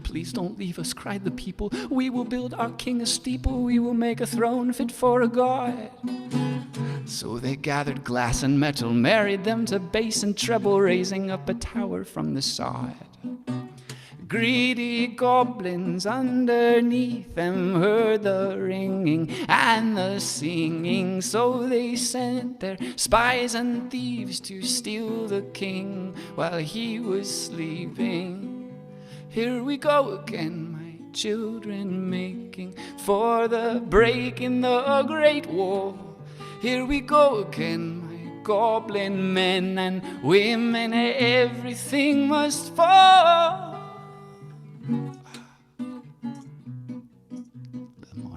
Please don't leave us, cried the people. We will build our king a steeple. We will make a throne fit for a god. So they gathered glass and metal, married them to bass and treble, raising up a tower from the sod. Greedy goblins underneath them heard the ringing and the singing, so they sent their spies and thieves to steal the king while he was sleeping. Here we go again, my children, making for the break in the great war. Here we go again, my goblin men and women, everything must fall.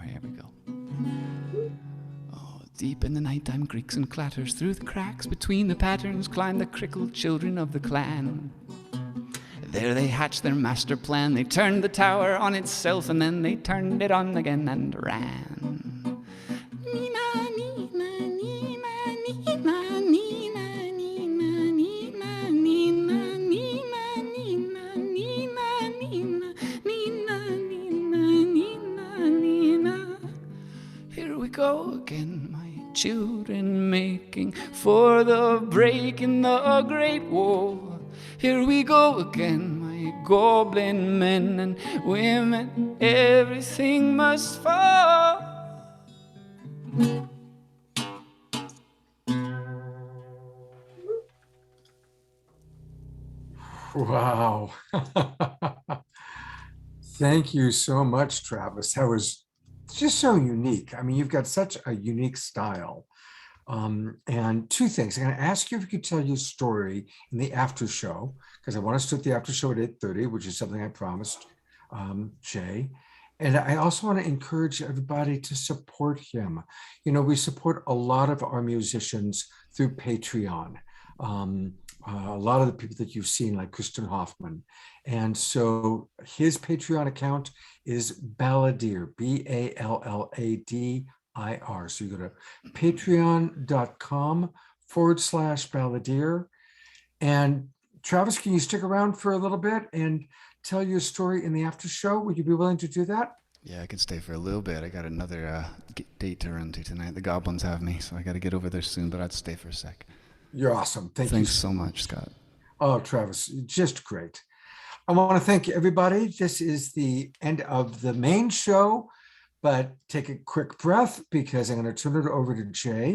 Here we go. Oh, deep in the nighttime creaks and clatters, through the cracks between the patterns climb the crickled children of the clan. There they hatched their master plan. They turned the tower on itself and then they turned it on again and ran. Here we go again, my children, making for the break in the great war. Here we go again, my goblin men and women, everything must fall. Wow. Thank you so much, Travis. That was just so unique. I mean, you've got such a unique style. And two things. I'm going to ask you if you could tell your story in the after show, because I want us to do the after show at 8:30, which is something I promised Jay. And I also want to encourage everybody to support him. You know, we support a lot of our musicians through Patreon. A lot of the people that you've seen, like Kristen Hoffman. And so his Patreon account is Balladeer, BALLADIR. So you go to patreon.com/Balladeer. And Travis, can you stick around for a little bit and tell your story in the after show? Would you be willing to do that? Yeah, I can stay for a little bit. I got another date to run to tonight. The goblins have me, so I got to get over there soon, but I'd stay for a sec. You're awesome. Thanks so much, Scott. Oh, Travis, just great. I want to thank everybody. This is the end of the main show, but take a quick breath because I'm going to turn it over to Jay.